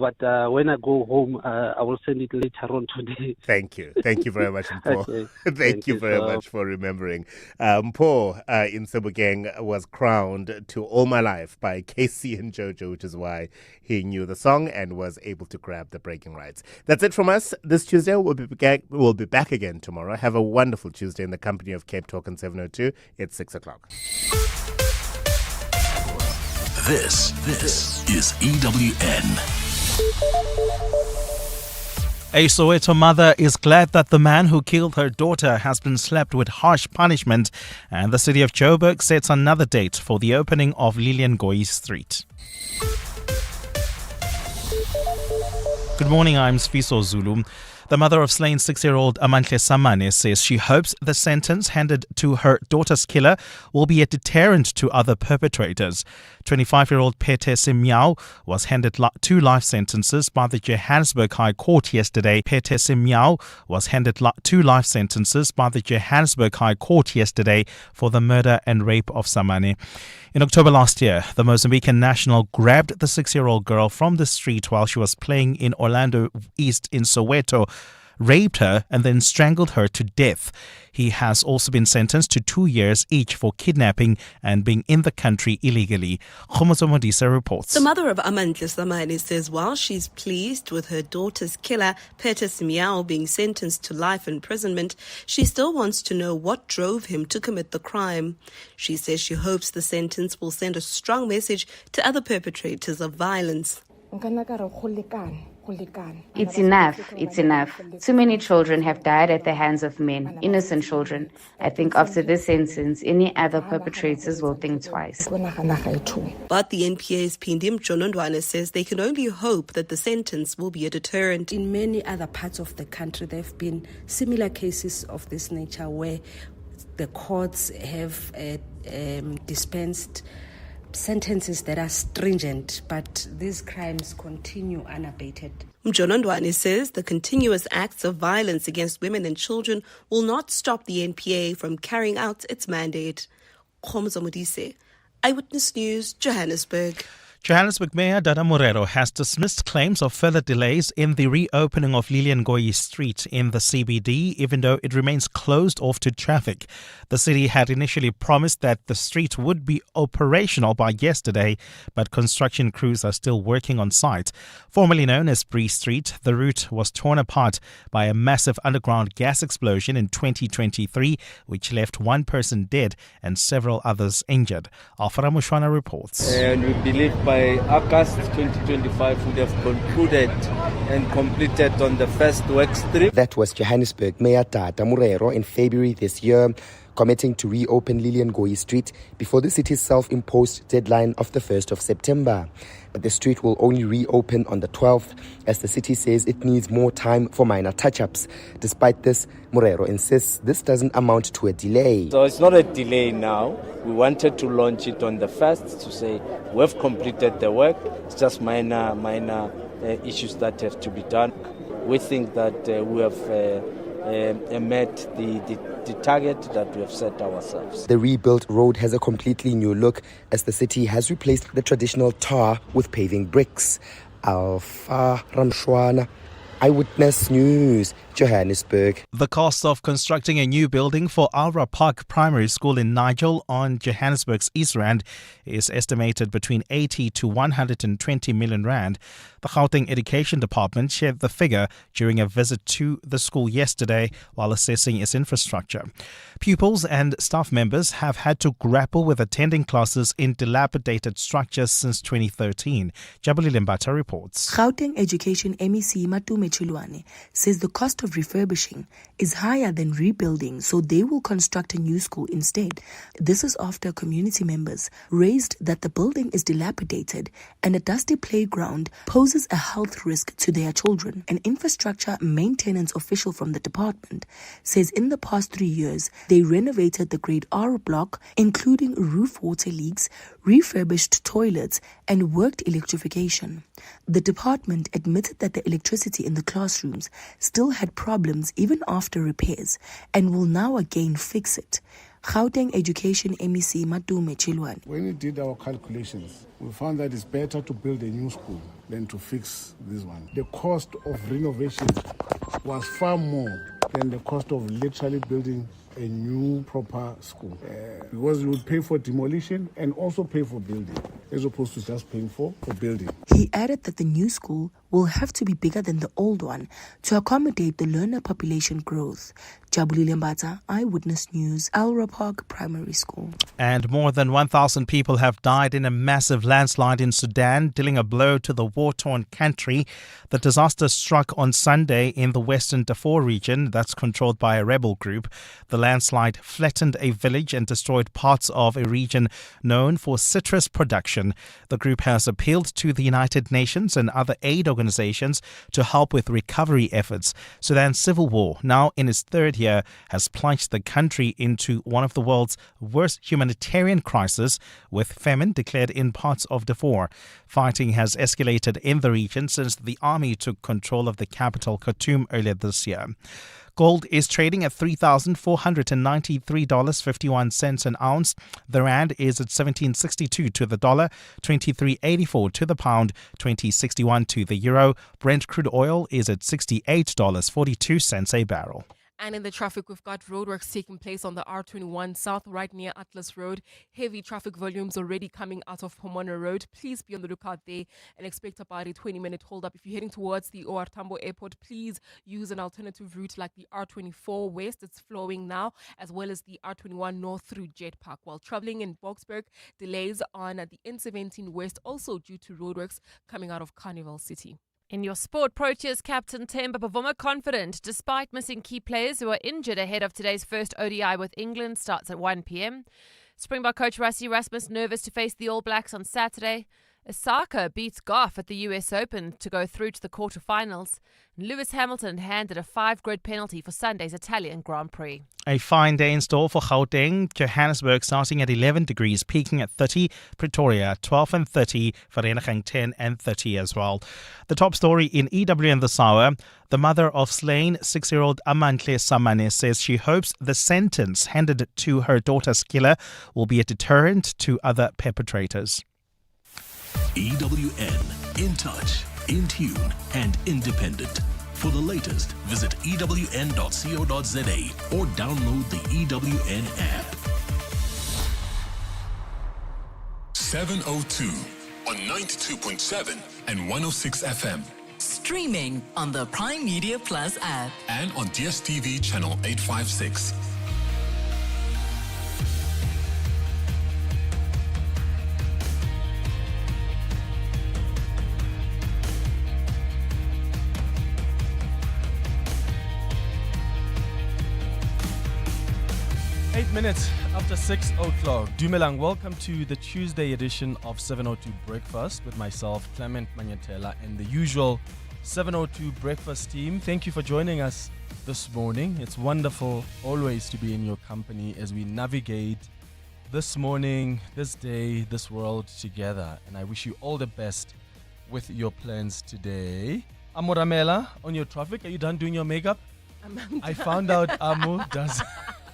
But when I go home, I will send it later on today. Thank you. Thank you very much, Mpo. Okay. Thank you very much for remembering. Mpo in Sebokeng was crowned to All My Life by Casey and Jojo, which is why he knew the song and was able to grab the bragging rights. That's it from us this Tuesday. We'll be back again tomorrow. Have a wonderful Tuesday in the company of Cape Talk and 702. It's 6 o'clock. This is EWN. A Soweto mother is glad that the man who killed her daughter has been slapped with harsh punishment, and the city of Joburg sets another date for the opening of Lilian Goy Street. Good morning, I'm Sfiso Zulu. The mother of slain 6-year-old Saman says she hopes the sentence handed to her daughter's killer will be a deterrent to other perpetrators. 25-year-old Pete Simyao was handed 2 life sentences by the Johannesburg High Court yesterday. Pete Simyao was handed 2 life sentences by the Johannesburg High Court yesterday for the murder and rape of Saman. In October last year, the Mozambican national grabbed the 6-year-old girl from the street while she was playing in Orlando East in Soweto, raped her and then strangled her to death. He has also been sentenced to 2 years each for kidnapping and being in the country illegally. Khomozo Modisa reports. The mother of Saman says while she's pleased with her daughter's killer, Pete Simyao, being sentenced to life imprisonment, she still wants to know what drove him to commit the crime. She says she hopes the sentence will send a strong message to other perpetrators of violence. It's enough. Too many children have died at the hands of men, innocent children. I think after this sentence, any other perpetrators will think twice. But the NPA's Pindim Jonondwane says they can only hope that the sentence will be a deterrent. In many other parts of the country, there have been similar cases of this nature where the courts have dispensed sentences that are stringent, but these crimes continue unabated. Mjonondwane says the continuous acts of violence against women and children will not stop the NPA from carrying out its mandate. Khomozo Modise, Eyewitness News, Johannesburg. Johannesburg Mayor Dada Morero has dismissed claims of further delays in the reopening of Lilian Goy Street in the CBD, even though it remains closed off to traffic. The city had initially promised that the street would be operational by yesterday, but construction crews are still working on site. Formerly known as Bree Street, the route was torn apart by a massive underground gas explosion in 2023, which left 1 person dead and several others injured. Alfara Mushwana reports. And we believe by August 2025 would have concluded and completed on the first work stream. That was Johannesburg Mayor Dada Morero in February this year, committing to reopen Lilian Goy Street before the city's self-imposed deadline of the 1st of September. But the street will only reopen on the 12th, as the city says it needs more time for minor touch-ups. Despite this, Morero insists this doesn't amount to a delay. So it's not a delay now. We wanted to launch it on the 1st to say we've completed the work. It's just minor issues that have to be done. We think that we have met the target that we have set ourselves. The rebuilt road has a completely new look, as the city has replaced the traditional tar with paving bricks. Alfa Ramshwana, Eyewitness News, Johannesburg. The cost of constructing a new building for Aura Park Primary School in Nigel on Johannesburg's East Rand is estimated between 80 to 120 million rand. The Gauteng Education Department shared the figure during a visit to the school yesterday while assessing its infrastructure. Pupils and staff members have had to grapple with attending classes in dilapidated structures since 2013. Jabuli Limbata reports. Gauteng Education MEC Matume Chilwane says the cost of refurbishing is higher than rebuilding, so they will construct a new school instead. This is after community members raised that the building is dilapidated and a dusty playground poses a health risk to their children. An infrastructure maintenance official from the department says in the past 3 years, they renovated the Grade R block, including roof water leaks, refurbished toilets, and worked electrification. The department admitted that the electricity in the classrooms still had problems even after repairs and will now again fix it. Gauteng Education MEC Matume Chilwane. When we did our calculations, we found that it's better to build a new school than to fix this one. The cost of renovation was far more than the cost of literally building a new proper school, because you would pay for demolition and also pay for building, as opposed to just paying for building. He added that the new school will have to be bigger than the old one to accommodate the learner population growth. Jabulile Mbata, Eyewitness News, Alra Park Primary School. And more than 1,000 people have died in a massive landslide in Sudan, dealing a blow to the war-torn country. The disaster struck on Sunday in the western Darfur region that's controlled by a rebel group. The landslide flattened a village and destroyed parts of a region known for citrus production. The group has appealed to the United Nations and other aid organizations to help with recovery efforts. Sudan's civil war, now in its third year, has plunged the country into one of the world's worst humanitarian crises, with famine declared in parts of Darfur. Fighting has escalated in the region since the army took control of the capital, Khartoum, earlier this year. Gold is trading at $3,493.51 an ounce. The rand is at 17.62 to the dollar, 23.84 to the pound, 20.61 to the euro. Brent crude oil is at $68.42 a barrel. And in the traffic, we've got roadworks taking place on the R21 South, right near Atlas Road. Heavy traffic volumes already coming out of Pomona Road. Please be on the lookout there and expect about a 20-minute hold-up. If you're heading towards the OR Tambo Airport, please use an alternative route like the R24 West. It's flowing now, as well as the R21 North through Jet Park. While traveling in Boksburg, delays on the N17 West, also due to roadworks coming out of Carnival City. In your sport, Proteas captain Themba Bavuma confident despite missing key players who are injured ahead of today's first ODI with England starts at 1 p.m. Springbok coach Rassie Erasmus nervous to face the All Blacks on Saturday. Osaka beats Goff at the US Open to go through to the quarterfinals. Lewis Hamilton handed a 5-grid penalty for Sunday's Italian Grand Prix. A fine day in store for Gauteng. Johannesburg starting at 11 degrees, peaking at 30. Pretoria 12 and 30. Vereeniging 10 and 30 as well. The top story in EWN this hour. The mother of slain 6-year-old Amantle Saman says she hopes the sentence handed to her daughter's killer will be a deterrent to other perpetrators. EWN, in touch, in tune, and independent. For the latest, visit ewn.co.za or download the EWN app. 702 on 92.7 and 106 FM. Streaming on the Prime Media Plus app. And on DSTV channel 856. Minutes after 6 o'clock. Dumelang, welcome to the Tuesday edition of 702 Breakfast with myself, Clement Manyatela, and the usual 702 Breakfast team. Thank you for joining us this morning. It's wonderful always to be in your company as we navigate this morning, this day, this world together. And I wish you all the best with your plans today. Amoramela, on your traffic, are you done doing your makeup? I found out Amo does...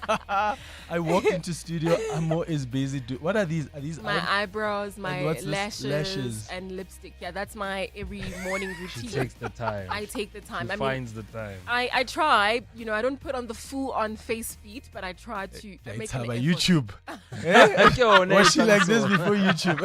I walked into studio. Amo is busy. What are these? Are these my eyebrows, my lashes, and lipstick? Yeah, that's my every morning routine. She takes the time. I take the time. She finds the time. I try. I don't put on the full-on face feet, but I try to make an effort. YouTube. Was she like this before YouTube?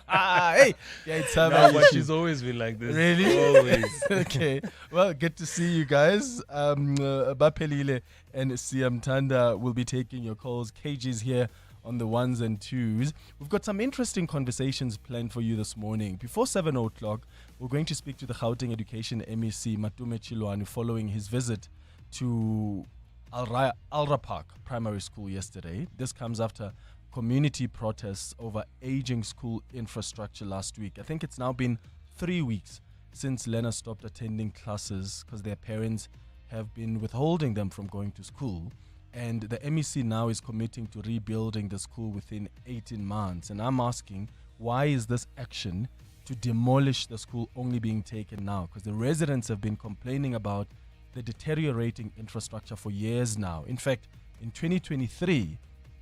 Hey, yeah, it's but she's always been like this. Really? Always. Okay. Well, good to see you guys. Bapelile and CM Tanda will be taking your calls. KG's here on the ones and twos. We've got some interesting conversations planned for you this morning. Before 7 o'clock, we're going to speak to the Gauteng Education MEC, Matume Chilwane, following his visit to Alra Park Primary School yesterday. This comes after community protests over aging school infrastructure last week. I think it's now been 3 weeks since Lena stopped attending classes because their parents have been withholding them from going to school. And the MEC now is committing to rebuilding the school within 18 months. And I'm asking, why is this action to demolish the school only being taken now? Because the residents have been complaining about the deteriorating infrastructure for years now. In fact, in 2023,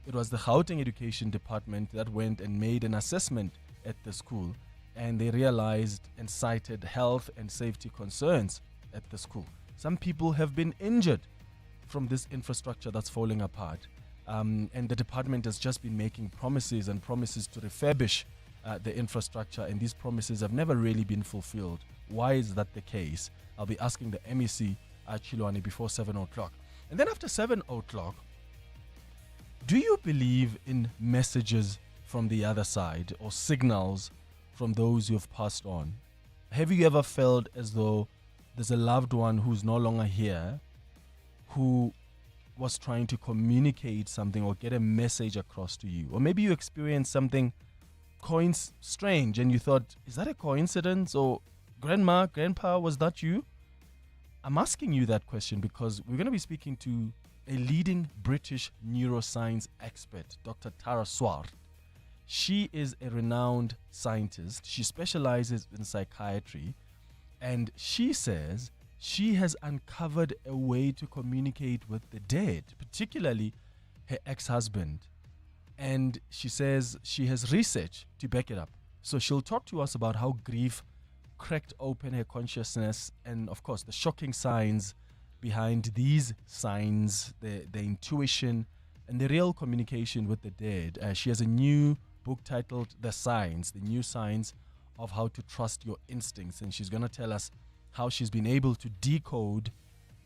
it was the Gauteng Education Department that went and made an assessment at the school, and they realized and cited health and safety concerns at the school. Some people have been injured from this infrastructure that's falling apart. And the department has just been making promises and promises to refurbish the infrastructure, and these promises have never really been fulfilled. Why is that the case? I'll be asking the MEC Chilwane before 7 o'clock. And then after 7 o'clock, do you believe in messages from the other side or signals from those you've passed on? Have you ever felt as though there's a loved one who's no longer here who was trying to communicate something or get a message across to you? Or maybe you experienced something strange and you thought, is that a coincidence? Or grandma, grandpa, was that you? I'm asking you that question because we're going to be speaking to a leading British neuroscience expert, Dr. Tara Swart. She is a renowned scientist. She specializes in psychiatry, and she says she has uncovered a way to communicate with the dead, particularly her ex-husband. And she says she has research to back it up. So she'll talk to us about how grief cracked open her consciousness and, of course, the shocking signs behind these signs, the intuition and the real communication with the dead. She has a new book titled The Signs, the new signs of how to trust your instincts. And she's going to tell us how she's been able to decode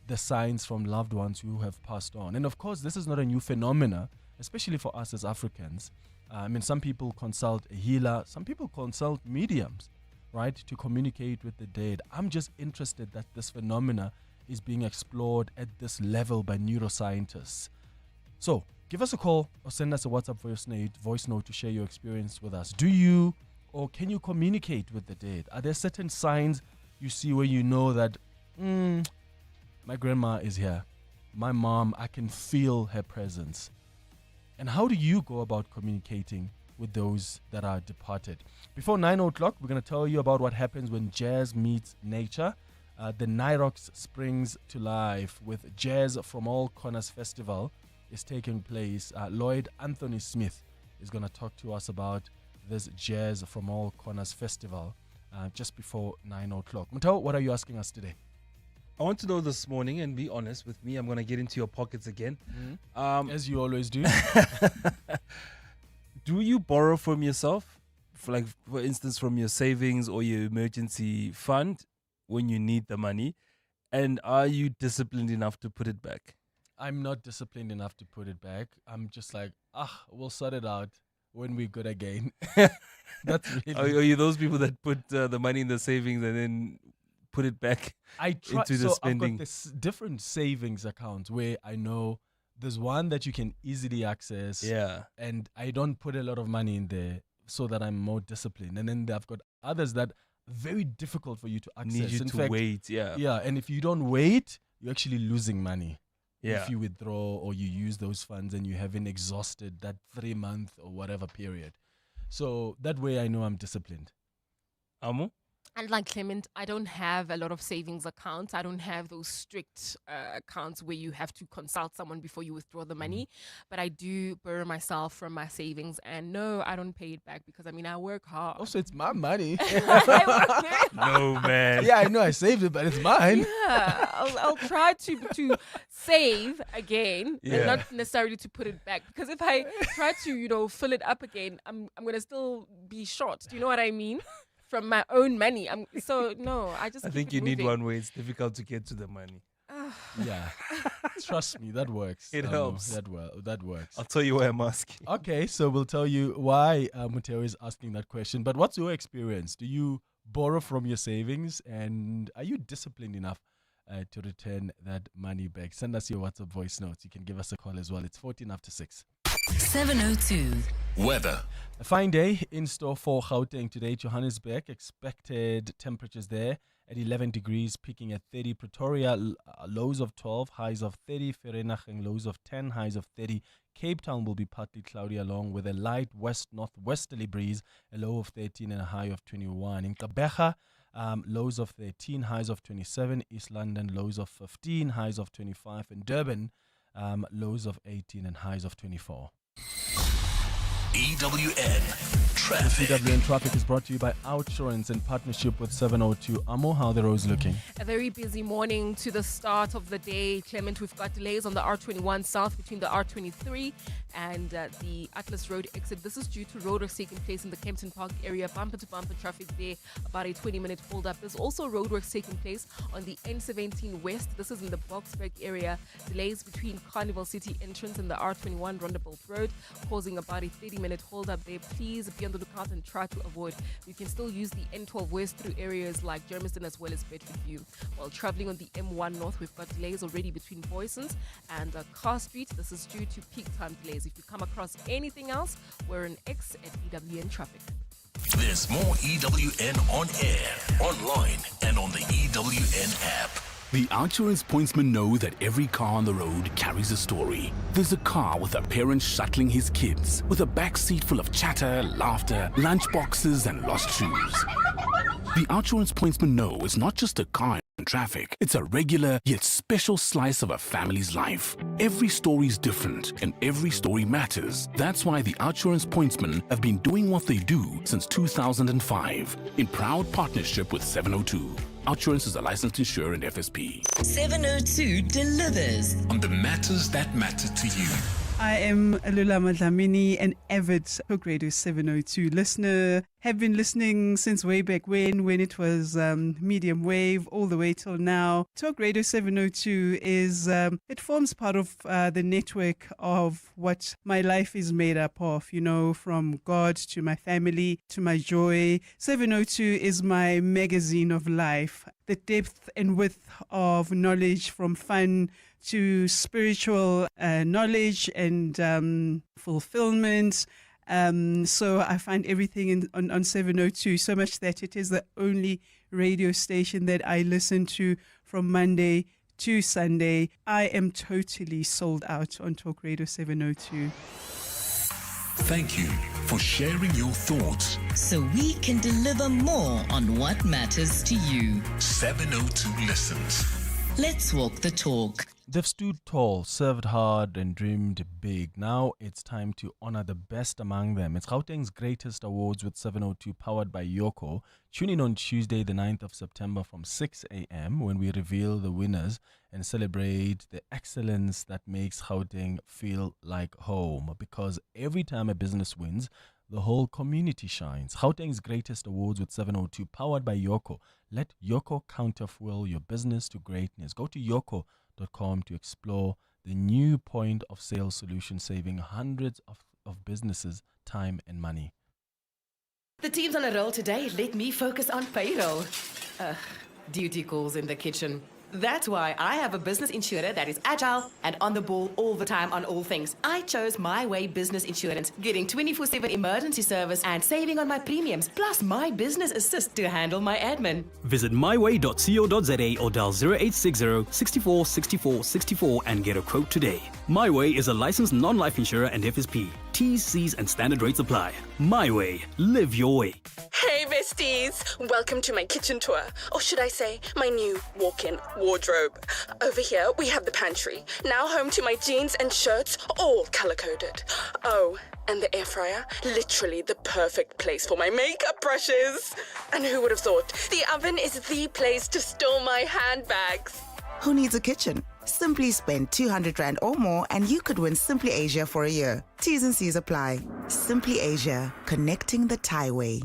the signs from loved ones who have passed on. And of course, this is not a new phenomena, especially for us as Africans. Some people consult a healer, some people consult mediums, right, to communicate with the dead. I'm just interested that this phenomena is being explored at this level by neuroscientists. So give us a call or send us a WhatsApp voice note to share your experience with us. Do you or can you communicate with the dead? Are there certain signs you see where you know that my grandma is here, my mom, I can feel her presence? And how do you go about communicating with those that are departed? Before 9 o'clock, we're going to tell you about what happens when jazz meets nature. The NIROX Springs to Life with Jazz from All Corners Festival is taking place. Lloyd Anthony Smith is going to talk to us about this Jazz from All Corners Festival just before 9 o'clock. Mutao, what are you asking us today? I want to know this morning, and be honest with me, I'm going to get into your pockets again. As you always do. Do you borrow from yourself? For instance, from your savings or your emergency fund when you need the money? And are you disciplined enough to put it back? I'm not disciplined enough to put it back. I'm just like, we'll sort it out when we're good again. That's really... Are you those people that put the money in the savings and then put it back into the spending? I've got this different savings accounts where I know there's one that you can easily access. Yeah. And I don't put a lot of money in there so that I'm more disciplined. And then I've got others that are very difficult for you to access. Need you to wait, yeah. Yeah, and if you don't wait, you're actually losing money. Yeah. If you withdraw or you use those funds and you haven't exhausted that 3-month or whatever period. So that way I know I'm disciplined. Amo? And like Clement, I don't have a lot of savings accounts. I don't have those strict accounts where you have to consult someone before you withdraw the money. But I do borrow myself from my savings. And no, I don't pay it back because, I work hard. Also, it's my money. No, man. Yeah, I know I saved it, but it's mine. Yeah, I'll try to save again and not necessarily to put it back. Because if I try to, fill it up again, I'm going to still be short. Do you know what I mean? From my own money. I think you need one way. It's difficult to get to the money. Yeah. Trust me, that works. It helps. That works. I'll tell you why I'm asking. Okay, so we'll tell you why Muteo is asking that question. But what's your experience? Do you borrow from your savings? And are you disciplined enough to return that money back? Send us your WhatsApp voice notes. You can give us a call as well. It's 14 after 6. 7:02. Weather. A fine day in store for Gauteng today. Johannesburg, expected temperatures there at 11 degrees, peaking at 30. Pretoria, lows of 12, highs of 30. Vereeniging, lows of 10, highs of 30. Cape Town will be partly cloudy along with a light west-northwesterly breeze, a low of 13 and a high of 21. In Gqeberha, lows of 13, highs of 27. East London, lows of 15, highs of 25. In Durban, lows of 18 and highs of 24. EWN Traffic. EWN Traffic is brought to you by Outsurance in partnership with 702. Amo, how are the roads looking? A very busy morning to the start of the day. Clement, we've got delays on the R21 South between the R23 and the Atlas Road exit. This is due to roadworks taking place in the Kempton Park area. Bumper-to-bumper traffic there, about a 20-minute hold-up. There's also roadworks taking place on the N17 West. This is in the Boksburg area. Delays between Carnival City entrance and the R21 Roundabout Road, causing about a 30-minute hold-up there. Please be on the lookout and try to avoid. You can still use the N12 West through areas like Germiston as well as Bedfordview. While traveling on the M1 North, we've got delays already between Boysons and Car Street. This is due to peak time delays. If you come across anything else, we're an X at EWN Traffic. There's more EWN on air, online, and on the EWN app. The Outsurance pointsmen know that every car on the road carries a story. There's a car with a parent shuttling his kids, with a back seat full of chatter, laughter, lunchboxes, and lost shoes. The Outsurance pointsmen know it's not just a car in traffic. It's a regular yet special slice of a family's life. Every story's different, and every story matters. That's why the Outsurance pointsmen have been doing what they do since 2005, in proud partnership with 702. Outsurance is a licensed insurer and FSP. 702 delivers on the matters that matter to you. I am Alula Madlamini, an avid Talk Radio 702 listener. Have been listening since way back when it was medium wave all the way till now. Talk Radio 702 is, it forms part of the network of what my life is made up of, you know, from God to my family to my joy. 702 is my magazine of life. The depth and width of knowledge, from fun to spiritual knowledge and fulfillment. So I find everything on 702, so much that it is the only radio station that I listen to from Monday to Sunday. I am totally sold out on Talk Radio 702. Thank you for sharing your thoughts, so we can deliver more on what matters to you. 702 listens. Let's walk the talk. They've stood tall, served hard, and dreamed big. Now it's time to honor the best among them. It's Gauteng's Greatest Awards with 702, powered by Yoko. Tune in on Tuesday, the 9th of September from 6 a.m. when we reveal the winners and celebrate the excellence that makes Gauteng feel like home. Because every time a business wins, the whole community shines. Gauteng's Greatest Awards with 702, powered by Yoko. Let Yoko counterfuel your business to greatness. Go to yoko.com to explore the new point of sale solution, saving hundreds of businesses time and money. The team's on a roll today. Let me focus on payroll. Duty calls in the kitchen. That's why I have a business insurer that is agile and on the ball all the time on all things. I chose My Way Business Insurance, getting 24/7 emergency service and saving on my premiums, plus my business assist to handle my admin. Visit myway.co.za or dial 0860 64 64 64 and get a quote today. My Way is a licensed non-life insurer and FSP. T's, C's and standard rates apply. My Way. Live your way. Hey besties, welcome to my kitchen tour, or should I say my new walk-in wardrobe. Over here we have the pantry, now home to my jeans and shirts, all color-coded. Oh, and the air fryer, literally the perfect place for my makeup brushes. And who would have thought, the oven is the place to store my handbags. Who needs a kitchen? Simply spend 200 Rand or more and you could win Simply Asia for a year. T's and C's apply. Simply Asia, connecting the Thai way.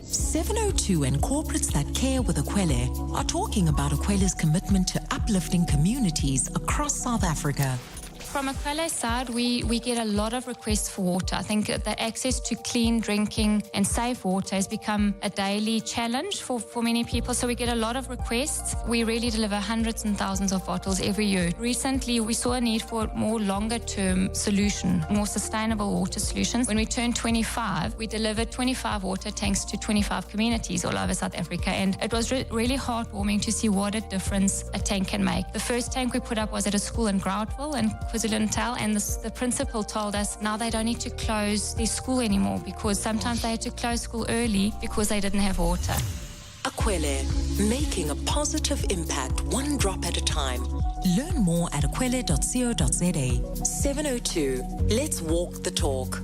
702 and corporates that care with Ekwele are talking about Ekwele's commitment to uplifting communities across South Africa. From Ekwele's side, we get a lot of requests for water. I think that access to clean drinking and safe water has become a daily challenge for many people. So we get a lot of requests. We really deliver hundreds and thousands of bottles every year. Recently, we saw a need for a more longer-term solution, more sustainable water solutions. When we turned 25, we delivered 25 water tanks to 25 communities all over South Africa. And it was really heartwarming to see what a difference a tank can make. The first tank we put up was at a school in Groudville and KwaZulu-Natal, and the principal told us now they don't need to close their school anymore because sometimes they had to close school early because they didn't have water. Aquele, making a positive impact one drop at a time. Learn more at aquele.co.za. 702. Let's walk the talk.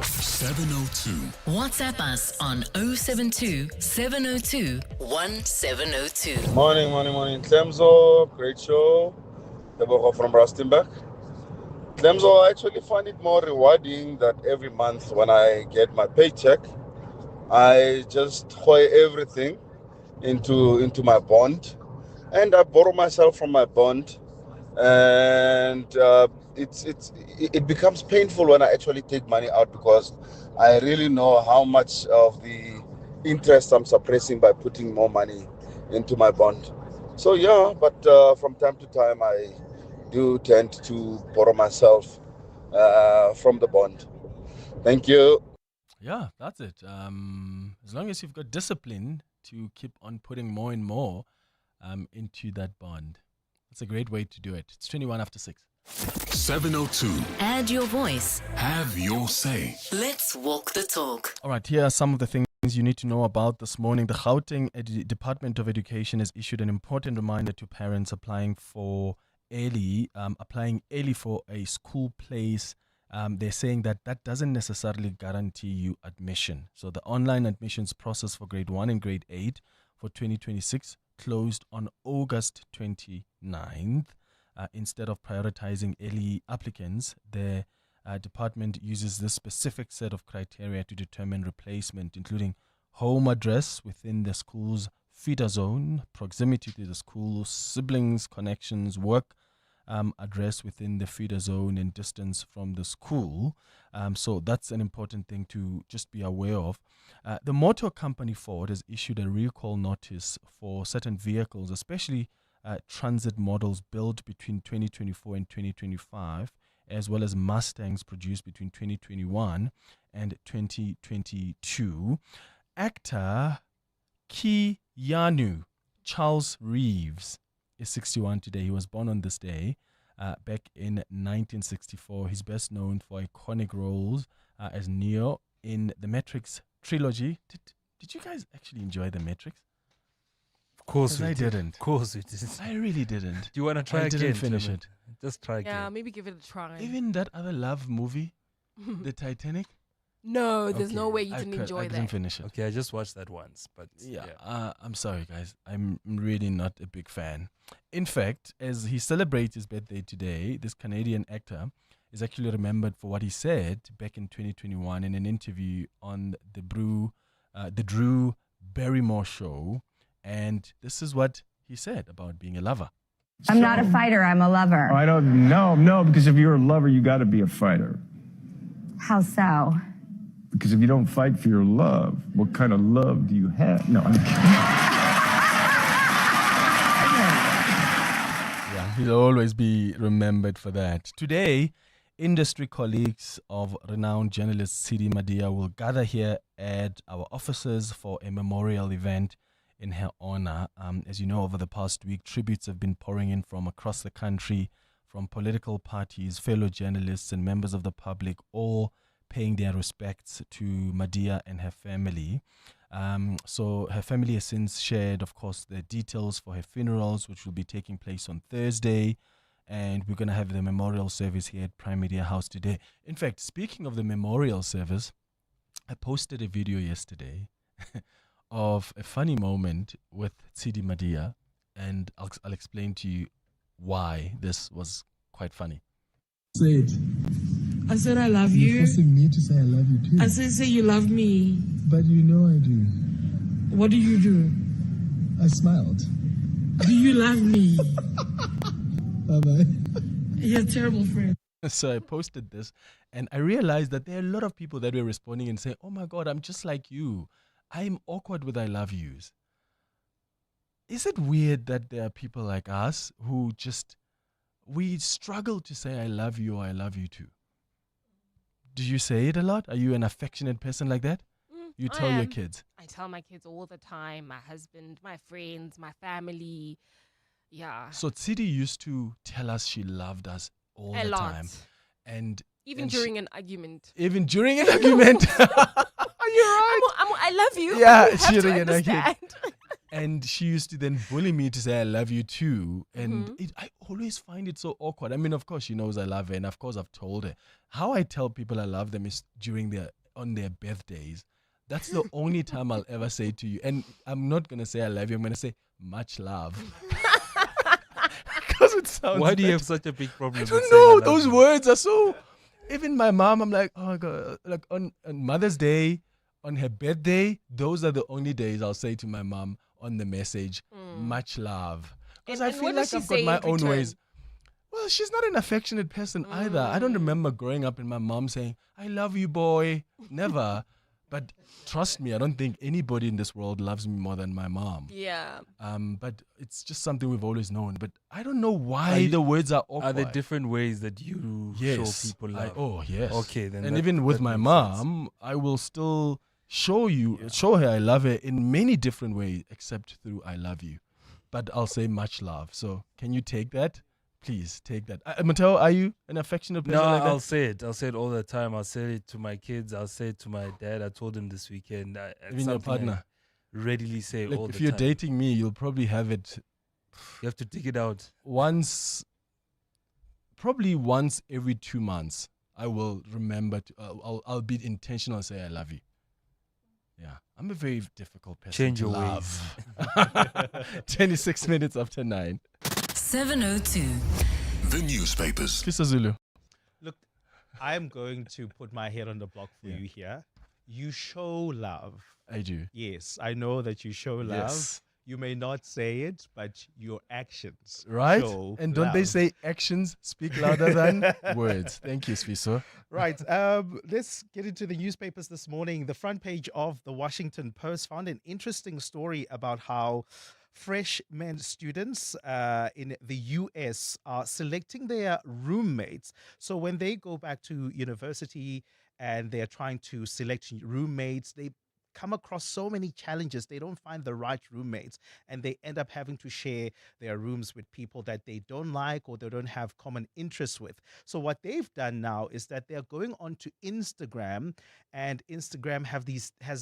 702. WhatsApp us on 072 702 1702. Morning. Clemzo, great show. Tebogo from Rustenburg. Clemzo, I actually find it more rewarding that every month when I get my paycheck, I just throw everything into my bond, and I borrow myself from my bond, and it becomes painful when I actually take money out because I really know how much of the interest I'm suppressing by putting more money into my bond. So yeah, but from time to time I do tend to borrow myself from the bond. Thank you. Yeah, that's it. As long as you've got discipline to keep on putting more and more into that bond. That's a great way to do it. It's 21 after 6. 702. Add your voice. Have your say. Let's walk the talk. All right, here are some of the things you need to know about this morning. The Gauteng Department of Education has issued an important reminder to parents applying early for a school place. They're saying that doesn't necessarily guarantee you admission. So the online admissions process for grade 1 and grade 8 for 2026 closed on August 29th. Instead of prioritizing early applicants, the department uses this specific set of criteria to determine replacement, including home address within the school's feeder zone, proximity to the school, siblings, connections, work address within the feeder zone, and distance from the school. So that's an important thing to just be aware of. The motor company Ford has issued a recall notice for certain vehicles, especially transit models built between 2024 and 2025, as well as Mustangs produced between 2021 and 2022. Actor Keanu Charles Reeves is 61 today. He was born on this day back in 1964. He's best known for iconic roles as Neo in the Matrix trilogy. Did you guys actually enjoy the Matrix? Of course we I did. didn't. Of course we did. I really didn't. Do you want to try I again? didn't finish Clement? it. Just try again. Yeah, maybe give it a try. Even that other love movie, the Titanic. No, there's Okay, no way you didn't enjoy I that. didn't finish it. Okay, I just watched that once, but Yeah, I'm sorry, guys. I'm really not a big fan. In fact, as he celebrates his birthday today, this Canadian actor is actually remembered for what he said back in 2021 in an interview on the Drew Barrymore show. And this is what he said about being a lover. I'm not a fighter, I'm a lover. I don't know. No, because if you're a lover, you got to be a fighter. How so? Because if you don't fight for your love, what kind of love do you have? No, I'm kidding. Yeah, he'll always be remembered for that. Today, industry colleagues of renowned journalist Sidi Madia will gather here at our offices for a memorial event in her honor. As you know, over the past week, tributes have been pouring in from across the country, from political parties, fellow journalists, and members of the public, all paying their respects to Madia and her family. So her family has since shared, of course, the details for her funerals, which will be taking place on Thursday. And we're going to have the memorial service here at Prime Media House today. In fact, speaking of the memorial service, I posted a video yesterday of a funny moment with Sidi Madia, and I'll explain to you why this was quite funny. Say it. I said I love you. You're forcing me to say I love you too. I said say you love me. But you know I do. What do you do? I smiled. Do you love me? Bye-bye. You're a terrible friend. So I posted this, and I realized that there are a lot of people that were responding and saying, oh my God, I'm just like you. I'm awkward with I love yous. Is it weird that there are people like us who we struggle to say I love you or I love you too? Do you say it a lot? Are you an affectionate person like that? You tell your kids? I tell my kids all the time, my husband, my friends, my family. Yeah. So Tsidi used to tell us she loved us all A the lot. time. And Even during an argument. Even during an argument? Are you're right. I love you. Yeah, You have she to didn't understand. And she used to then bully me to say I love you too. And I always find it so awkward. I mean, of course, she knows I love her. And of course, I've told her. How I tell people I love them is on their birthdays. That's the only time I'll ever say to you. And I'm not going to say I love you. I'm going to say much love. Because it sounds Why do you better. have such a big problem? I with don't saying know. love Those you? words are so... Even my mom, I'm like, oh my God. Like on Mother's Day, on her birthday, those are the only days I'll say to my mom on the message, much love. Because I And feel what like does she I've got say my in own return? ways. Well, she's not an affectionate person either. I don't remember growing up and my mom saying, I love you, boy. Never. But trust me, I don't think anybody in this world loves me more than my mom. Yeah. But it's just something we've always known. But I don't know why the words are awkward. Are there different ways that you show people love? Yes. Okay, then. And that- even with that my makes mom, I will still show her I love her in many different ways, except through I love you. But I'll say much love. So can you take that? Please take that. Mateo, are you an affectionate person No, like that? I'll say it. I'll say it all the time. I'll say it to my kids. I'll say it to my dad. I told him this weekend. It's Even your something I partner. readily say Like, all the if you're time. dating me, you'll probably have it. You have to dig it out. Probably once every 2 months. I will remember. I'll be intentional and say I love you. Yeah, I'm a very difficult person. Change to your love. 26 minutes after 9. 702. The newspapers. Kisa Zulu. Look, I'm going to put my head on the block for you here. You show love. I do. Yes, I know that you show love. Yes. You may not say it, but your actions Right? show And don't they love. say actions speak louder than words? Thank you, Sfiso. Right. Let's get into the newspapers this morning. The front page of the Washington Post found an interesting story about how freshman students in the US are selecting their roommates. So when they go back to university and they're trying to select roommates, they come across so many challenges. They don't find the right roommates and they end up having to share their rooms with people that they don't like or they don't have common interests with. So what they've done now is that they're going onto Instagram, and Instagram has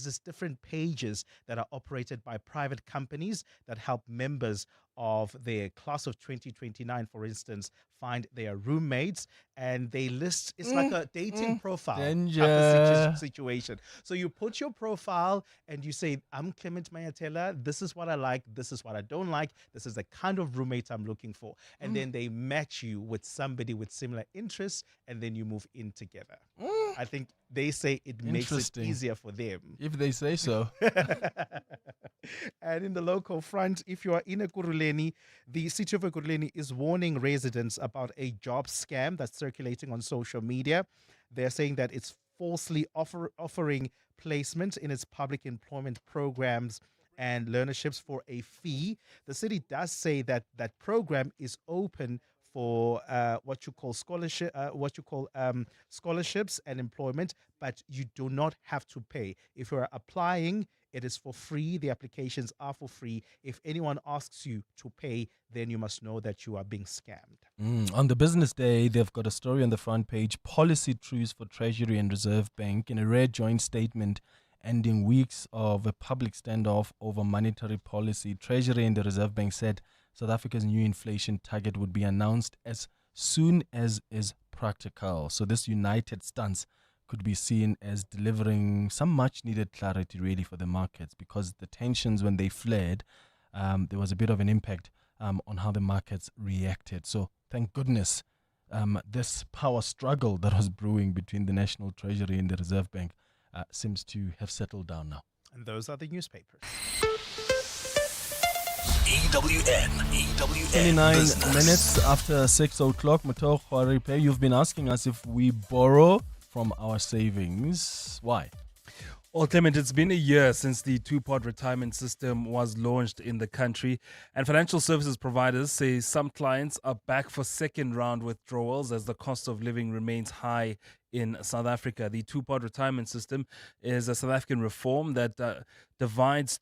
this different pages that are operated by private companies that help members of their class of 2029, for instance, find their roommates, and they list, it's like a dating profile type of Danger. situation. So you put your profile and you say, I'm Clement Mayatela, this is what I like, this is what I don't like, this is the kind of roommate I'm looking for. And then they match you with somebody with similar interests, and then you move in together. I think they say it makes it Interesting. easier for them. If they say so. And in the local front, if you are in Ekurhuleni, the city of Ekurhuleni is warning residents about a job scam that's circulating on social media. They're saying that it's falsely offering placement in its public employment programs and learnerships for a fee. The city does say that that program is open for what you call scholarships and employment, but you do not have to pay. If you're applying, it is for free. The applications are for free. If anyone asks you to pay, then you must know that you are being scammed. On the business day, they've got a story on the front page, policy truce for Treasury and Reserve Bank, in a rare joint statement ending weeks of a public standoff over monetary policy. Treasury and the Reserve Bank said South Africa's new inflation target would be announced as soon as is practical. So this united stance could be seen as delivering some much needed clarity really for the markets, because the tensions, when they flared, there was a bit of an impact on how the markets reacted. So thank goodness this power struggle that was brewing between the National Treasury and the Reserve Bank seems to have settled down now. And those are the newspapers. EWN 29 Business. minutes after 6 o'clock. Mateo Khwaripe, you've been asking us if we borrow from our savings. Why? Well, Clement, it's been a year since the two-part retirement system was launched in the country, and financial services providers say some clients are back for second-round withdrawals as the cost of living remains high in South Africa. The two-part retirement system is a South African reform that divides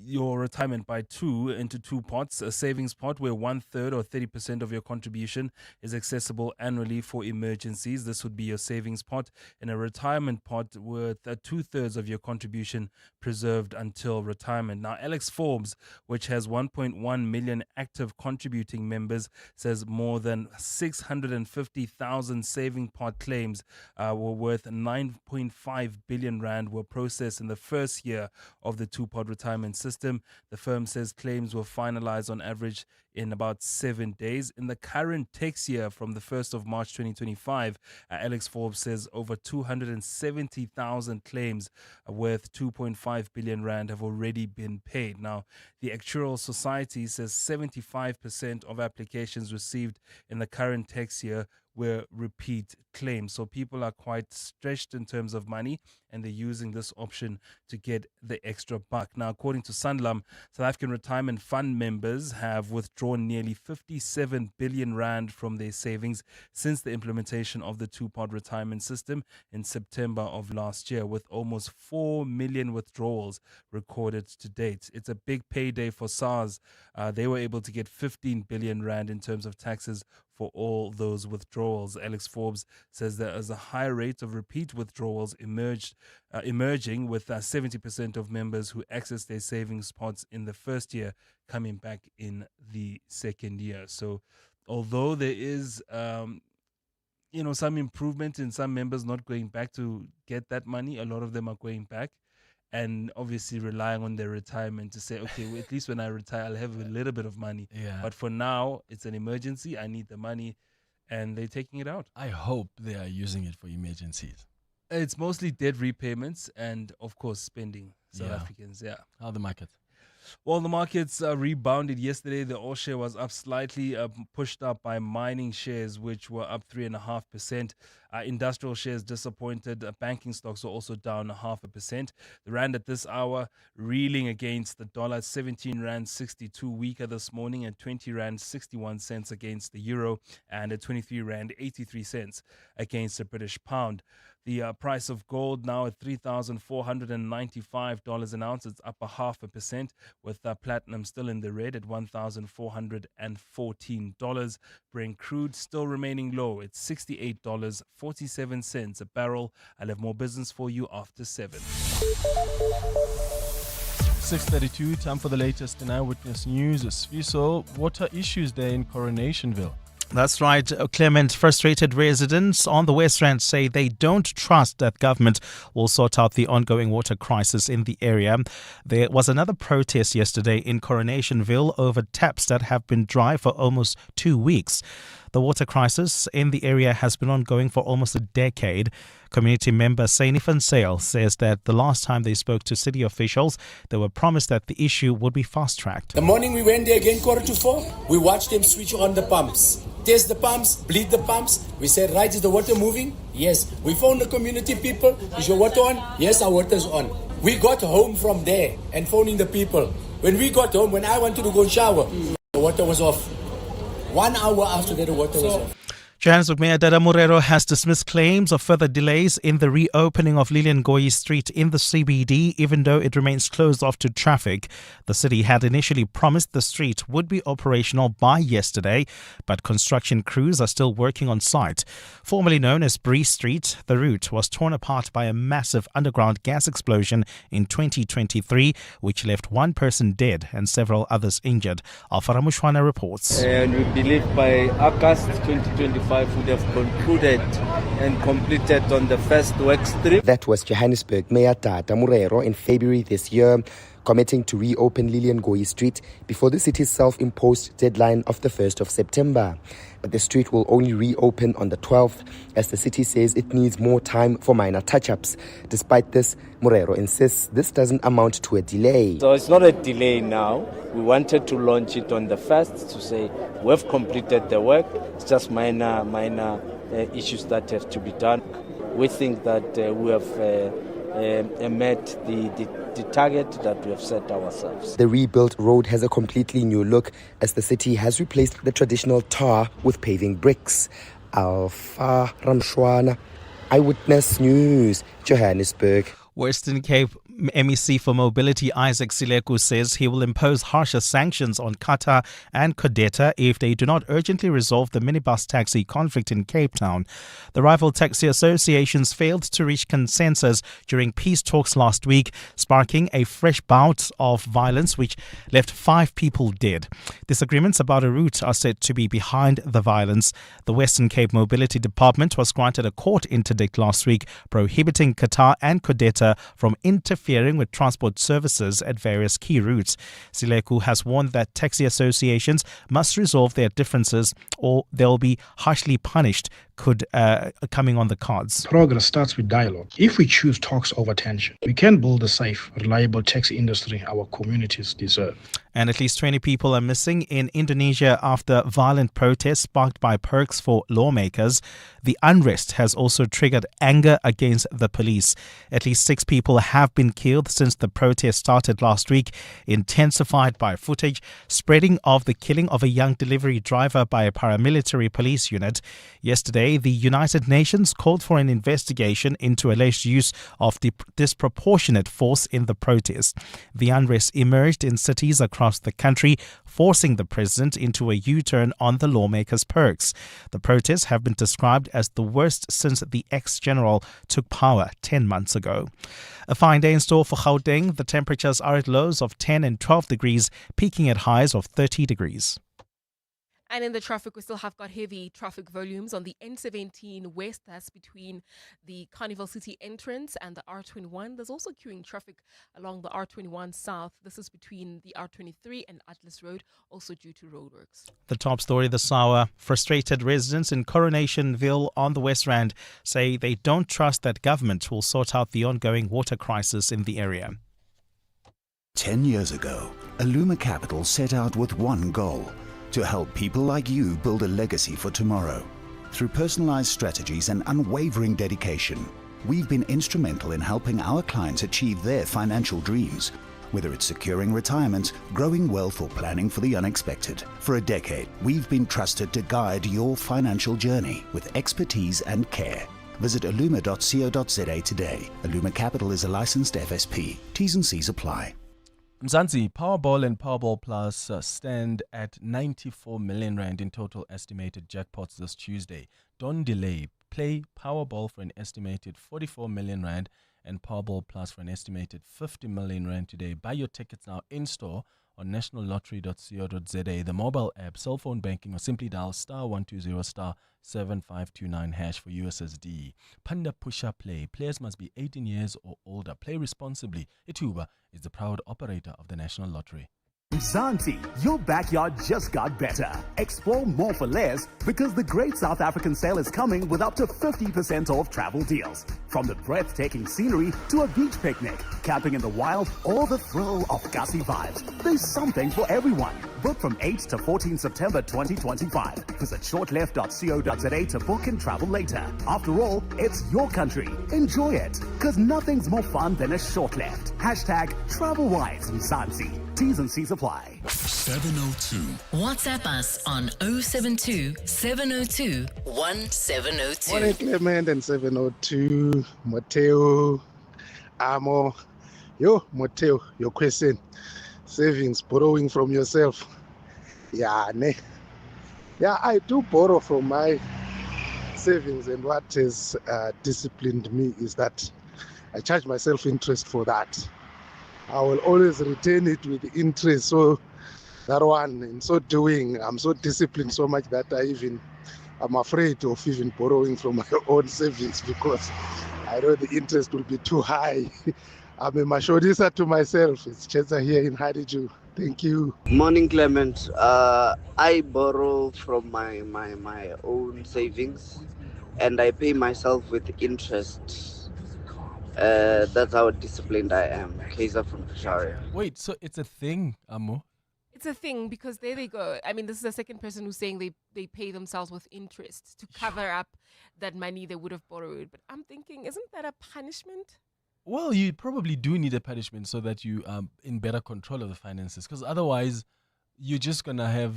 your retirement by into two pots. A savings pot where 1/3 or 30% of your contribution is accessible annually for emergencies. This would be your savings pot. And a retirement pot with 2/3 of your contribution preserved until retirement. Now, Alex Forbes, which has 1.1 million active contributing members, says more than 650,000 saving pot claims were worth 9.5 billion rand were processed in the first year of the two-pot retirement system. The firm says claims were finalized on average in about 7 days. In the current tax year from the 1st of March 2025, Alex Forbes says over 270,000 claims worth 2.5 billion rand have already been paid. Now, the Actuarial Society says 75% of applications received in the current tax year were repeat claims. So people are quite stretched in terms of money, and they're using this option to get the extra buck. Now, according to Sanlam, South African Retirement Fund members have withdrawn nearly 57 billion rand from their savings since the implementation of the two-pot retirement system in September of last year, with almost 4 million withdrawals recorded to date. It's a big payday for SARS. They were able to get 15 billion rand in terms of taxes for all those withdrawals. Alex Forbes says there is a high rate of repeat withdrawals emerging, with 70% of members who access their savings pots in the first year coming back in the second year. So although there is some improvement in some members not going back to get that money, a lot of them are going back and obviously relying on their retirement to say, okay, well, at least when I retire, I'll have a little bit of money. Yeah. But for now, it's an emergency. I need the money, and they're taking it out. I hope they are using it for emergencies. It's mostly debt repayments and, of course, spending. South Yeah. Africans, yeah. How the market? Well, the markets rebounded yesterday. The all share was up slightly, pushed up by mining shares, which were up 3.5%. Industrial shares disappointed. Banking stocks were also down 0.5%. The rand at this hour reeling against the dollar, 17 rand 62 weaker this morning, and 20 rand 61 cents against the euro, and at 23 rand 83 cents against the British pound. The price of gold now at $3,495 an ounce. It's up 0.5%, with platinum still in the red at $1,414. Brent crude still remaining low at $68.47 a barrel. I'll have more business for you after 7. 6:32, time for the latest in Eyewitness News. Sfiso, what are issues there in Coronationville? That's right, Clement. Frustrated residents on the West Rand say they don't trust that government will sort out the ongoing water crisis in the area. There was another protest yesterday in Coronationville over taps that have been dry for almost 2 weeks. The water crisis in the area has been ongoing for almost a decade. Community member Sainifan Sale says that the last time they spoke to city officials, they were promised that the issue would be fast-tracked. The morning we went there again, 3:45, we watched them switch on the pumps. Test the pumps, bleed the pumps. We said, right, is the water moving? Yes. We phoned the community people. Is your water on? Yes, our water's on. We got home from there and phoning the people. When we got home, when I wanted to go shower, the water was off. 1 hour after that, the water was off. Johannesburg Mayor Dada Morero has dismissed claims of further delays in the reopening of Lilian Goy Street in the CBD, even though it remains closed off to traffic. The city had initially promised the street would be operational by yesterday, but construction crews are still working on site. Formerly known as Bree Street, the route was torn apart by a massive underground gas explosion in 2023, which left one person dead and several others injured. Alfara Mushwana reports. And we believe by August 2025, would have concluded and completed on the first work stream. That was Johannesburg Mayor Dada Morero in February this year, committing to reopen Lilian Goy Street before the city's self-imposed deadline of the 1st of September. But the street will only reopen on the 12th, as the city says it needs more time for minor touch-ups. Despite this, Morero insists this doesn't amount to a delay. So it's not a delay now. We wanted to launch it on the 1st to say we've completed the work. It's just minor issues that have to be done. We think that we have met the target that we have set ourselves. The rebuilt road has a completely new look, as the city has replaced the traditional tar with paving bricks. Alfa Ramshwana, Eyewitness News, Johannesburg. Western Cape MEC for Mobility Isaac Sileku says he will impose harsher sanctions on Qatar and Codeta if they do not urgently resolve the minibus taxi conflict in Cape Town. The rival taxi associations failed to reach consensus during peace talks last week, sparking a fresh bout of violence which left 5 people dead. Disagreements about a route are said to be behind the violence. The Western Cape Mobility Department was granted a court interdict last week prohibiting Qatar and Codeta from interfering with transport services at various key routes. Sileku has warned that taxi associations must resolve their differences or they'll be harshly punished coming on the cards. Progress starts with dialogue. If we choose talks over tension, we can build a safe, reliable taxi industry our communities deserve. And at least 20 people are missing in Indonesia after violent protests sparked by perks for lawmakers. The unrest has also triggered anger against the police. At least 6 people have been killed since the protest started last week, intensified by footage spreading of the killing of a young delivery driver by a paramilitary police unit. Yesterday, the United Nations called for an investigation into alleged use of disproportionate force in the protest. The unrest emerged in cities across the country, forcing the president into a U-turn on the lawmakers' perks. The protests have been described as the worst since the ex-general took power 10 months ago. A fine day in store for Gauteng. The temperatures are at lows of 10 and 12 degrees, peaking at highs of 30 degrees. And in the traffic, we still have got heavy traffic volumes on the N17 West. That's between the Carnival City entrance and the R21. There's also queuing traffic along the R21 South. This is between the R23 and Atlas Road, also due to roadworks. The top story this hour. Frustrated residents in Coronationville on the West Rand say they don't trust that government will sort out the ongoing water crisis in the area. 10 years ago, Illuma Capital set out with one goal: to help people like you build a legacy for tomorrow. Through personalized strategies and unwavering dedication, we've been instrumental in helping our clients achieve their financial dreams, whether it's securing retirement, growing wealth, or planning for the unexpected. For a decade, we've been trusted to guide your financial journey with expertise and care. Visit illuma.co.za today. Illuma Capital is a licensed FSP. T's and C's apply. Mzansi, Powerball and Powerball Plus stand at 94 million rand in total estimated jackpots this Tuesday. Don't delay. Play Powerball for an estimated 44 million rand and Powerball Plus for an estimated 50 million rand today. Buy your tickets now in-store on nationallottery.co.za, the mobile app, cell phone banking, or simply dial *120 *7529 hash for USSD. Panda Pusha Play. Players must be 18 years or older. Play responsibly. Ituba is the proud operator of the National Lottery. Mzansi, your backyard just got better. Explore more for less because the Great South African Sale is coming with up to 50% off travel deals. From the breathtaking scenery to a beach picnic, camping in the wild, or the thrill of gusty vibes, there's something for everyone. Book from 8 to 14 September 2025. Visit shortleft.co.za to book and travel later. After all, it's your country. Enjoy it, because nothing's more fun than a short left. #TravelWise Mzansi. T's and C's apply. 702. WhatsApp us on 072 702 1702. Morning, Clement and 702. Mateo. Amo. Yo, Mateo, your question. Savings, borrowing from yourself. Yeah, ne. Yeah, I do borrow from my savings, and what has disciplined me is that I charge myself interest for that. I will always retain it with interest. So that one, in so doing, I'm so disciplined so much that I'm afraid of even borrowing from my own savings because I know the interest will be too high. I'm a mashodisa to myself. It's Chetza here in Hadiju. Thank you. Morning, Clement. I borrow from my own savings and I pay myself with interest. That's how disciplined I am. Kaiser from Pretoria. Wait, so it's a thing, Amo? It's a thing because there they go. I mean, this is the second person who's saying they pay themselves with interest to cover up that money they would have borrowed. But I'm thinking, isn't that a punishment? Well, you probably do need a punishment so that you are in better control of the finances, because otherwise you're just going to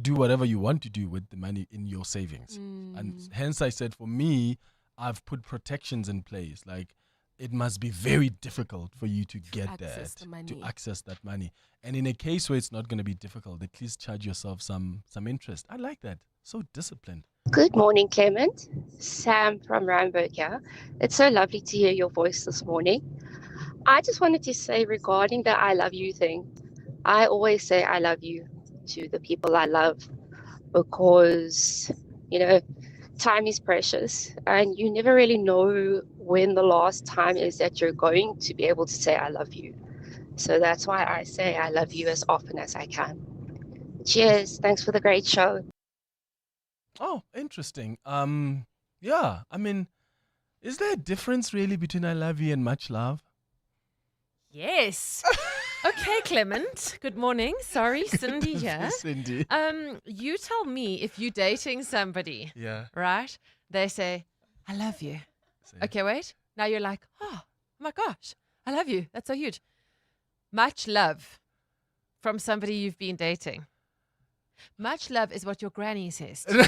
do whatever you want to do with the money in your savings. And hence I said, for me, I've put protections in place. Like, it must be very difficult for you to get access that, the money. to access that money. And in a case where it's not going to be difficult, at least charge yourself some interest. I like that. So disciplined. Good morning, Clement. Sam from Randburg here. It's so lovely to hear your voice this morning. I just wanted to say regarding the I love you thing, I always say I love you to the people I love because, time is precious and you never really know when the last time is that you're going to be able to say I love you. So that's why I say I love you as often as I can. Cheers. Thanks for the great show. Oh, interesting. Yeah, I mean, is there a difference really between I love you and much love? Yes. Okay, Clement. Good morning. Sorry, Cindy here. Cindy. You tell me if you're dating somebody. Yeah. Right? They say, I love you. Okay, wait. Now you're like, oh my gosh, I love you. That's so huge. Much love from somebody you've been dating. Much love is what your granny says to you.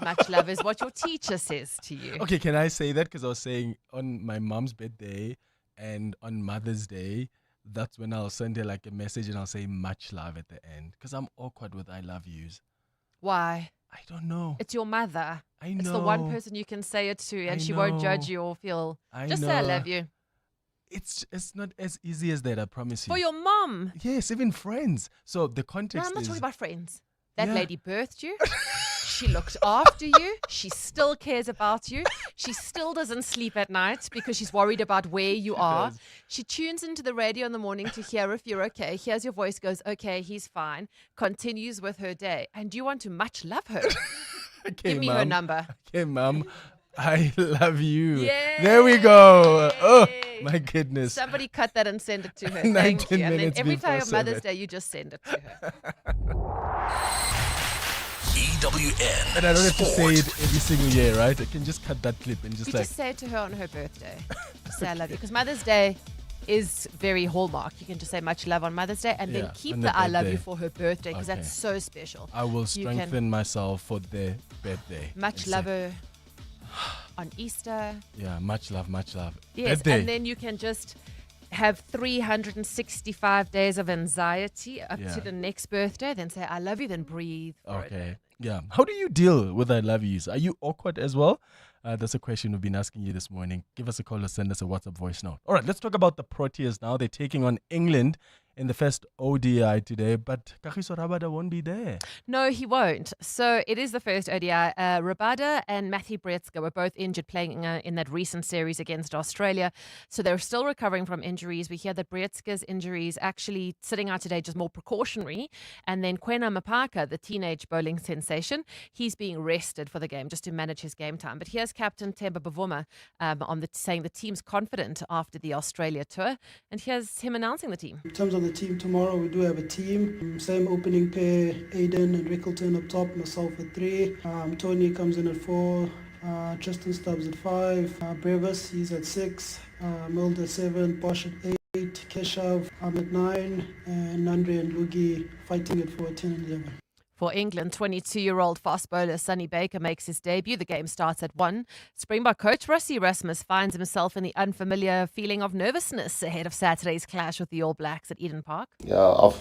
Much love is what your teacher says to you. Okay, can I say that? Because I was saying on my mom's birthday and on Mother's Day, that's when I'll send her like a message and I'll say much love at the end. Because I'm awkward with I love yous. Why? I don't know. It's your mother. I know. It's the one person you can say it to and she won't judge you or feel. Just say I love you. It's not as easy as that, I promise you. For your mom. Yes, even friends. So the No, context I'm not is... talking about friends. That Yeah. lady birthed you. She looked after you. She still cares about you. She still doesn't sleep at night because she's worried about where you are. does. She tunes into the radio in the morning to hear if you're okay. Hears your voice, goes, okay, he's fine. Continues with her day. And you want to much love her. Okay, Give me her Mum. number. Okay, Mum. I love you. There we go. Oh, my goodness. Somebody cut that and send it to her. 19 Thank you. And then minutes every before time on Mother's 7. Day, you just send it to her. EWN. And I don't have to say it every single year, right? I can just cut that clip and just You like... just say it to her on her birthday. Just say I love you. Because Mother's Day is very hallmark. You can just say much love on Mother's Day and then Yeah, keep on the the I love you birthday. for her birthday because Okay. that's so special. I will You can strengthen myself for their birthday. much and love say, her on Easter. Yeah, much love, much love. Yes, Birthday. and then you can just have 365 days of anxiety up Yeah. to the next birthday. Then say I love you. Then breathe. for it. Okay. Yeah. How do you deal with I love yous? Are you awkward as well? That's a question we've been asking you this morning. Give us a call or send us a WhatsApp voice note. All right, let's talk about the Proteas now. They're taking on England in the first ODI today, but Kagiso Rabada won't be there. No, he won't. So it is the first ODI. Rabada and Matthew Brezka were both injured playing in that recent series against Australia. So they're still recovering from injuries. We hear that Brezka's injuries actually sitting out today just more precautionary. And then Kwena Mapaka, the teenage bowling sensation, he's being rested for the game just to manage his game time. But here's Captain Themba Bavuma saying the team's confident after the Australia tour. And here's him announcing the team. In terms of the team tomorrow, we do have a team. Same opening pair, Aiden and Rickleton up top, myself at 3. Tony comes in at 4. Tristan Stubbs at 5. Brevis, he's at 6. Milda 7. Bosch at 8. Keshav, I'm at 9. And Nandre and Lugi fighting at 4, 10 and 11. For England, 22-year-old fast bowler Sonny Baker makes his debut. The game starts at 1. Springbok coach Rassie Erasmus finds himself in the unfamiliar feeling of nervousness ahead of Saturday's clash with the All Blacks at Eden Park. Yeah, I've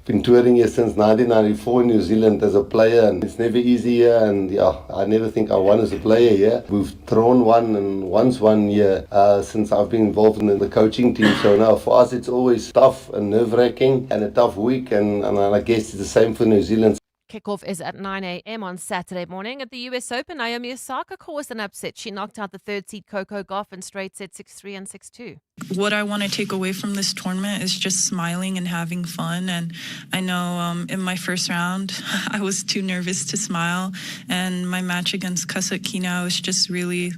been touring here since 1994 in New Zealand as a player, and it's never easy here, and yeah, I never think I won as a player here. We've drawn one and once 1 year since I've been involved in the coaching team, so now for us it's always tough and nerve-wracking and a tough week, and I guess it's the same for New Zealand. Kickoff is at 9 a.m. on Saturday morning. At the US Open, Naomi Osaka caused an upset. She knocked out the third seed Coco Gauff in straight set 6-3 and 6-2. What I want to take away from this tournament is just smiling and having fun. And I know in my first round, I was too nervous to smile. And my match against Kasatkina, I was just really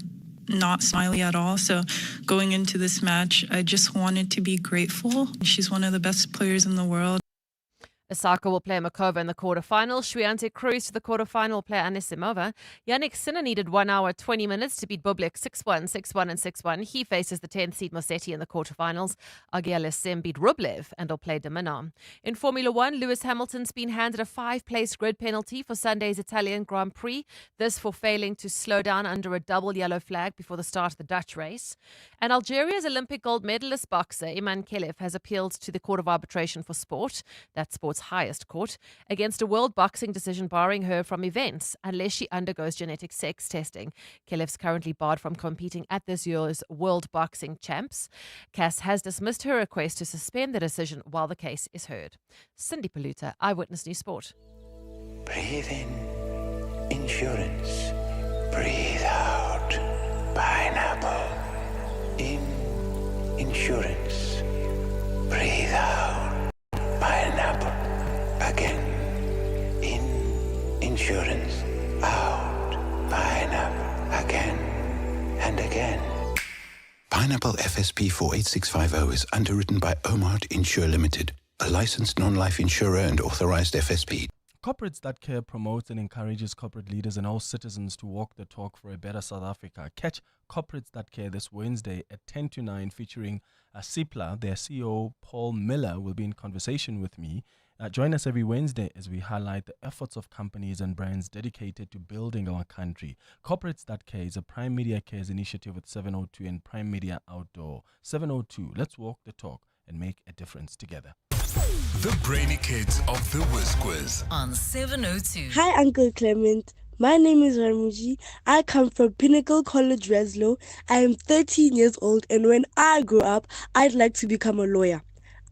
not smiley at all. So going into this match, I just wanted to be grateful. She's one of the best players in the world. Osaka will play Makova in the quarterfinal. Shwiante Cruz to the quarterfinal, play Anisimova. Yannick Sinner needed 1 hour, 20 minutes to beat Bublik 6-1, 6-1 and 6-1. He faces the 10th seed Musetti in the quarterfinals. Agia Sim beat Rublev and will play de Minaur. In Formula One, Lewis Hamilton's been handed a 5-place grid penalty for Sunday's Italian Grand Prix. This for failing to slow down under a double yellow flag before the start of the Dutch race. And Algeria's Olympic gold medalist boxer Iman Khelif has appealed to the Court of Arbitration for Sport, that's sport's highest court, against a world boxing decision barring her from events unless she undergoes genetic sex testing. Khelif's currently barred from competing at this year's World Boxing Champs. CAS has dismissed her request to suspend the decision while the case is heard. Cindy Paluta, Eyewitness News Sport. Breathe in, insurance. Breathe out, pineapple. In, insurance. Breathe out, pineapple. Again. In, insurance. Out, pineapple. Again and again. Pineapple FSP 48650 is underwritten by Omart Insure Limited, a licensed non-life insurer and authorized FSP. Corporates That Care promotes and encourages corporate leaders and all citizens to walk the talk for a better South Africa. Catch Corporates That Care this Wednesday at 10 to 9 featuring CIPLA. Their CEO, Paul Miller, will be in conversation with me. Join us every Wednesday as we highlight the efforts of companies and brands dedicated to building our country. Corporates That Care is a Prime Media Cares initiative with 702 and Prime Media Outdoor. 702, let's walk the talk and make a difference together. The brainy kids of the Whiz Quiz on 702. Hi, Uncle Clement. My name is Ramuji. I come from Pinnacle College, Reslow. I am 13 years old, and when I grow up, I'd like to become a lawyer.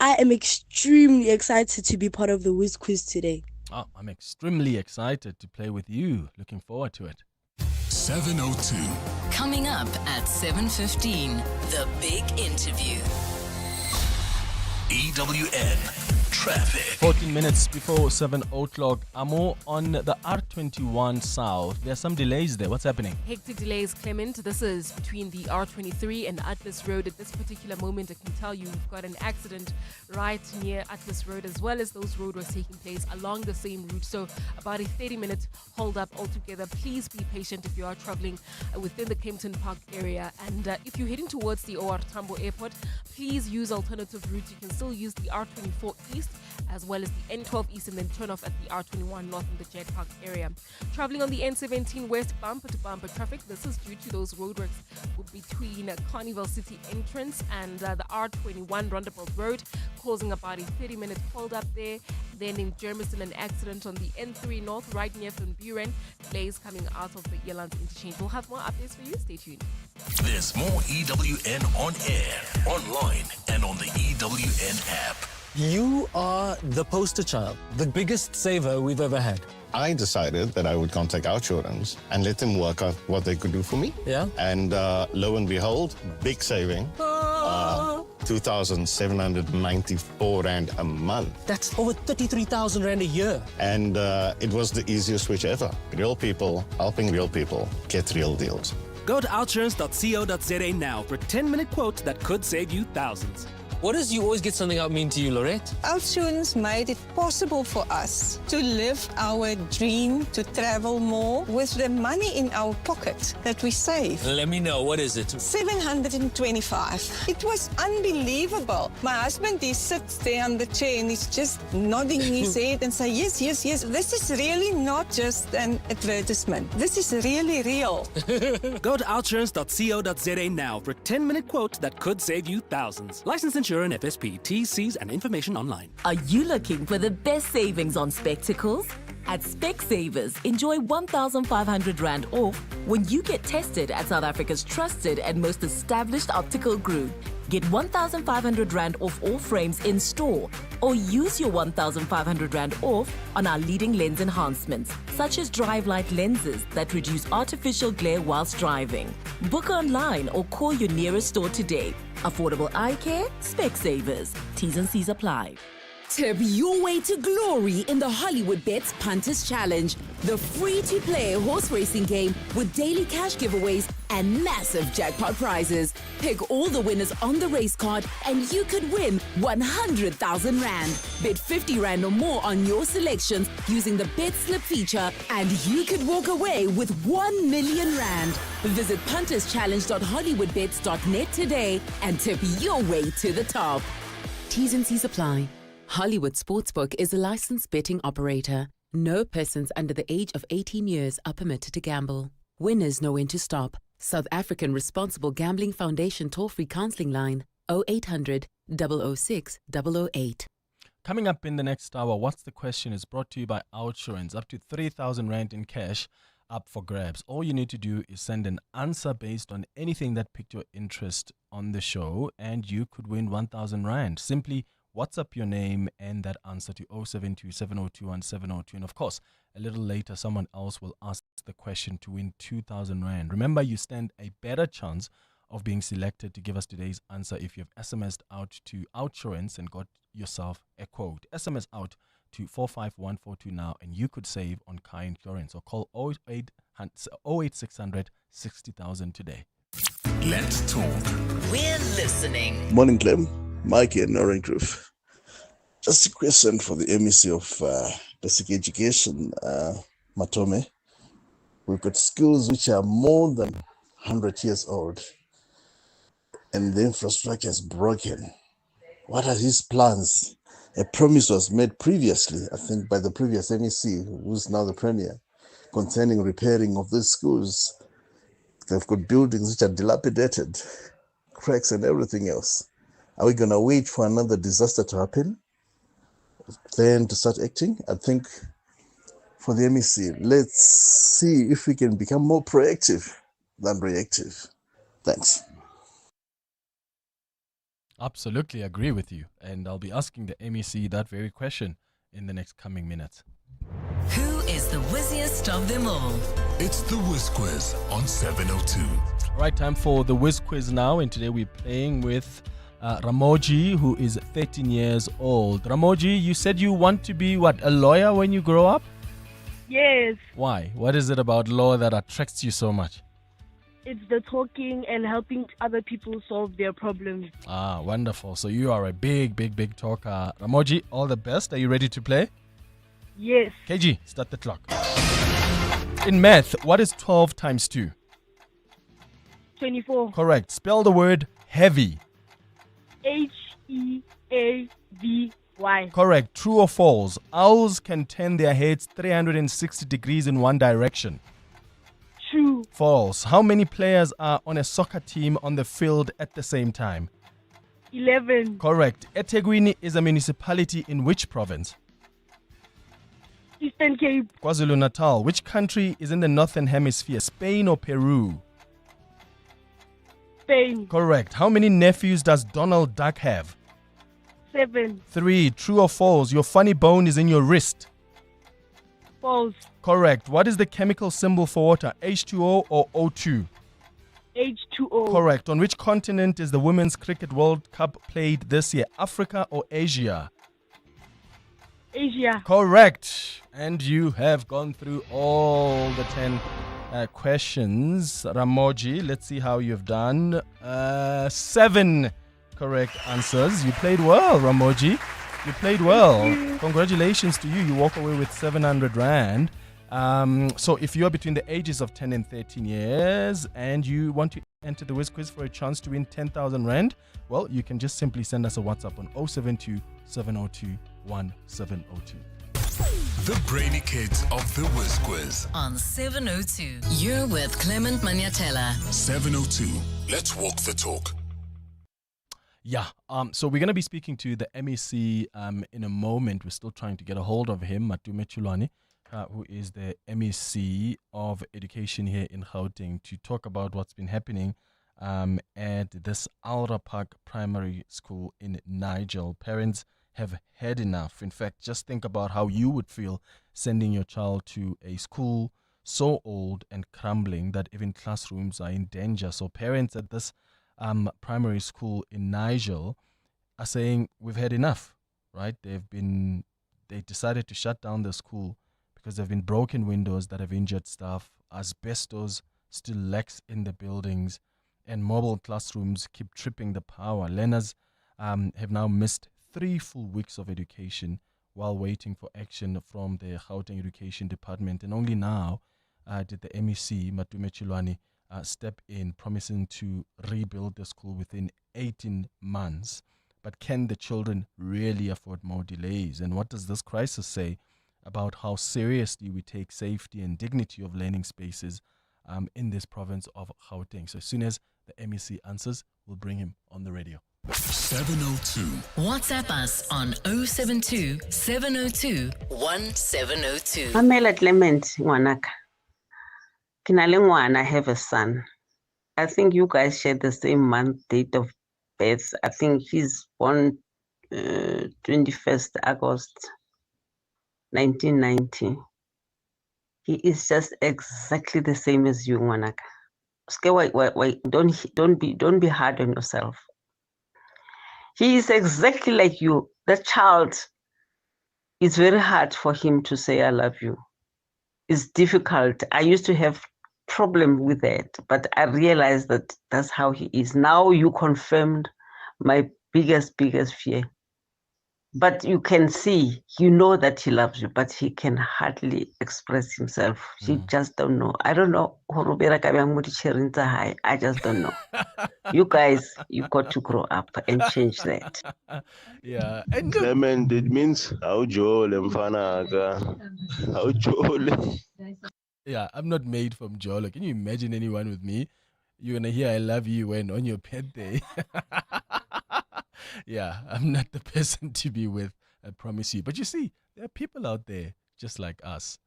I am extremely excited to be part of the Whiz Quiz today. Oh, I'm extremely excited to play with you. Looking forward to it. 702. Coming up at 7:15, the big interview. EWN Traffic. 14 minutes before 7 o'clock. Amo, on the R21 South, there are some delays there. What's happening? Hectic delays, Clement. This is between the R23 and Atlas Road. At this particular moment, I can tell you we've got an accident right near Atlas Road, as well as those roadworks taking place along the same route. So about a 30-minute hold up altogether. Please be patient if you are traveling within the Kempton Park area. And if you're heading towards the OR Tambo Airport, please use alternative routes. You can still use the R24 East as well as the N12 East and then turn off at the R21 North in the Jet Park area. Traveling on the N17 West, bumper to bumper traffic. This is due to those roadworks between Carnival City entrance and the R21 Roundabout Road, causing about a 30-minute hold up there. Then in Germiston, an accident on the N3 North right near Van Buren. Delays coming out of the Elands interchange. We'll have more updates for you. Stay tuned. There's more EWN on air, online, and on the EWN app. You are the poster child, the biggest saver we've ever had. I decided that I would contact our children and let them work out what they could do for me. Yeah. And lo and behold, big saving. 2,794 Rand a month. That's over 33,000 Rand a year. And it was the easiest switch ever. Real people helping real people get real deals. Go to outsurance.co.za now for a 10-minute quote that could save you thousands. What does you always get something out mean to you, Lorette? Outsurance made it possible for us to live our dream to travel more with the money in our pocket that we save. Let me know, what is it? 725. It was unbelievable. My husband, he sits there on the chair and he's just nodding his head and say, yes, yes, yes. This is really not just an advertisement. This is really real. Go to outsurance.co.za now for a 10-minute quote that could save you thousands. Licensed insurer and FSP, TCs and information online. Are you looking for the best savings on spectacles? At Specsavers, enjoy 1,500 Rand off when you get tested at South Africa's trusted and most established optical group. Get 1,500 Rand off all frames in store, or use your 1,500 Rand off on our leading lens enhancements, such as drive light lenses that reduce artificial glare whilst driving. Book online or call your nearest store today. Affordable eye care, Specsavers. T's and C's apply. Tip your way to glory in the Hollywood Bets Punters Challenge, the free-to-play horse racing game with daily cash giveaways and massive jackpot prizes. Pick all the winners on the race card and you could win 100,000 Rand. Bet 50 Rand or more on your selections using the Bet Slip feature and you could walk away with 1 million Rand. Visit punterschallenge.hollywoodbets.net today and tip your way to the top. T's and C's apply. Hollywood Sportsbook is a licensed betting operator. No persons under the age of 18 years are permitted to gamble. Winners know when to stop. South African Responsible Gambling Foundation toll-free counseling line 0800 006 008. Coming up in the next hour, What's the Question is brought to you by OutSurance. Up to 3,000 Rand in cash up for grabs. All you need to do is send an answer based on anything that piqued your interest on the show and you could win 1,000 Rand. Simply WhatsApp your name and that answer to 072 702 702. And of course, a little later, someone else will ask the question to win 2,000 Rand. Remember, you stand a better chance of being selected to give us today's answer if you've SMS'd out to OutSurance and got yourself a quote. SMS out to 45142 now and you could save on car insurance or call 08600 60,000 today. Let's talk. We're listening. Morning, Clem. Mike and Norringcliffe. Just a question for the MEC of Basic Education, Matome. We've got schools which are more than 100 years old and the infrastructure is broken. What are his plans? A promise was made previously, I think, by the previous MEC, who's now the Premier, concerning repairing of these schools. They've got buildings which are dilapidated, cracks and everything else. Are we going to wait for another disaster to happen, then to start acting? I think for the MEC, let's see if we can become more proactive than reactive. Thanks. Absolutely agree with you. And I'll be asking the MEC that very question in the next coming minutes. Who is the whizziest of them all? It's the Whiz Quiz on 702. Right, time for the Whiz Quiz now. And today we're playing with Ramoji, who is 13 years old. Ramoji, you said you want to be, a lawyer when you grow up? Yes, Why? What is it about law that attracts you so much? it's the talking and helping other people solve their problems. Ah, wonderful. So you are a big talker. Ramoji, all the best. Are you ready to play? Yes, KG, start the clock. In math, what is 12 times 2? 24. Correct. Spell the word heavy. HEAVY. Correct. True or false? Owls can turn their heads 360 degrees in one direction. True. False. How many players are on a soccer team on the field at the same time? 11. Correct. eThekwini is a municipality in which province? Eastern Cape. KwaZulu-Natal. Which country is in the northern hemisphere? Spain or Peru? Spain. Correct. How many nephews does Donald Duck have? 7. 3. True or false? Your funny bone is in your wrist. False. Correct. What is the chemical symbol for water? H2O or O2? H2O. Correct. On which continent is the Women's Cricket World Cup played this year? Africa or Asia? Asia. Correct. And you have gone through all the 10 questions. Ramoji, let's see how you've done. 7 correct answers. You played well, Ramoji. You played well. Congratulations to you. You walk away with 700 Rand. So if you are between the ages of 10 and 13 years and you want to enter the Whiz Quiz for a chance to win 10,000 Rand, well, you can just simply send us a WhatsApp on 072 702 1702. The brainy kids of the Whiz Quiz. On 702. You're with Clement Maniatella. 702. Let's walk the talk. Yeah, so we're going to be speaking to the MEC in a moment. We're still trying to get a hold of him, Matume Chulwane, who is the MEC of Education here in Gauteng, to talk about what's been happening at this Alra Park Primary School in Nigel. Parents have had enough. In fact, just think about how you would feel sending your child to a school so old and crumbling that even classrooms are in danger. So parents at this primary school in Nigel are saying, we've had enough. right? They decided to shut down the school because there have been broken windows that have injured staff, asbestos still lacks in the buildings, and mobile classrooms keep tripping the power. Learners have now missed 3 full weeks of education while waiting for action from the Gauteng Education Department. And only now did the MEC, Matume Chilwani, step in, promising to rebuild the school within 18 months. But can the children really afford more delays? And what does this crisis say about how seriously we take safety and dignity of learning spaces in this province of Gauteng? So as soon as the MEC answers, we'll bring him on the radio. 702. WhatsApp us on 072 702 1702. Pamela Clement Ngwanaka. Kinalengwana, I have a son. I think you guys share the same month, date of birth. I think he's born 21st August 1990. He is just exactly the same as you, Ngwanaka. Wait, don't be hard on yourself. He is exactly like you. The child, it's very hard for him to say I love you. It's difficult. I used to have problem with that, but I realized that that's how he is. Now you confirmed my biggest fear. But you can see, you know that he loves you, but he can hardly express himself. He just don't know. I don't know. I just don't know. You guys, you got to grow up and change that. Yeah. Clement, it means how jole how jole. Yeah, I'm not made from Jolo. Can you imagine anyone with me? You're gonna hear I love you when on your birthday. Yeah, I'm not the person to be with, I promise you. But you see, there are people out there just like us.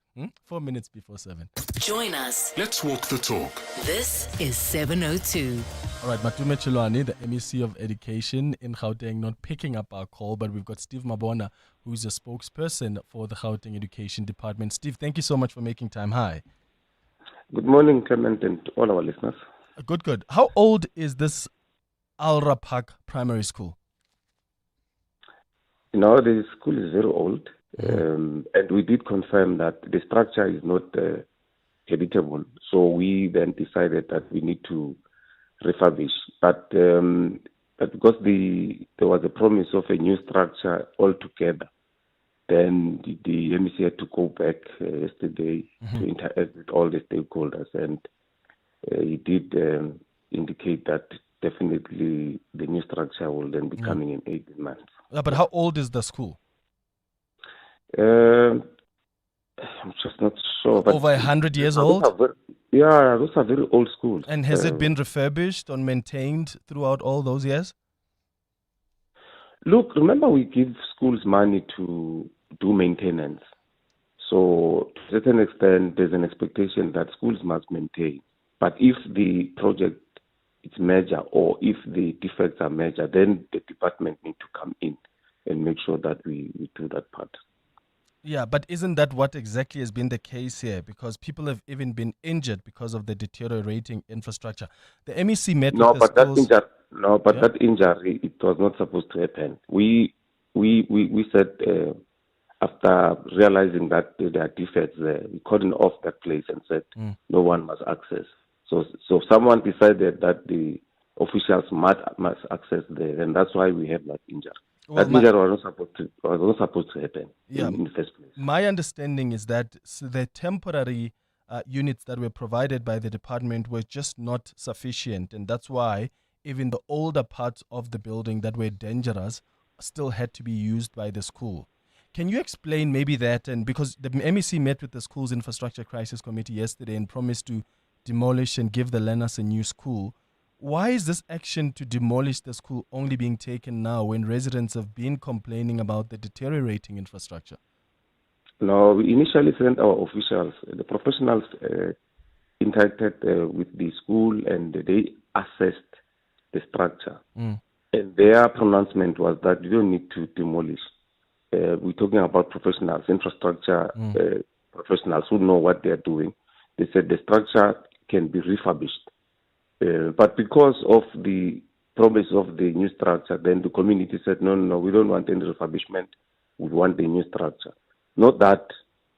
4 minutes before 7. Join us. Let's walk the talk. This is 702. All right, Matume Chilwani, the MEC of Education in Gauteng, not picking up our call, but we've got Steve Mabona, who's a spokesperson for the Gauteng Education Department. Steve, thank you so much for making time. Hi. Good morning, Clement, and to all our listeners. Good. How old is this Alra Park Primary School? You know, the school is very old, and we did confirm that the structure is not habitable. So we then decided that we need to refurbish. But because there was a promise of a new structure altogether, then the MEC had to go back yesterday to interact with all the stakeholders, and he did indicate that definitely the new structure will then be coming in 18 months. But how old is the school? I'm just not sure. But over 100 years old? Those are very old schools. And has it been refurbished or maintained throughout all those years? Look, remember we give schools money to do maintenance. So to a certain extent, there's an expectation that schools must maintain. But if the project is major or if the defects are major, then the department need to come in and make sure that we do that part. Yeah, but isn't that what exactly has been the case here? Because people have even been injured because of the deteriorating infrastructure. The MEC met with the schools. That injury, it was not supposed to happen. We said after realizing that there are defects there, we cordoned off that place and said no one must access. So someone decided that the officials must access there, and that's why we have that injury. That injury was not supposed to happen in the first place. My understanding is that the temporary units that were provided by the department were just not sufficient, and that's why even the older parts of the building that were dangerous still had to be used by the school. Can you explain maybe that? And because the MEC met with the school's infrastructure crisis committee yesterday and promised to demolish and give the learners a new school, why is this action to demolish the school only being taken now when residents have been complaining about the deteriorating infrastructure? No, we initially sent our officials, the professionals interacted with the school and they assessed the structure. And their pronouncement was that you don't need to demolish. We're talking about professionals, infrastructure professionals who know what they're doing. They said the structure can be refurbished. But because of the promise of the new structure, then the community said, no, we don't want any refurbishment. We want the new structure. Not that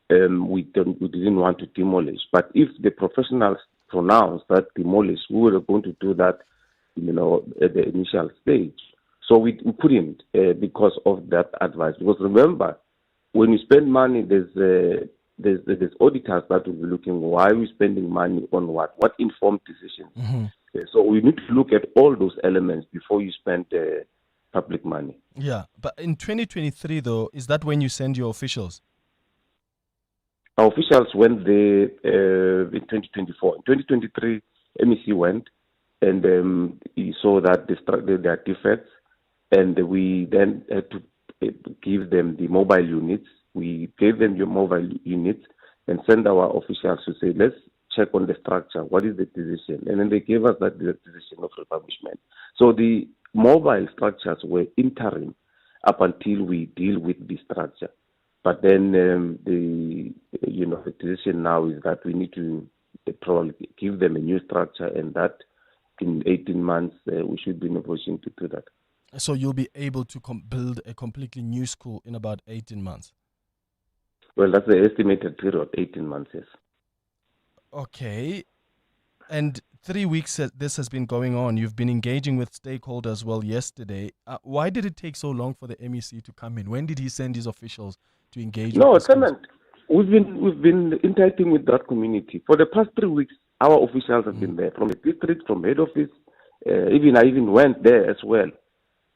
we didn't want to demolish, but if the professionals pronounced that demolish, we were going to do that, at the initial stage. So we couldn't because of that advice. Because remember, when you spend money, there's auditors that will be looking why we're spending money on what informed decisions. Mm-hmm. So we need to look at all those elements before you spend public money. Yeah, but in 2023 though, is that when you send your officials? Our officials went there in 2024. In 2023, MEC went and he saw that there are defects, and we then had to give them the mobile units. We gave them your mobile units and send our officials to say, let's check on the structure. What is the decision? And then they gave us that decision of refurbishment. So the mobile structures were interim up until we deal with the structure. But then the decision now is that we need to probably give them a new structure, and that in 18 months we should be in a position to do that. So you'll be able to build a completely new school in about 18 months? Well, that's the estimated period, 18 months, yes. Okay. And 3 weeks this has been going on. You've been engaging with stakeholders yesterday. Why did it take so long for the MEC to come in? When did he send his officials to engage with the schools? We've been interacting with that community. For the past 3 weeks, our officials have been there, from the district, from head office. I even went there as well.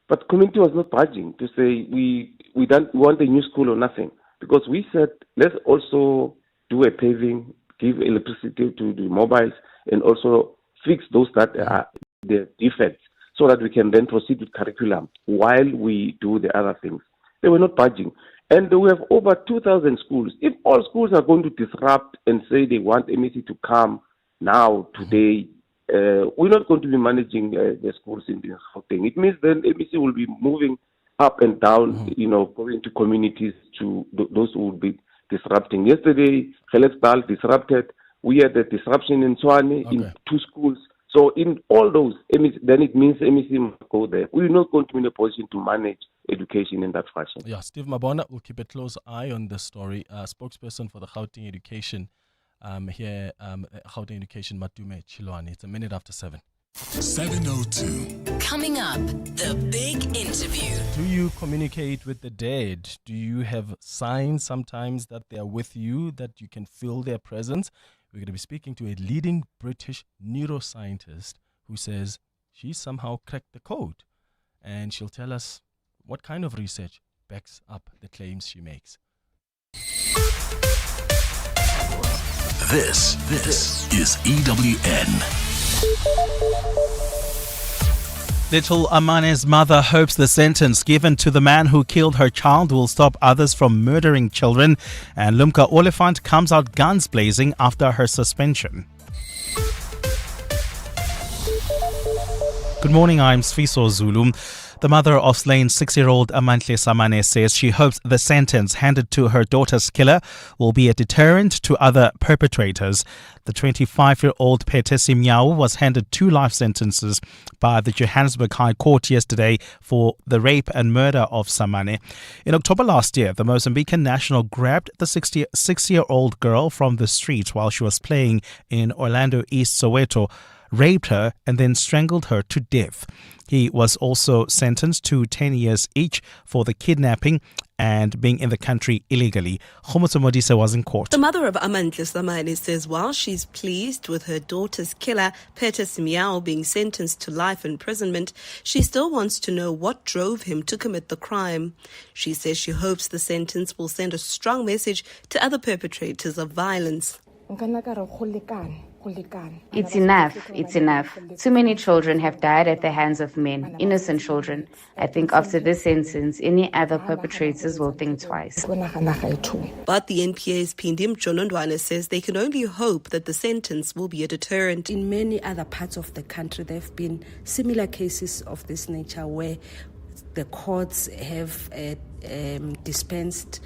But community was not budging to say we don't want a new school or nothing. Because we said, let's also do a paving, give electricity to the mobiles, and also fix those that are the defects, so that we can then proceed with curriculum while we do the other things. They were not budging. And we have over 2,000 schools. If all schools are going to disrupt and say they want MEC to come now, today, we're not going to be managing the schools in this whole thing. It means then MEC will be moving up and down, going to communities, to those who will be disrupting. Yesterday, Gelesdal disrupted. We had a disruption in Tshwane in 2 schools. So in all those, then it means MEC must go there. We're not going to be in a position to manage education in that fashion. Yeah, Steve Mabona will keep a close eye on this story. Spokesperson for the Gauteng Education here, Gauteng Education, Matume Chilwane. It's 7:07. 7:02. Coming up, the big interview. Do you communicate with the dead? Do you have signs sometimes that they are with you, that you can feel their presence? We're going to be speaking to a leading British neuroscientist who says she somehow cracked the code. And she'll tell us what kind of research backs up the claims she makes. This is EWN. Little Amane's mother hopes the sentence given to the man who killed her child will stop others from murdering children. And Lumka Oliphant comes out guns blazing after her suspension. Good morning, I'm Sfiso Zulu. The mother of slain 6-year-old Amantle Samane says she hopes the sentence handed to her daughter's killer will be a deterrent to other perpetrators. The 25-year-old Petesi Miao was handed 2 life sentences by the Johannesburg High Court yesterday for the rape and murder of Samane. In October last year, the Mozambican national grabbed the 6-year-old girl from the street while she was playing in Orlando East, Soweto, raped her and then strangled her to death. He was also sentenced to 10 years each for the kidnapping and being in the country illegally. Khomoso Modise was in court. The mother of Amantle Samane says while she's pleased with her daughter's killer, Petesi Miao, being sentenced to life imprisonment, she still wants to know what drove him to commit the crime. She says she hopes the sentence will send a strong message to other perpetrators of violence. It's enough. It's enough. Too many children have died at the hands of men, innocent children. I think after this sentence, any other perpetrators will think twice. But the NPA's Pindim Jonondwane says they can only hope that the sentence will be a deterrent. In many other parts of the country, there have been similar cases of this nature where the courts have dispensed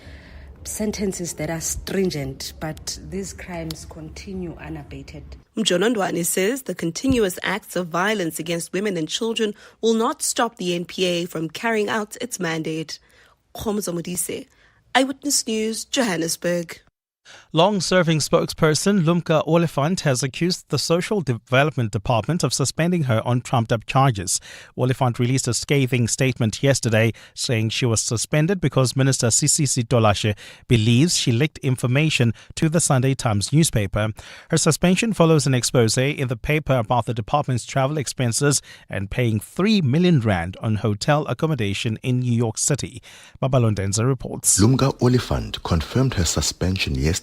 sentences that are stringent, but these crimes continue unabated. Mjonondwane says the continuous acts of violence against women and children will not stop the NPA from carrying out its mandate. Khomzo Modise, Eyewitness News, Johannesburg. Long-serving spokesperson Lumka Oliphant has accused the Social Development Department of suspending her on trumped-up charges. Oliphant released a scathing statement yesterday saying she was suspended because Minister Sisisi Tolashe believes she leaked information to the Sunday Times newspaper. Her suspension follows an expose in the paper about the department's travel expenses and paying 3 million rand on hotel accommodation in New York City. Babalondenza reports. Lumka Oliphant confirmed her suspension yesterday,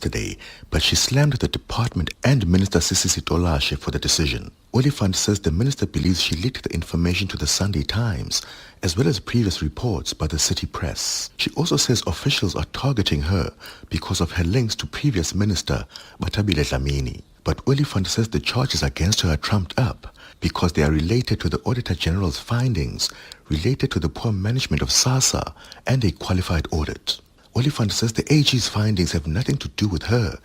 but she slammed the department and Minister Sisisi Tolashe for the decision. Oliphant says the minister believes she leaked the information to the Sunday Times, as well as previous reports by the city press. She also says officials are targeting her because of her links to previous minister Batabile Dlamini. But Oliphant says the charges against her are trumped up because they are related to the Auditor General's findings related to the poor management of SASSA and a qualified audit. Oliphant says the AG's findings have nothing to do with her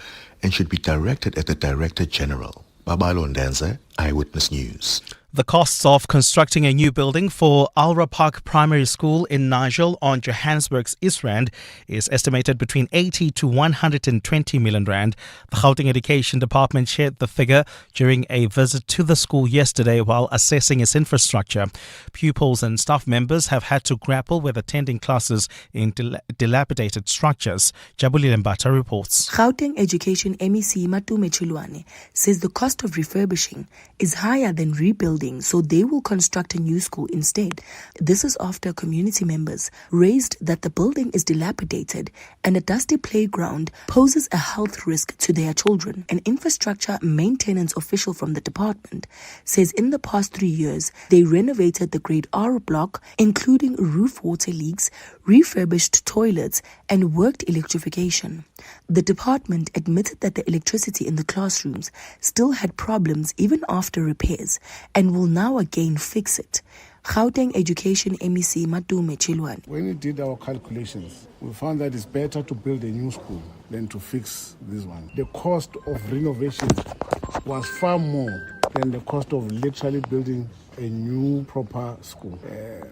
and should be directed at the Director General. Babalo Ndanze, Eyewitness News. The costs of constructing a new building for Alra Park Primary School in Nigel on Johannesburg's East Rand is estimated between 80 to 120 million rand. The Gauteng Education Department shared the figure during a visit to the school yesterday while assessing its infrastructure. Pupils and staff members have had to grapple with attending classes in dilapidated structures. Jabulile Mbata reports. Gauteng Education MEC Matume Chilwane says the cost of refurbishing is higher than rebuilding, so they will construct a new school instead. This is after community members raised that the building is dilapidated and a dusty playground poses a health risk to their children. An infrastructure maintenance official from the department says in the past 3 years, they renovated the Grade R block, including roof water leaks, refurbished toilets, and worked electrification. The department admitted that the electricity in the classrooms still had problems even after repairs and will now again fix it. Gauteng Education MEC Matume Chilwane. When we did our calculations, we found that it's better to build a new school than to fix this one. The cost of renovation was far more than the cost of literally building a new proper school,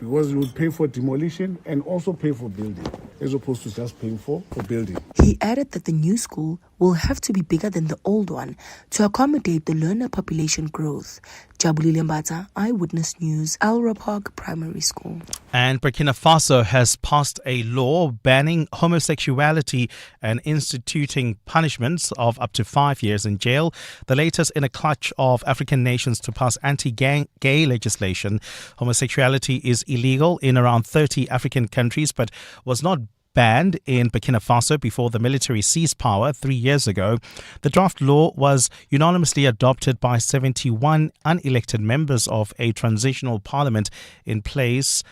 because you would pay for demolition and also pay for building as opposed to just paying for building. He added that the new school will have to be bigger than the old one to accommodate the learner population growth. Jabulile Mbata, Eyewitness News, Alra Park Primary School. And Burkina Faso has passed a law banning homosexuality and instituting punishments of up to 5 years in jail, the latest in a clutch of African nations to pass anti-gay legislation. Homosexuality is illegal in around 30 African countries, but was not banned in Burkina Faso before the military seized power 3 years ago. The draft law was unanimously adopted by 71 unelected members of a transitional parliament in place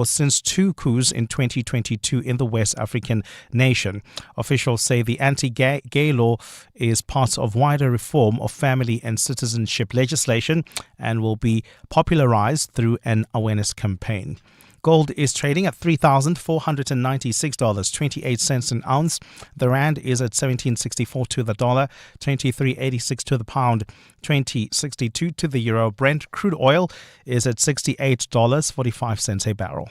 since 2 coups in 2022 in the West African nation. Officials say the anti-gay law is part of wider reform of family and citizenship legislation and will be popularized through an awareness campaign. Gold is trading at $3,496.28 an ounce. The rand is at 17.64 to the dollar, 23.86 to the pound, 20.62 to the euro. Brent crude oil is at $68.45 a barrel.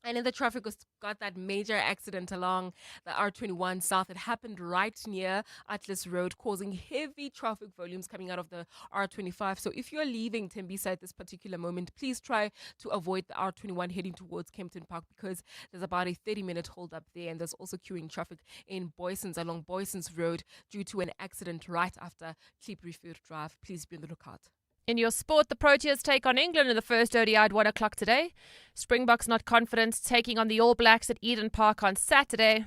And in the traffic, we've got that major accident along the R21 South. It happened right near Atlas Road, causing heavy traffic volumes coming out of the R25. So if you're leaving Tembisa at this particular moment, please try to avoid the R21 heading towards Kempton Park, because there's about a 30-minute hold up there. And there's also queuing traffic in Boysons, along Boysons Road, due to an accident right after Klipprivier Drive. Please be on the lookout. In your sport, the Proteas take on England in the first ODI at 1 o'clock today. Springboks not confident, taking on the All Blacks at Eden Park on Saturday.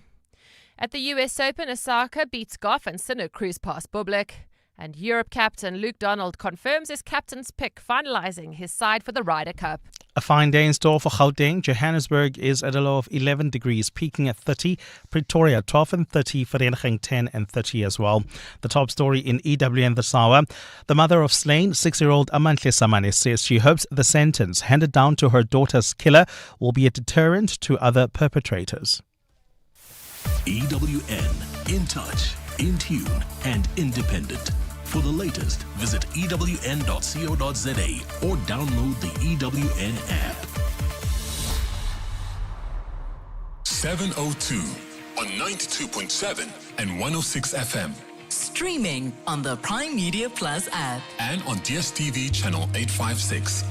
At the US Open, Osaka beats Goff and Sinner cruise past Bublik. And Europe captain Luke Donald confirms his captain's pick, finalising his side for the Ryder Cup. A fine day in store for Gauteng. Johannesburg is at a low of 11 degrees, peaking at 30. Pretoria 12 and 30. Vereeniging 10 and 30 as well. The top story in EWN this hour. The mother of slain 6-year-old Amantle Saman says she hopes the sentence handed down to her daughter's killer will be a deterrent to other perpetrators. EWN, in touch, in tune, and independent. For the latest, visit ewn.co.za or download the EWN app. 702 on 92.7 and 106 FM. Streaming on the Prime Media Plus app. And on DSTV channel 856.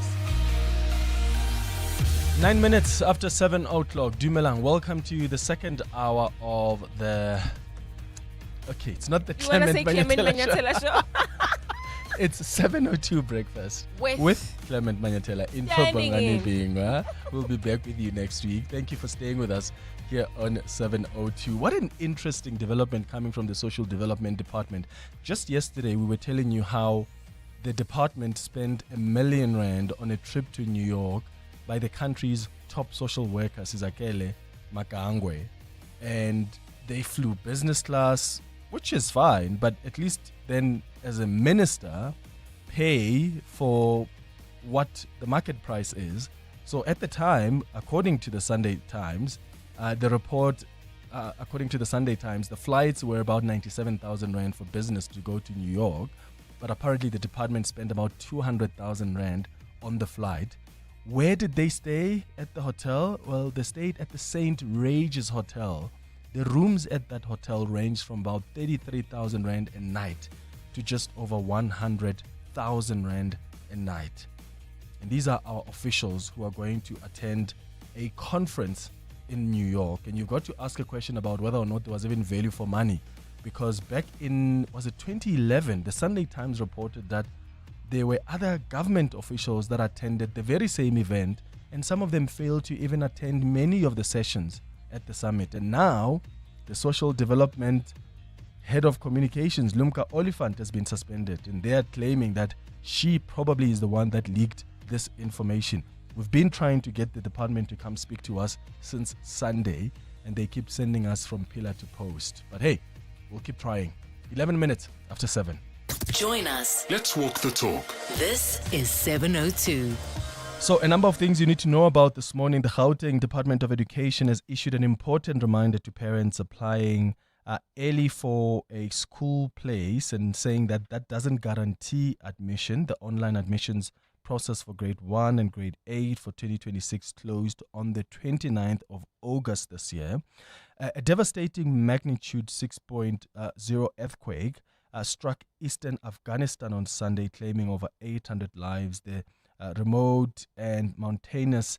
9 minutes after 7 o'clock. Dumelang, welcome to the second hour of the... Okay, it's not the Clement Manyatela show. It's 7:02 breakfast with Clement Manyatela in Bongani Bingwa. We'll be back with you next week. Thank you for staying with us here on 7:02. What an interesting development coming from the Social Development Department. Just yesterday, we were telling you how the department spent R1 million on a trip to New York by the country's top social worker, Sizakele Makangwe. And they flew business class, which is fine, but at least then as a minister, pay for what the market price is. So at the time, according to the Sunday Times, the flights were about 97,000 Rand for business to go to New York, but apparently the department spent about 200,000 Rand on the flight. Where did they stay at the hotel? Well, they stayed at the St. Regis Hotel. The rooms at that hotel ranged from about 33,000 Rand a night to just over 100,000 Rand a night. And these are our officials who are going to attend a conference in New York. And you've got to ask a question about whether or not there was even value for money. Because back in, 2011, the Sunday Times reported that there were other government officials that attended the very same event, and some of them failed to even attend many of the sessions at the summit. And now, the Social Development Head of Communications, Lumka Oliphant, has been suspended, and they are claiming that she probably is the one that leaked this information. We've been trying to get the department to come speak to us since Sunday, and they keep sending us from pillar to post. But hey, we'll keep trying. 11 minutes after 7. Join us. Let's walk the talk. This is 702. So a number of things you need to know about this morning. The Gauteng Department of Education has issued an important reminder to parents applying early for a school place and saying that that doesn't guarantee admission. The online admissions process for grade 1 and grade 8 for 2026 closed on the 29th of August this year. A devastating magnitude 6.0 earthquake struck eastern Afghanistan on Sunday, claiming over 800 lives. The remote and mountainous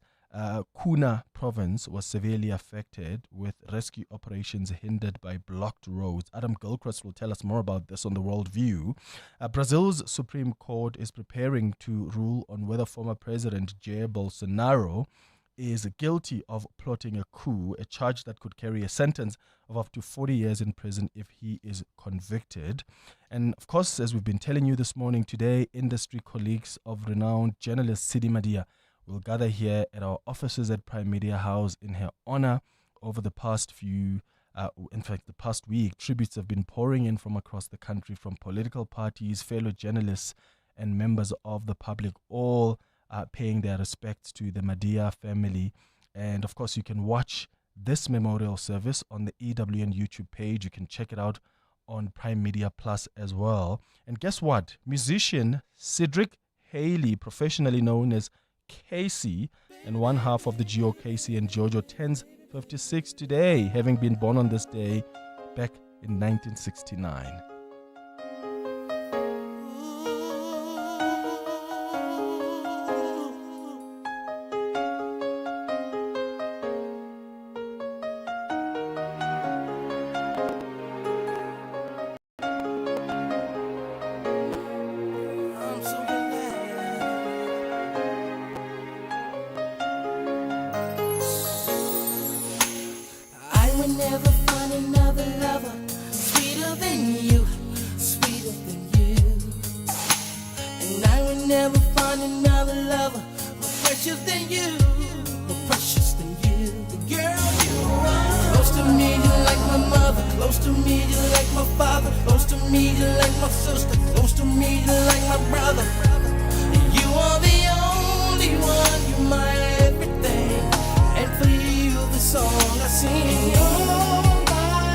Kuna province was severely affected, with rescue operations hindered by blocked roads. Adam Gilchrist will tell us more about this on The World View. Brazil's Supreme Court is preparing to rule on whether former President Jair Bolsonaro is guilty of plotting a coup, a charge that could carry a sentence of up to 40 years in prison if he is convicted. And of course, as we've been telling you this morning, today, industry colleagues of renowned journalist Sidi Madia will gather here at our offices at Prime Media House in her honor. Over the past the past week, tributes have been pouring in from across the country, from political parties, fellow journalists, and members of the public, all paying their respects to the Madia family. And of course, you can watch this memorial service on the EWN YouTube page. You can check it out on Prime Media Plus as well. And guess what? Musician Cedric Haley, professionally known as Casey, and one half of the duo Casey and Jojo, turns 56 today, having been born on this day back in 1969. song I sing. Nobody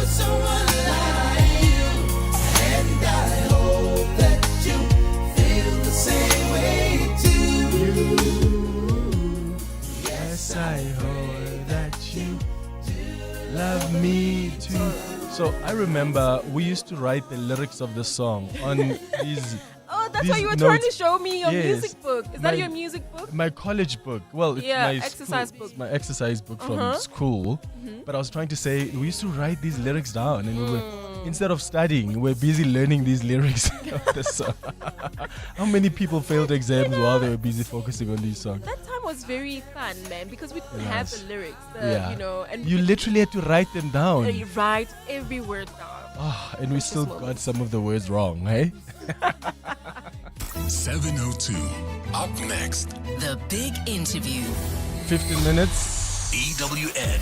someone like you, and I hope that you feel the same way too. Yes, I hope that you love me too. So I remember we used to write the lyrics of the song on these. Oh, that's these why you were trying to notes. show me your Yes. music book. Is My- that your music book? My college book. Well, it's Yeah, my exercise school, book. it's my exercise book from Uh-huh. school. Mhm. But I was trying to say we used to write these lyrics down, and we were instead of studying, we're busy learning these lyrics of the song. How many people failed exams while they were busy focusing on these songs? That time was very fun, man, because we didn't have the lyrics, Yeah. and You literally had to write them down. you write every word down. Oh, and we still got some of the words wrong, hey? 702. Up next, The Big Interview. 15 minutes. EWN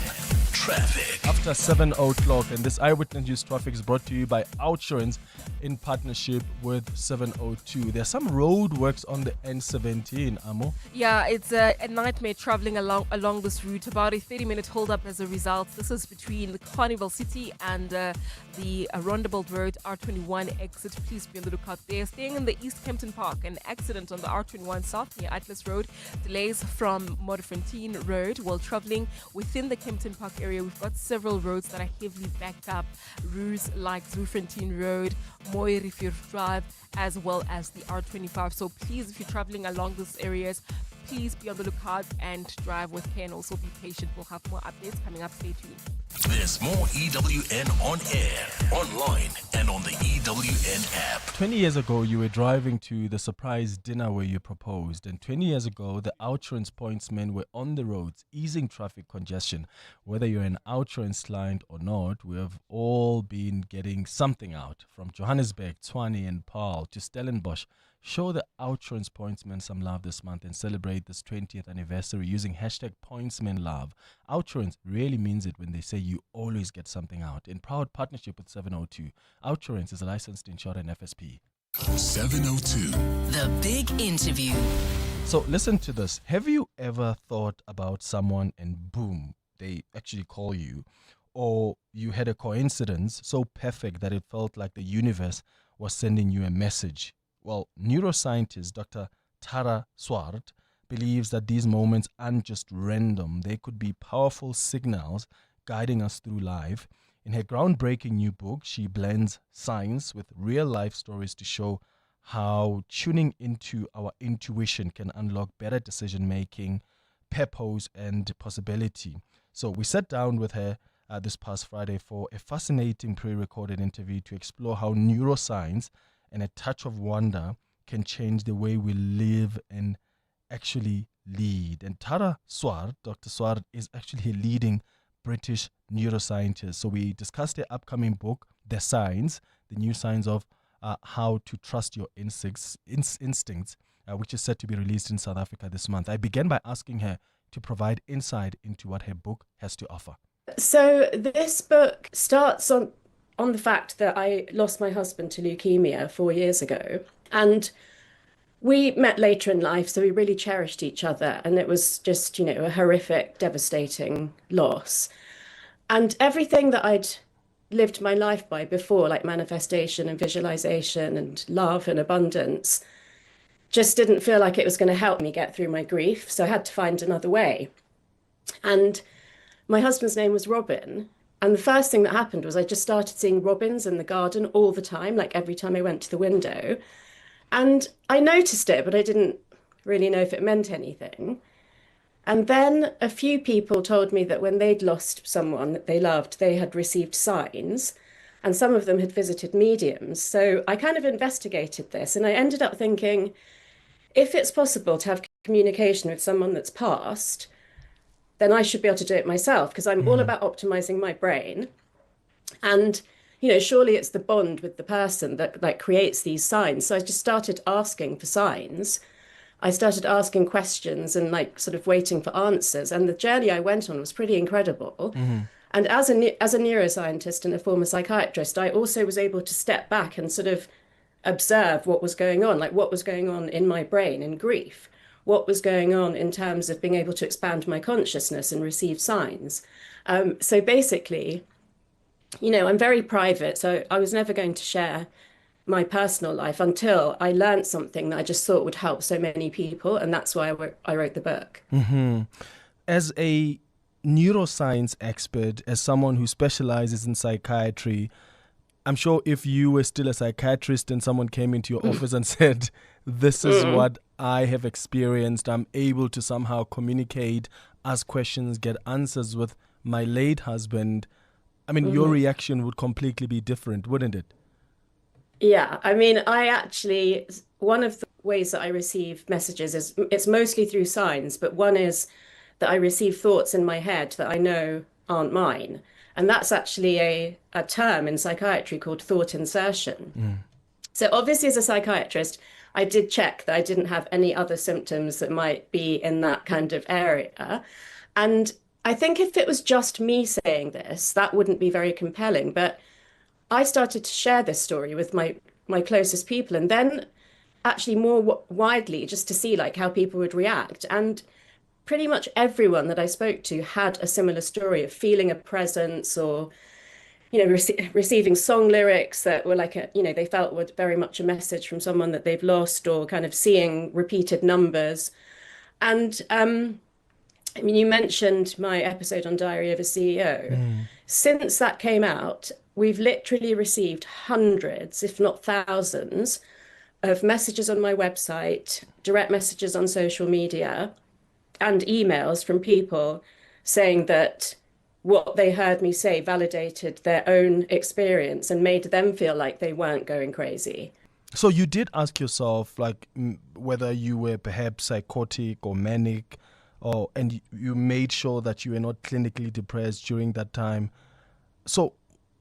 Traffic. After 7 o'clock, and this Eyewitness News Traffic is brought to you by Outsurance in partnership with 702. There's some road works on the N17, Amo. Yeah, it's a nightmare traveling along this route. About a 30-minute hold-up as a result. This is between the Carnival City and the Roundabout Road R21 exit. Please be on the lookout there. Staying in the East Kempton Park, an accident on the R21 South near Atlas Road. Delays from Modderfontein Road while traveling within the Kempton Park area. We've got several roads that are heavily backed up. Routes like Zufontein Road, Moy Rivier Drive, as well as the R25. So please, if you're traveling along these areas, please be on the lookout and drive with care, and also be patient. We'll have more updates coming up. Stay tuned. There's more EWN on air, online, and on the EWN app. 20 years ago, you were driving to the surprise dinner where you proposed. And 20 years ago, the Outsurance pointsmen were on the roads, easing traffic congestion. Whether you're an Outsurance client or not, we have all been getting something out. From Johannesburg, Tshwane and Paarl to Stellenbosch. Show the Outsurance pointsmen some love this month and celebrate this 20th anniversary using hashtag pointsmenlove. Outsurance really means it when they say you always get something out. In proud partnership with 702, Outsurance is a licensed insurer and FSP. 702. The Big Interview. So listen to this. Have you ever thought about someone and boom, they actually call you? Or you had a coincidence so perfect that it felt like the universe was sending you a message? Well, neuroscientist Dr. Tara Swart believes that these moments aren't just random. They could be powerful signals guiding us through life. In her groundbreaking new book, she blends science with real-life stories to show how tuning into our intuition can unlock better decision-making, purpose, and possibility. So we sat down with her this past Friday for a fascinating pre-recorded interview to explore how neuroscience and a touch of wonder can change the way we live and actually lead. And Tara Swart, Dr. Swart, is actually a leading British neuroscientist. So we discussed her upcoming book, The Signs, the new signs of how to trust your instincts, which is set to be released in South Africa this month. I began by asking her to provide insight into what her book has to offer. So this book starts on the fact that I lost my husband to leukemia 4 years ago. And we met later in life, so we really cherished each other. And it was just, a horrific, devastating loss. And everything that I'd lived my life by before, like manifestation and visualization and love and abundance, just didn't feel like it was going to help me get through my grief. So I had to find another way. And my husband's name was Robin. And the first thing that happened was I just started seeing robins in the garden all the time, like every time I went to the window. And I noticed it, but I didn't really know if it meant anything. And then a few people told me that when they'd lost someone that they loved, they had received signs, and some of them had visited mediums. So I kind of investigated this, and I ended up thinking, if it's possible to have communication with someone that's passed, then I should be able to do it myself, because I'm all about optimizing my brain. And, surely it's the bond with the person that creates these signs. So I just started asking for signs. I started asking questions and sort of waiting for answers. And the journey I went on was pretty incredible. Mm-hmm. And as a neuroscientist and a former psychiatrist, I also was able to step back and sort of observe what was going on, like what was going on in my brain in grief. What was going on in terms of being able to expand my consciousness and receive signs. So basically, I'm very private, so I was never going to share my personal life until I learned something that I just thought would help so many people, and that's why I wrote the book. Mm-hmm. As a neuroscience expert, as someone who specializes in psychiatry, I'm sure if you were still a psychiatrist and someone came into your office and said, this is what I have experienced, I'm able to somehow communicate, ask questions, get answers with my late husband, I mean, your reaction would completely be different, wouldn't it? Yeah, I mean, one of the ways that I receive messages is it's mostly through signs, but one is that I receive thoughts in my head that I know aren't mine. And that's actually a term in psychiatry called thought insertion. So obviously, as a psychiatrist, I did check that I didn't have any other symptoms that might be in that kind of area. And I think if it was just me saying this, that wouldn't be very compelling. But I started to share this story with my closest people, and then actually more widely, just to see like how people would react. And pretty much everyone that I spoke to had a similar story of feeling a presence, or receiving song lyrics that were like they felt were very much a message from someone that they've lost, or kind of seeing repeated numbers. And I mean, you mentioned my episode on Diary of a CEO. Since that came out, we've literally received hundreds, if not thousands, of messages on my website, direct messages on social media, and emails from people saying that what they heard me say validated their own experience and made them feel like they weren't going crazy. So you did ask yourself, like, whether you were perhaps psychotic or manic, and you made sure that you were not clinically depressed during that time. So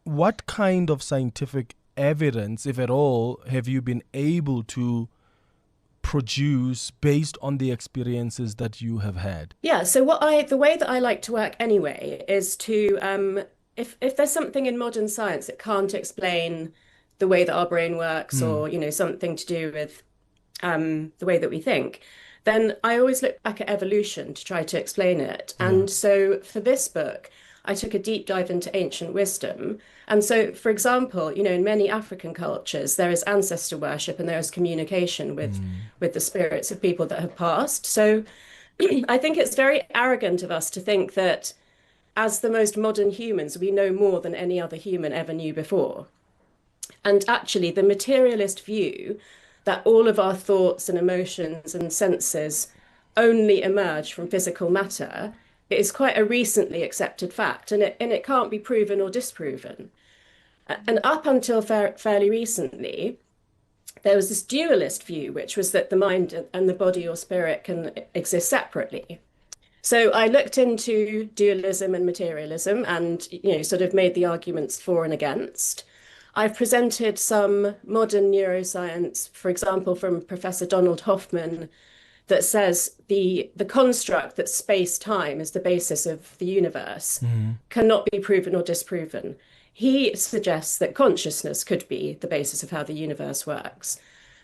what kind of scientific evidence, if at all, have you been able to produce based on the experiences that you have had? Yeah, so the way that I like to work anyway is to, if there's something in modern science that can't explain the way that our brain works, or, something to do with the way that we think, then I always look back at evolution to try to explain it. And so for this book, I took a deep dive into ancient wisdom. And so, for example, in many African cultures, there is ancestor worship and there is communication with the spirits of people that have passed. So I think it's very arrogant of us to think that as the most modern humans, we know more than any other human ever knew before. And actually, the materialist view that all of our thoughts and emotions and senses only emerge from physical matter is quite a recently accepted fact, and it can't be proven or disproven. And up until fairly recently, there was this dualist view, which was that the mind and the body or spirit can exist separately. So I looked into dualism and materialism and, sort of made the arguments for and against. I've presented some modern neuroscience, for example, from Professor Donald Hoffman, that says the construct that space-time is the basis of the universe cannot be proven or disproven. He suggests that consciousness could be the basis of how the universe works.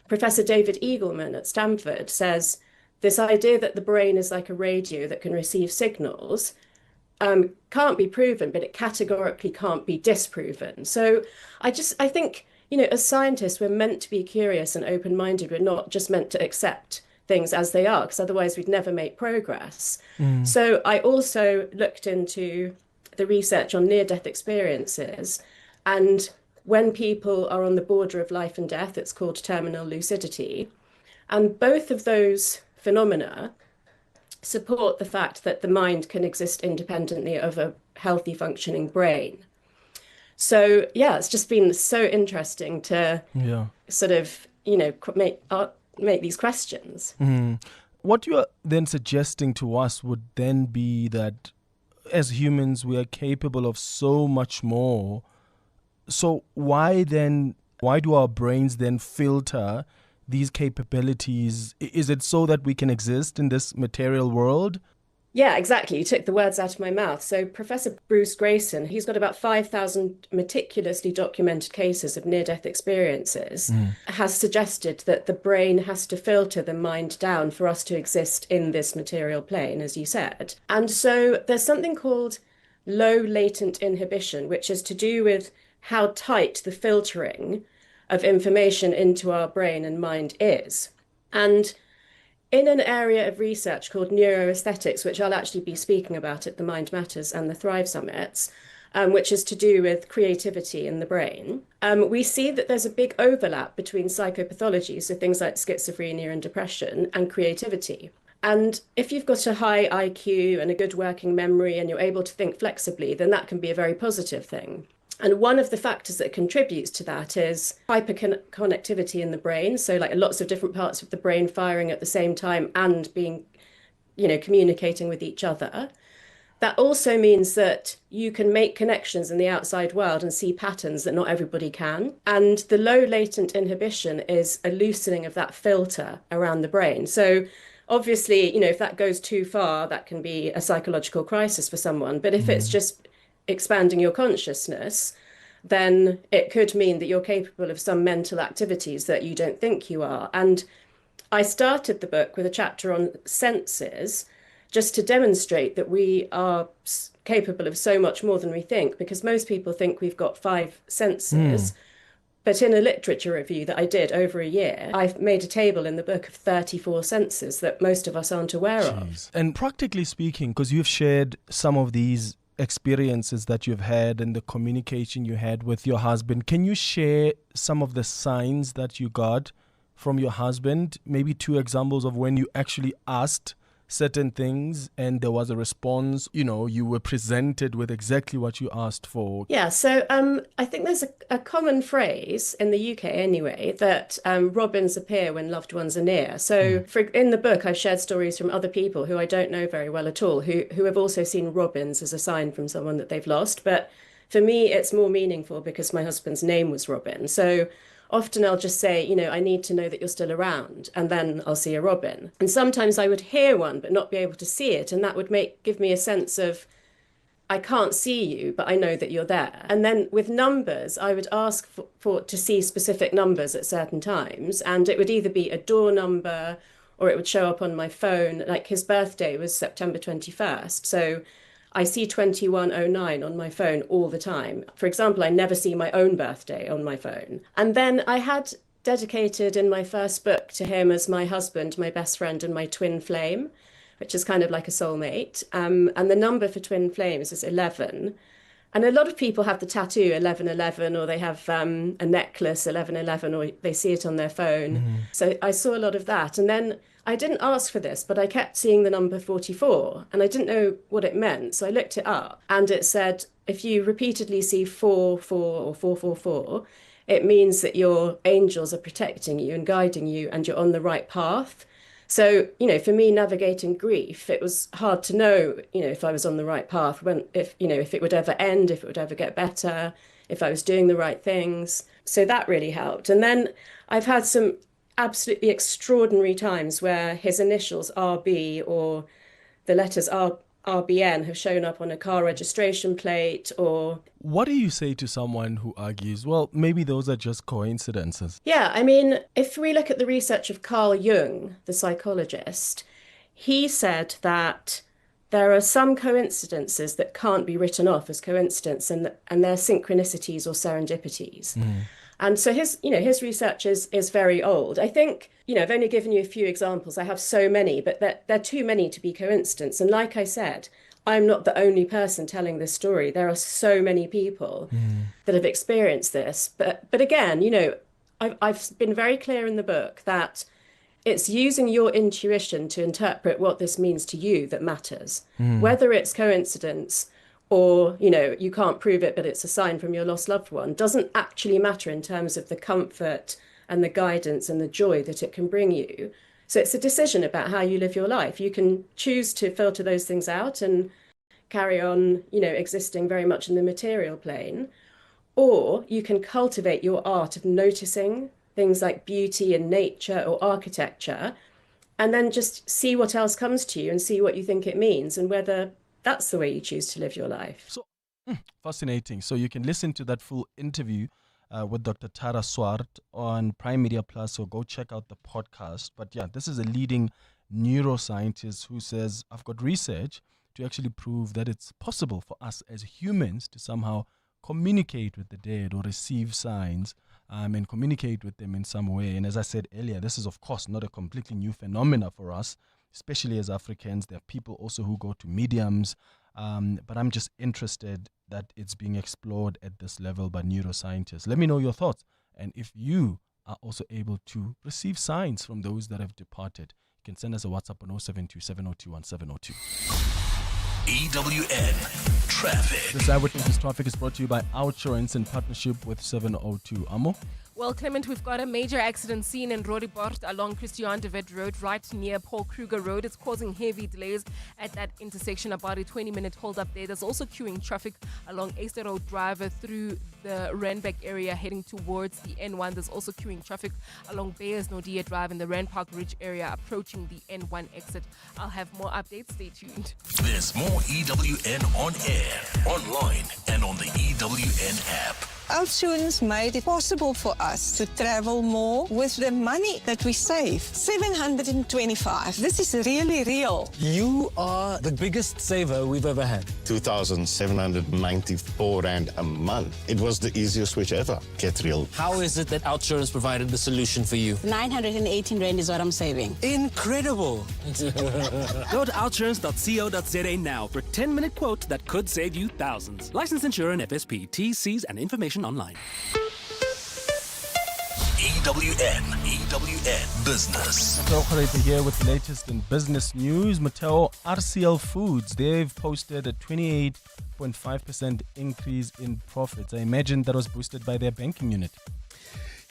Professor David Eagleman at Stanford says this idea that the brain is like a radio that can receive signals can't be proven, but it categorically can't be disproven. So I think, as scientists, we're meant to be curious and open-minded. We're not just meant to accept things as they are, because otherwise we'd never make progress. So I also looked into the research on near-death experiences, and when people are on the border of life and death, it's called terminal lucidity. And both of those phenomena support the fact that the mind can exist independently of a healthy functioning brain. So yeah, it's just been so interesting to sort of, make these questions. What you are then suggesting to us would then be that as humans, we are capable of so much more. So why do our brains then filter these capabilities? Is it so that we can exist in this material world? Yeah, exactly. You took the words out of my mouth. So Professor Bruce Grayson, he's got about 5,000 meticulously documented cases of near-death experiences, has suggested that the brain has to filter the mind down for us to exist in this material plane, as you said. And so there's something called low latent inhibition, which is to do with how tight the filtering of information into our brain and mind is. And in an area of research called neuroaesthetics, which I'll actually be speaking about at the Mind Matters and the Thrive Summits, which is to do with creativity in the brain, we see that there's a big overlap between psychopathology, so things like schizophrenia and depression, and creativity. And if you've got a high IQ and a good working memory and you're able to think flexibly, then that can be a very positive thing. And one of the factors that contributes to that is hyperconnectivity in the brain. So like lots of different parts of the brain firing at the same time and being, communicating with each other. That also means that you can make connections in the outside world and see patterns that not everybody can. And the low latent inhibition is a loosening of that filter around the brain. So obviously, if that goes too far, that can be a psychological crisis for someone. But if it's just expanding your consciousness, then it could mean that you're capable of some mental activities that you don't think you are. And I started the book with a chapter on senses, just to demonstrate that we are capable of so much more than we think, because most people think we've got 5 senses. But in a literature review that I did over a year, I've made a table in the book of 34 senses that most of us aren't aware of. And practically speaking, because you've shared some of these experiences that you've had and the communication you had with your husband, can you share some of the signs that you got from your husband? Maybe 2 examples of when you actually asked certain things and there was a response, you were presented with exactly what you asked for. Yeah, so I think there's a common phrase in the UK anyway, that robins appear when loved ones are near. So in the book, I've shared stories from other people who I don't know very well at all, who have also seen robins as a sign from someone that they've lost. But for me, it's more meaningful because my husband's name was Robin. So often I'll just say, I need to know that you're still around, and then I'll see a robin. And sometimes I would hear one but not be able to see it, and that would give me a sense of, I can't see you, but I know that you're there. And then with numbers, I would ask to see specific numbers at certain times, and it would either be a door number or it would show up on my phone. Like his birthday was September 21st, so I see 2109 on my phone all the time. For example, I never see my own birthday on my phone. And then I had dedicated in my first book to him as my husband, my best friend, and my twin flame, which is kind of like a soulmate. And the number for twin flames is 11. And a lot of people have the tattoo 1111, or they have a necklace 1111, or they see it on their phone. So I saw a lot of that. And then I didn't ask for this, but I kept seeing the number 44, and I didn't know what it meant. So I looked it up, and it said, if you repeatedly see 44 or 444, it means that your angels are protecting you and guiding you, and you're on the right path. So, for me, navigating grief, it was hard to know, if I was on the right path, if it would ever end, if it would ever get better, if I was doing the right things. So that really helped. And then I've had some absolutely extraordinary times where his initials RB or the letters RBN have shown up on a car registration plate. Or what do you say to someone who argues, well, maybe those are just coincidences? Yeah, I mean, if we look at the research of Carl Jung, the psychologist, he said that there are some coincidences that can't be written off as coincidence, and they're synchronicities or serendipities. And so his research is very old. I think, I've only given you a few examples. I have so many, but they're too many to be coincidence. And like I said, I'm not the only person telling this story. There are so many people that have experienced this. But again, I've been very clear in the book that it's using your intuition to interpret what this means to you that matters. Whether it's coincidence or, you can't prove it, but it's a sign from your lost loved one, doesn't actually matter in terms of the comfort and the guidance and the joy that it can bring you. So it's a decision about how you live your life. You can choose to filter those things out and carry on, existing very much in the material plane, or you can cultivate your art of noticing things like beauty in nature or architecture, and then just see what else comes to you and see what you think it means and whether that's the way you choose to live your life. So fascinating. So you can listen to that full interview with Dr. Tara Swart on Prime Media Plus, so go check out the podcast. But yeah, this is a leading neuroscientist who says, I've got research to actually prove that it's possible for us as humans to somehow communicate with the dead or receive signs and communicate with them in some way. And as I said earlier, this is, of course, not a completely new phenomena for us, especially as Africans. There are people also who go to mediums, but I'm just interested that it's being explored at this level by neuroscientists. Let me know your thoughts, and if you are also able to receive signs from those that have departed, you can send us a WhatsApp on 072 702 1702. EWN Traffic. This Eyewitness Traffic is brought to you by Outsurance in partnership with 702. Amo? Well, Clement, we've got a major accident scene in Roodepoort along Christian de Wet Road, right near Paul Kruger Road. It's causing heavy delays at that intersection, about a 20-minute hold up there. There's also queuing traffic along Easter Road Drive through the Randbeck area heading towards the N1. There's also queuing traffic along Bayers Nodia Drive in the Rand Park Ridge area approaching the N1 exit. I'll have more updates. Stay tuned. There's more EWN on air, online, and on the EWN app. Our students made it possible for us to travel more with the money that we save. 725. This is really real. You are the biggest saver we've ever had. 2,794 Rand a month. It was the easiest switch ever. Get real. How is it that Outsurance provided the solution for you? 918 Rand is what I'm saving. Incredible. Go to outsurance.co.za now for a 10-minute quote that could save you thousands. Licensed insurer and FSP. T's, C's, and information online. EWN Business. Mateo operator here with the latest in business news. Mateo, RCL Foods, they've posted a 28.5% increase in profits. I imagine that was boosted by their banking unit.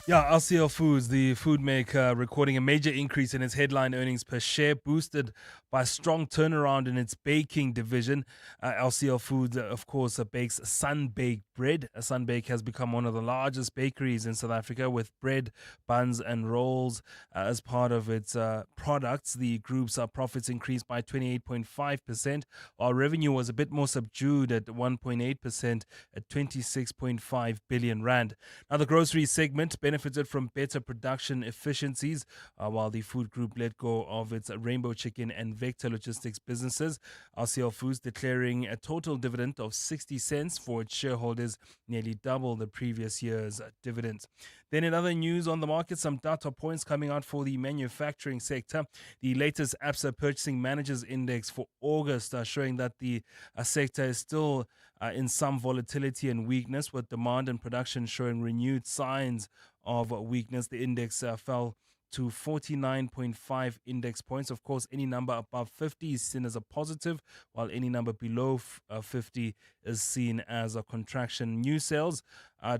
Yeah, RCL Foods, the food maker, recording a major increase in its headline earnings per share, boosted by a strong turnaround in its baking division. RCL Foods, of course, bakes sun-baked bread. Sunbake has become one of the largest bakeries in South Africa with bread, buns and rolls as part of its products. The group's profits increased by 28.5%, while revenue was a bit more subdued at 1.8% at 26.5 billion rand. Now, the grocery segment benefited from better production efficiencies, while the food group let go of its Rainbow Chicken and Vector Logistics businesses. RCL Foods declaring a total dividend of 60 cents for its shareholders, nearly double the previous year's dividend. Then in other news on the market, some data points coming out for the manufacturing sector. The latest ABSA Purchasing Managers Index for August showing that the sector is still in some volatility and weakness, with demand and production showing renewed signs of weakness. The index fell to 49.5 index points. Of course, any number above 50 is seen as a positive, while any number below 50 is seen as a contraction. New sales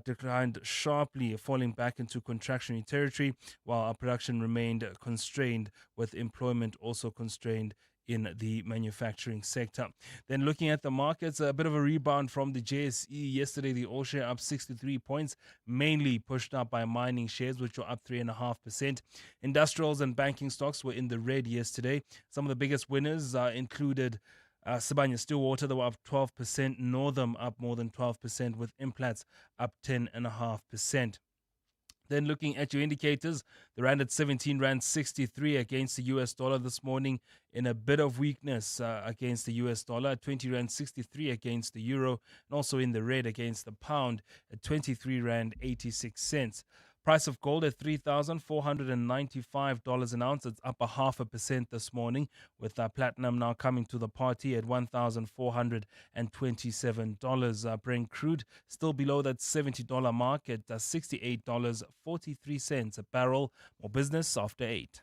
declined sharply, falling back into contractionary territory, while our production remained constrained, with employment also constrained in the manufacturing sector. Then looking at the markets, a bit of a rebound from the JSE yesterday. The all share up 63 points, mainly pushed up by mining shares, which were up 3.5%. Industrials and banking stocks were in the red yesterday. Some of the biggest winners included Sibanye-Stillwater, they were up 12%. Northam up more than 12%, with Implats up 10.5%. Then looking at your indicators, the rand at 17 rand 63 against the US dollar this morning, in a bit of weakness against the US dollar, 20 rand 63 against the euro, and also in the red against the pound at 23 rand 86 cents. Price of gold at $3,495 an ounce. It's up 0.5% this morning, with platinum now coming to the party at $1,427. Brent crude still below that $70 mark at $68.43 a barrel. More business after 8.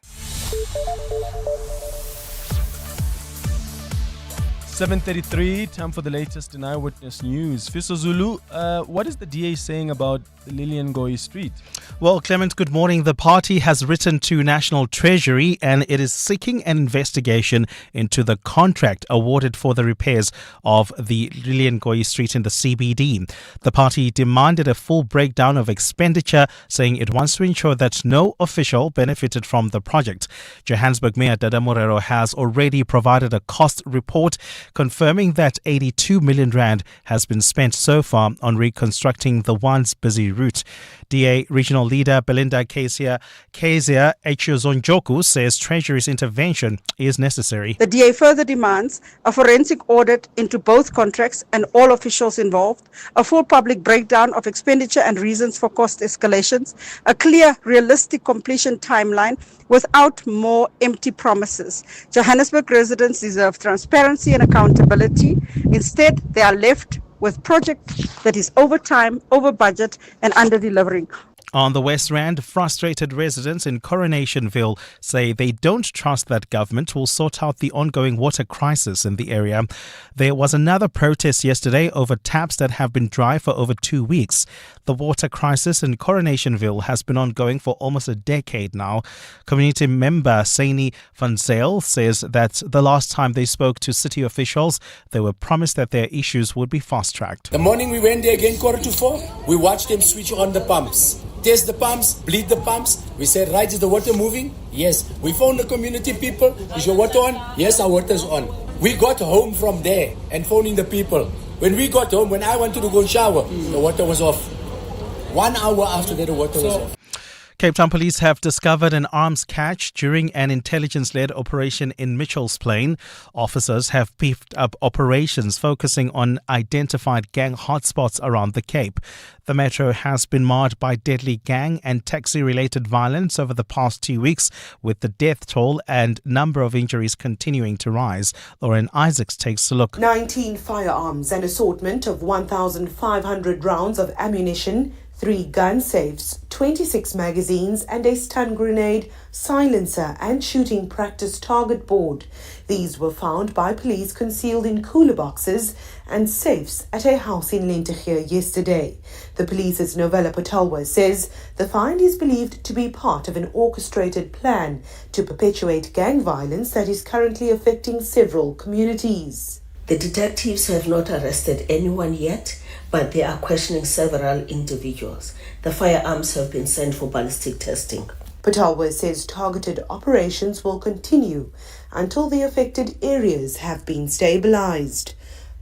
7:33, time for the latest in Eyewitness News. Fiso Zulu, what is the DA saying about the Lilian Goy Street? Well, Clement, good morning. The party has written to National Treasury and it is seeking an investigation into the contract awarded for the repairs of the Lilian Goy Street in the CBD. The party demanded a full breakdown of expenditure, saying it wants to ensure that no official benefited from the project. Johannesburg Mayor Dada Morero has already provided a cost report. confirming that 82 million rand has been spent so far on reconstructing the once busy route. DA Regional Leader Belinda Kezia Echuzonjoku says Treasury's intervention is necessary. The DA further demands a forensic audit into both contracts and all officials involved, a full public breakdown of expenditure and reasons for cost escalations, a clear, realistic completion timeline without more empty promises. Johannesburg residents deserve transparency and accountability. Instead, they are left with project that is over time, over budget and under delivering. On the West Rand, frustrated residents in Coronationville say they don't trust that government will sort out the ongoing water crisis in the area. There was another protest yesterday over taps that have been dry for over 2 weeks. The water crisis in Coronationville has been ongoing for almost a decade now. Community member Saini van Zyl says that the last time they spoke to city officials, they were promised that their issues would be fast-tracked. The morning we went there again, 3:45, we watched them switch on the pumps. Test the pumps, bleed the pumps. We said, right, is the water moving? Yes. We phoned the community people. Is your water on? Yes, our water's on. We got home from there and phoning the people. When we got home, when I wanted to go shower, the water was off. 1 hour after that, the water was off. Cape Town police have discovered an arms catch during an intelligence-led operation in Mitchell's Plain. Officers have beefed up operations focusing on identified gang hotspots around the Cape. The metro has been marred by deadly gang and taxi-related violence over the past 2 weeks, with the death toll and number of injuries continuing to rise. Lauren Isaacs takes a look. 19 firearms, an assortment of 1,500 rounds of ammunition, 3 gun safes, 26 magazines and a stun grenade, silencer and shooting practice target board. These were found by police concealed in cooler boxes and safes at a house in Lentegeur yesterday. The police's Novella Patalwa says the find is believed to be part of an orchestrated plan to perpetuate gang violence that is currently affecting several communities. The detectives have not arrested anyone yet, but they are questioning several individuals. The firearms have been sent for ballistic testing. Patalwa says targeted operations will continue until the affected areas have been stabilized.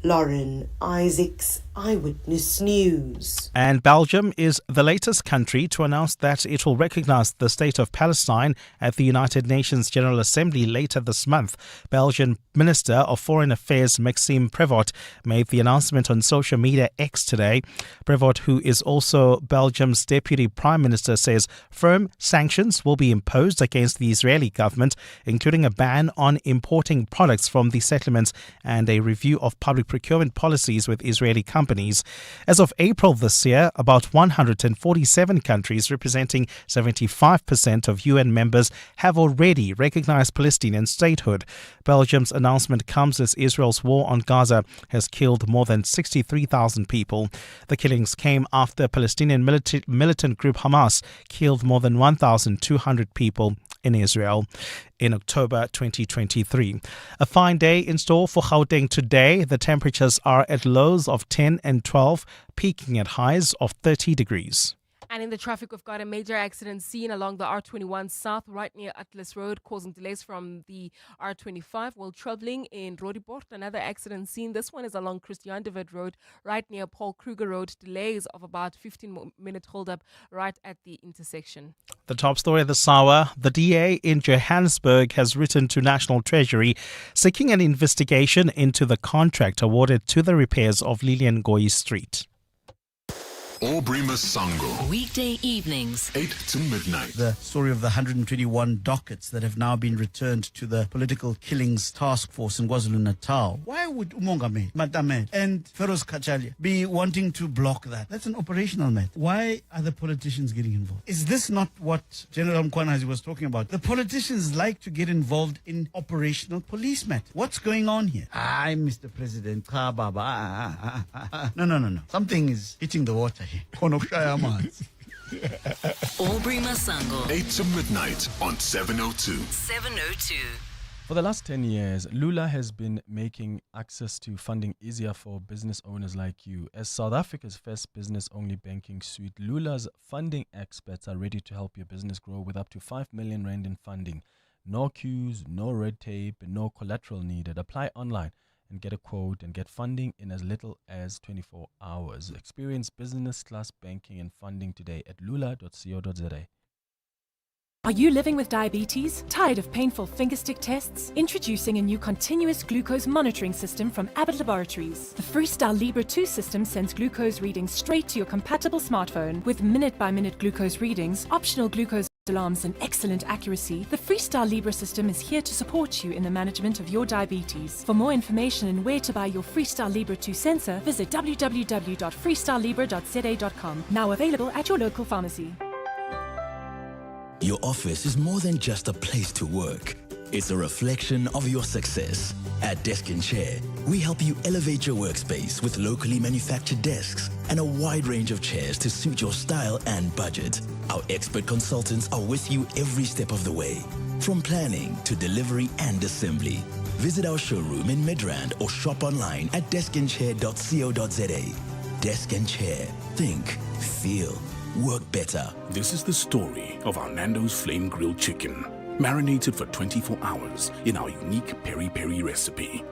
Lauren Isaacs, Eyewitness News. And Belgium is the latest country to announce that it will recognize the state of Palestine at the United Nations General Assembly later this month. Belgian Minister of Foreign Affairs Maxime Prevot made the announcement on social media X today. Prevot, who is also Belgium's Deputy Prime Minister, says firm sanctions will be imposed against the Israeli government, including a ban on importing products from the settlements and a review of public procurement policies with Israeli companies. As of April this year, about 147 countries representing 75% of UN members have already recognized Palestinian statehood. Belgium's announcement comes as Israel's war on Gaza has killed more than 63,000 people. The killings came after Palestinian militant group Hamas killed more than 1,200 people in Israel in October 2023. A fine day in store for Gauteng today. The temperatures are at lows of 10 and 12, peaking at highs of 30 degrees. And in the traffic, we've got a major accident seen along the R21 South, right near Atlas Road, causing delays from the R25 while traveling in Roodepoort. Another accident seen. This one is along Christian de Wit Road, right near Paul Kruger Road. Delays of about 15-minute hold-up right at the intersection. The top story of this hour, the DA in Johannesburg has written to National Treasury seeking an investigation into the contract awarded to the repairs of Lilian Goy Street. Aubrey Masango. Weekday evenings, 8 to midnight. The story of the 121 dockets that have now been returned to the Political Killings Task Force in KwaZulu-Natal. Why would Umongameli, Matamed and Feroz Kachalia be wanting to block that? That's an operational matter. Why are the politicians getting involved? Is this not what General Mkwanazi was talking about? The politicians like to get involved in operational police matters. What's going on here? Mr. President, no. Something is hitting the water. Aubrey Masango. 8 to midnight on 702. 702. For the last 10 years, Lula has been making access to funding easier for business owners like you. As South Africa's first business-only banking suite, Lula's funding experts are ready to help your business grow with up to 5 million rand in funding. No queues, no red tape, and no collateral needed. Apply online and get a quote and get funding in as little as 24 hours. Experience business class banking and funding today at lula.co.za. Are you living with diabetes? Tired of painful fingerstick tests? Introducing a new continuous glucose monitoring system from Abbott Laboratories. The Freestyle Libre 2 system sends glucose readings straight to your compatible smartphone with minute-by-minute glucose readings, optional glucose alarms and excellent accuracy. The Freestyle Libre system is here to support you in the management of your diabetes. For more information and where to buy your Freestyle Libre 2 sensor, visit www.freestylelibre.za.com. Now available at your local pharmacy. Your office is more than just a place to work. It's a reflection of your success. At Desk and Chair, we help you elevate your workspace with locally manufactured desks and a wide range of chairs to suit your style and budget. Our expert consultants are with you every step of the way, from planning to delivery and assembly. Visit our showroom in Midrand or shop online at deskandchair.co.za. Desk and Chair. Think, feel, work better. This is the story of our Nando's Flame Grilled Chicken, marinated for 24 hours in our unique peri-peri recipe.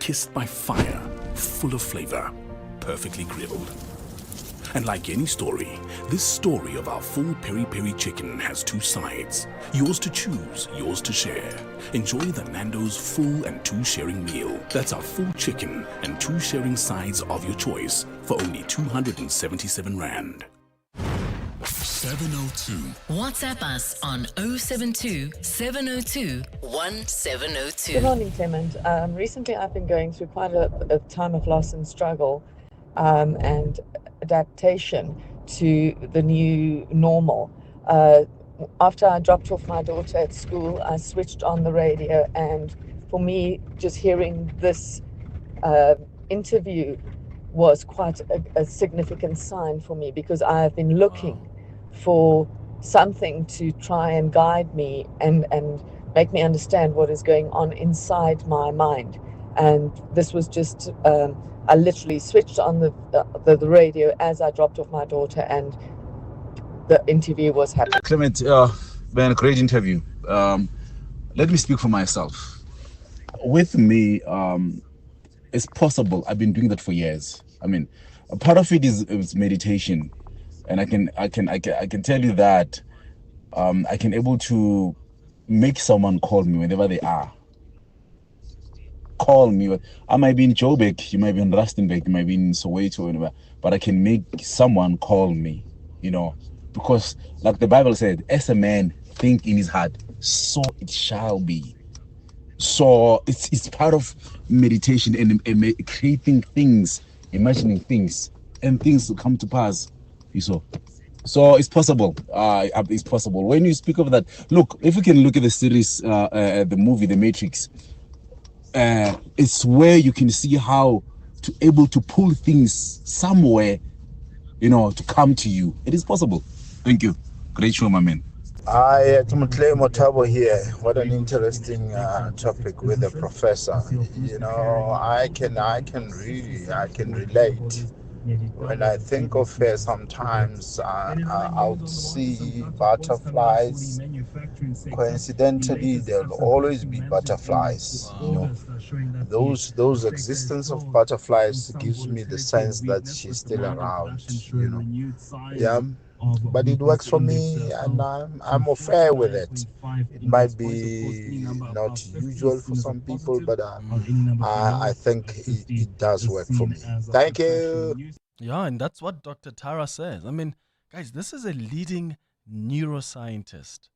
Kissed by fire, full of flavor, perfectly grilled. And like any story, this story of our full peri-peri chicken has two sides. Yours to choose, yours to share. Enjoy the Nando's full and two sharing meal. That's our full chicken and two sharing sides of your choice for only 277 Rand. 702. WhatsApp us on 072 702 1702. Good morning, Clement. Recently, I've been going through quite a time of loss and struggle and adaptation to the new normal. After I dropped off my daughter at school, I switched on the radio, and for me, just hearing this interview was quite a significant sign for me, because I have been looking for something to try and guide me and make me understand what is going on inside my mind. And this was just, I literally switched on the radio as I dropped off my daughter, and the interview was happening. Clement, man, great interview. Let me speak for myself. With me, it's possible. I've been doing that for years. I mean, a part of it is meditation, and I can tell you that I can able to make someone call me whenever they are. Call me. I might be in Joburg, you might be in Rustenburg, you might be in Soweto, whatever, but I can make someone call me, because like the Bible said, as a man think in his heart, so it shall be. So it's part of meditation and creating things, imagining things, and things will come to pass. So it's possible. It's possible. When you speak of that, look, if we can look at the series, the movie, The Matrix, it's where you can see how to able to pull things somewhere, to come to you. It is possible. Thank you. Great show, my man. Hi, Tumutle Motabo here. What an interesting topic with the professor. I can relate. When I think of her, sometimes I'll see butterflies. Coincidentally, there'll always be butterflies. Those existence of butterflies gives me the sense that she's still around. Yeah. But it works for me, and I'm fair with it. It might be not usual for some people, but I think it does work for me. Thank you. Yeah, and that's what Dr. Tara says. I mean, guys, this is a leading neuroscientist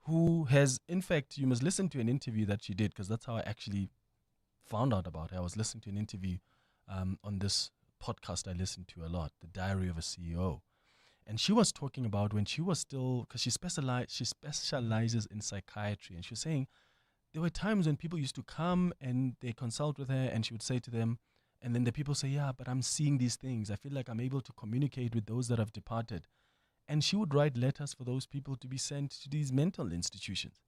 who has, in fact, you must listen to an interview that she did, because that's how I actually found out about her. I was listening to an interview on this podcast I listen to a lot, The Diary of a CEO. And she was talking about when she was still, because she specializes in psychiatry, and she was saying there were times when people used to come and they consult with her, and she would say to them, and then the people say, yeah, but I'm seeing these things. I feel like I'm able to communicate with those that have departed. And she would write letters for those people to be sent to these mental institutions.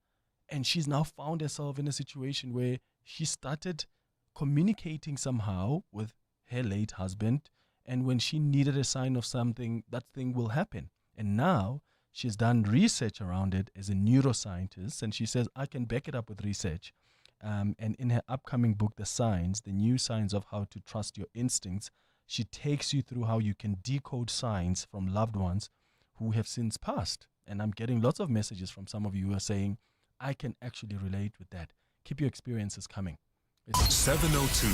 And she's now found herself in a situation where she started communicating somehow with her late husband, and when she needed a sign of something, that thing will happen. And now she's done research around it as a neuroscientist, and she says, I can back it up with research. And in her upcoming book, The Signs, The New Signs of How to Trust Your Instincts, she takes you through how you can decode signs from loved ones who have since passed. And I'm getting lots of messages from some of you who are saying, I can actually relate with that. Keep your experiences coming. It's 702.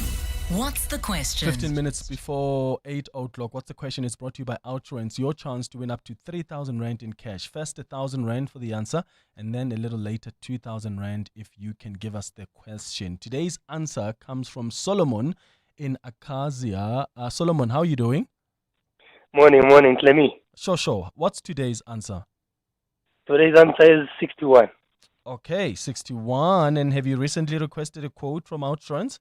What's the question? 15 minutes before 8 o'clock. What's the question? Is brought to you by Outrance. Your chance to win up to 3,000 Rand in cash. First 1,000 Rand for the answer, and then a little later 2,000 Rand if you can give us the question. Today's answer comes from Solomon in Acacia. Solomon, how are you doing? Morning, Clemmy. Sure. What's today's answer? Today's answer is 61. Okay, 61. And have you recently requested a quote from Outrance?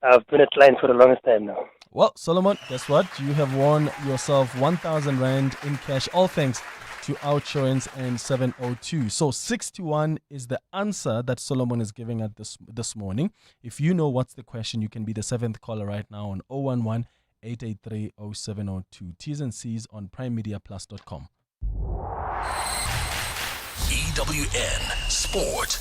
I've been a client for the longest time now. Well, Solomon, guess what? You have won yourself 1,000 Rand in cash, all thanks to Outrance and 702. So 61 is the answer that Solomon is giving at this morning. If you know what's the question, you can be the 7th caller right now on 011-883-0702. T's and C's on primemediaplus.com. EWN Sport.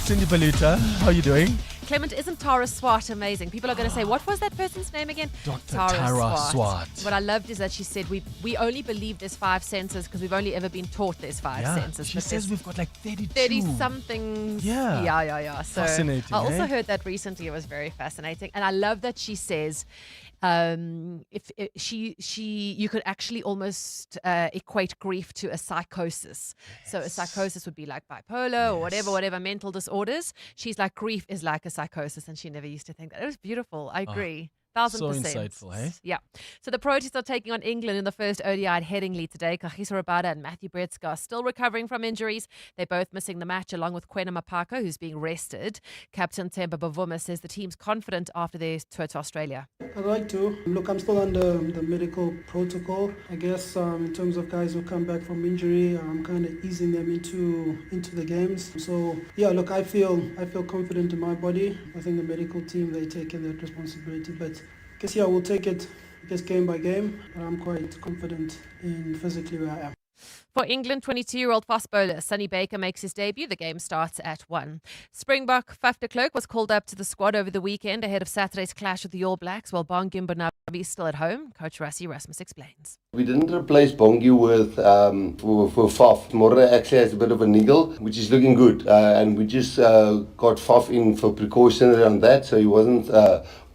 Cindy Baluta, how are you doing? Clement, isn't Tara Swart amazing? People are going to say, what was that person's name again? Dr. Tara Swart. What I loved is that she said, we only believe there's 5 senses because we've only ever been taught there's 5 senses. She says we've got like 32. 30-something. Yeah. So fascinating. I also heard that recently. It was very fascinating. And I love that she says, if you could actually almost equate grief to a psychosis. Yes. So a psychosis would be like bipolar or whatever mental disorders. She's like, grief is like a psychosis, and she never used to think that. It was beautiful. I agree. 1,000%. So insightful, eh? Yeah. So the Proteas are taking on England in the first ODI at Headingley today. Kagiso Rabada and Matthew Bretzka are still recovering from injuries. They're both missing the match along with Kwena Mapaka, who's being rested. Captain Temba Bavuma says the team's confident after their tour to Australia. I'd like to. Look, I'm still under the medical protocol. I guess in terms of guys who come back from injury, I'm kind of easing them into the games. So, yeah, look, I feel confident in my body. I think the medical team, they take that responsibility. But I guess, we'll take it just game by game. But I'm quite confident in physically where I am. For England, 22-year-old fast bowler Sonny Baker makes his debut. The game starts at 1. Springbok Faf de Klerk was called up to the squad over the weekend ahead of Saturday's clash with the All Blacks, while Bongani Bingwa is still at home. Coach Rasmus explains. We didn't replace Bongi with Faf. More actually has a bit of a niggle, which is looking good. And we just got Faf in for precautionary on that, so he wasn't...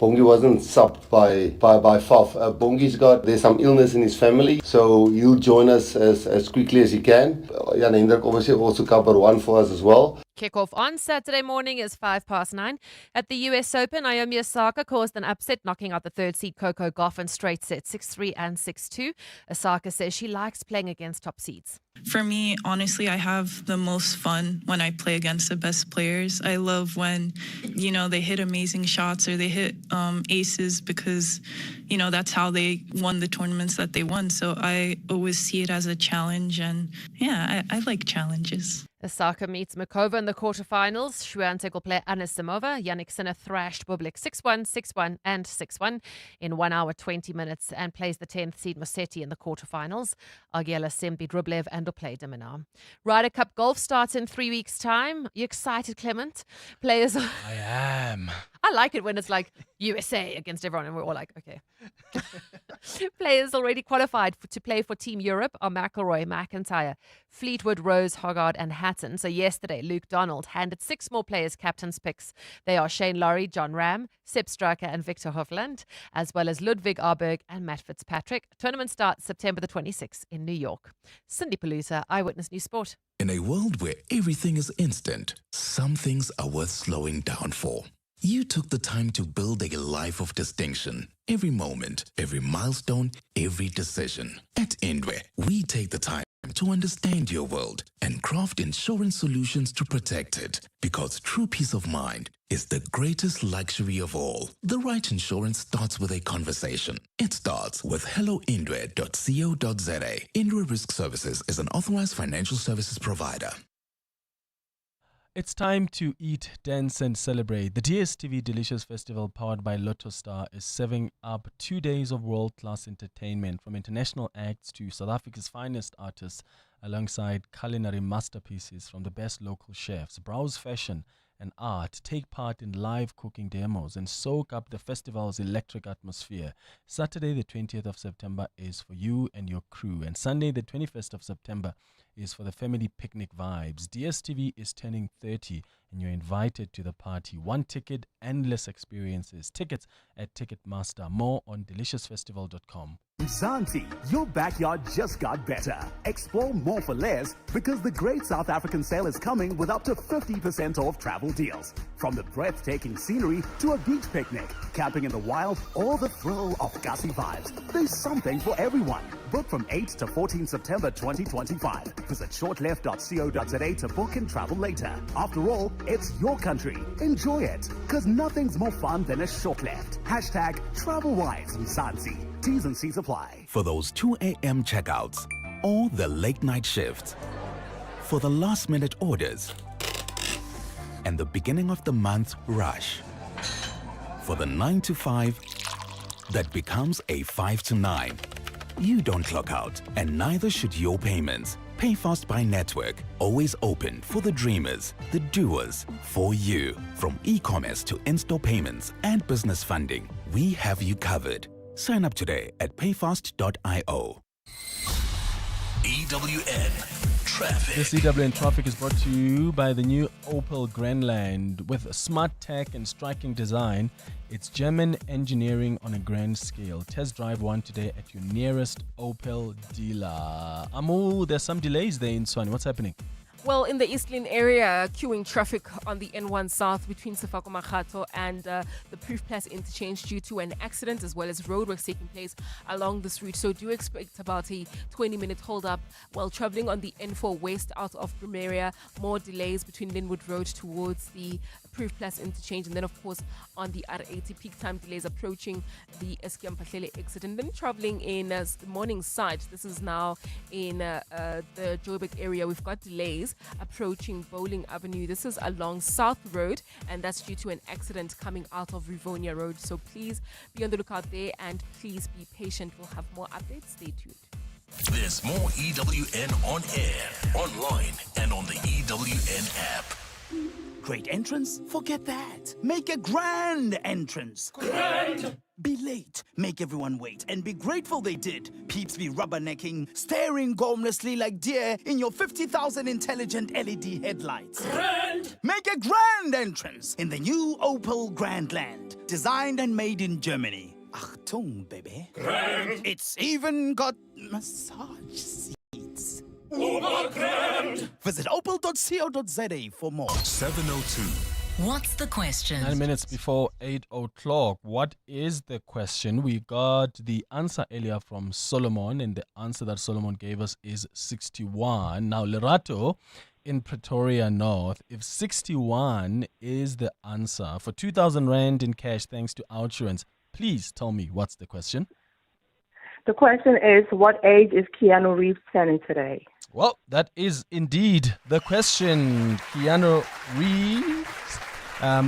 Bongi wasn't subbed by Faf. Bongi's there's some illness in his family, so he'll join us as quickly as he can. Jan Hendrik obviously also covered 1 for us as well. Kickoff on Saturday morning is 9:05. At the US Open, Naomi Osaka caused an upset, knocking out the 3rd seed Coco Gauff in straight sets 6-3 and 6-2. Osaka says she likes playing against top seeds. For me, honestly, I have the most fun when I play against the best players. I love when, they hit amazing shots or they hit aces because, that's how they won the tournaments that they won. So I always see it as a challenge. And I like challenges. Osaka meets Makova in the quarterfinals. Swiatek will play Anisimova. Yannick Sinner thrashed Bublik 6-1, 6-1 and 6-1 in 1 hour 20 minutes and plays the 10th seed Musetti in the quarterfinals. Argiela Sim beat Rublev and will play Diminar. Ryder Cup golf starts in 3 weeks' time. You excited, Clement? Players... I am. I like it when it's like USA against everyone and we're all like, okay. Players already qualified to play for Team Europe are McIlroy, McIntyre, Fleetwood, Rose, Hoggard and Hatton. So yesterday, Luke Donald handed 6 more players captain's picks. They are Shane Lowry, John Ram, Sepp Striker and Victor Hovland, as well as Ludwig Arberg and Matt Fitzpatrick. Tournament starts September the 26th in New York. Cindy Palooza, Eyewitness News Sport. In a world where everything is instant, some things are worth slowing down for. You took the time to build a life of distinction. Every moment, every milestone, every decision. At Indwe, we take the time to understand your world and craft insurance solutions to protect it. Because true peace of mind is the greatest luxury of all. The right insurance starts with a conversation. It starts with helloindwe.co.za. Indwe Risk Services is an authorized financial services provider. It's time to eat, dance and celebrate. The DSTV Delicious Festival powered by Lotto Star is serving up 2 days of world-class entertainment from international acts to South Africa's finest artists alongside culinary masterpieces from the best local chefs. Browse fashion and art, take part in live cooking demos, and soak up the festival's electric atmosphere. Saturday, the 20th of September is for you and your crew, and Sunday, the 21st of September is for the family picnic vibes. DSTV is turning 30 and you're invited to the party. One ticket, endless experiences. Tickets at Ticketmaster. More on deliciousfestival.com. Mzansi, your backyard just got better. Explore more for less because the Great South African Sale is coming with up to 50% off travel deals. From the breathtaking scenery to a beach picnic, camping in the wild, or the thrill of Gussie vibes. There's something for everyone. Book from 8 to 14 September 2025. Visit shortleft.co.za to book and travel later. After all, it's your country. Enjoy it, because nothing's more fun than a short left. Hashtag TravelWise Mzansi. T's and C's apply. For those 2 a.m. checkouts or the late night shifts, for the last minute orders and the beginning of the month rush, for the 9 to 5 that becomes a 5 to 9. You don't clock out, and neither should your payments. Pay Fast by Network, always open for the dreamers, the doers, for you. From e-commerce to in-store payments and business funding, we have you covered. Sign up today at payfast.io. EWN Traffic. This EWN Traffic is brought to you by the new Opel Grandland. With smart tech and striking design, it's German engineering on a grand scale. Test drive one today at your nearest Opel dealer. Amu, there's some delays there in Swani. What's happening? Well, in the East Lane area, queuing traffic on the N1 South between Sefako Makhato and the Proof Plus interchange due to an accident, as well as roadworks taking place along this route. So do expect about a 20-minute hold-up while traveling on the N4 West out of Primaria. More delays between Linwood Road towards the Proof Plus interchange, and then of course on the R80 peak time delays approaching the Eskiampahlele exit, and then traveling in the morning side. This is now in the Joburg area. We've got delays approaching Bowling Avenue. This is along South Road, and that's due to an accident coming out of Rivonia Road. So please be on the lookout there, and please be patient. We'll have more updates. Stay tuned. There's more EWN on air, online, and on the EWN app. Great entrance? Forget that. Make a grand entrance. Grand! Be late, make everyone wait, and be grateful they did. Peeps be rubbernecking, staring gormlessly like deer in your 50,000 intelligent LED headlights. Grand! Make a grand entrance in the new Opel Grandland, designed and made in Germany. Achtung, baby. Grand! It's even got massage seats. Grand! Visit opel.co.za for more. 702. What's the question? 9 minutes before 8 o'clock. What is the question? We got the answer earlier from Solomon, and the answer that Solomon gave us is 61. Now, Lerato in Pretoria North, if 61 is the answer for 2,000 Rand in cash thanks to Outsurance, please tell me what's the question. The question is, what age is Keanu Reeves turning today? Well, that is indeed the question. Keanu Reeves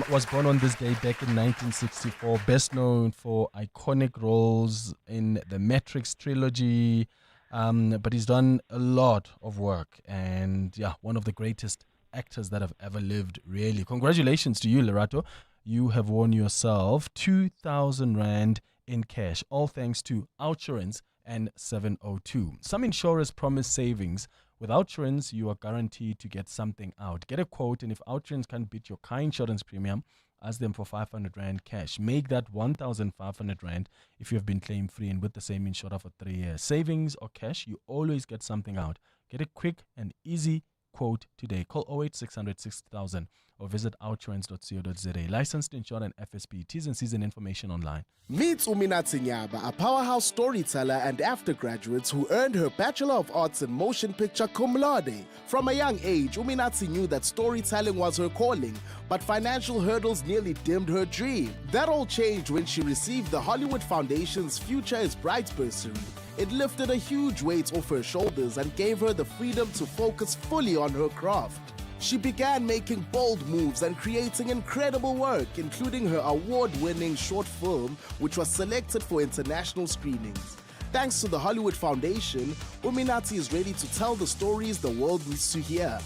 was born on this day back in 1964, best known for iconic roles in the Matrix trilogy, but he's done a lot of work, and yeah, one of the greatest actors that have ever lived, really. Congratulations to you, Lerato. You have won yourself 2,000 Rand in cash, all thanks to Outsurance and 702. Some insurers promise savings. With Outsurance, you are guaranteed to get something out. Get a quote, and if Outsurance can't beat your car insurance premium, ask them for 500 Rand cash. Make that 1,500 Rand if you have been claim free and with the same insurer for 3 years. Savings or cash, you always get something out. Get a quick and easy quote today. Call 0860 6000 or visit outsurance.co.za. Licensed, insured, and FSP. T's and C's and information online. Meet Uminati Nyaba, a powerhouse storyteller and after-graduate who earned her Bachelor of Arts in Motion Picture cum laude. From a young age, Uminati knew that storytelling was her calling, but financial hurdles nearly dimmed her dream. That all changed when she received the Hollywood Foundation's Future is Bright bursary. It lifted a huge weight off her shoulders and gave her the freedom to focus fully on her craft. She began making bold moves and creating incredible work, including her award-winning short film, which was selected for international screenings. Thanks to the Hollywood Foundation, Uminati is ready to tell the stories the world needs to hear.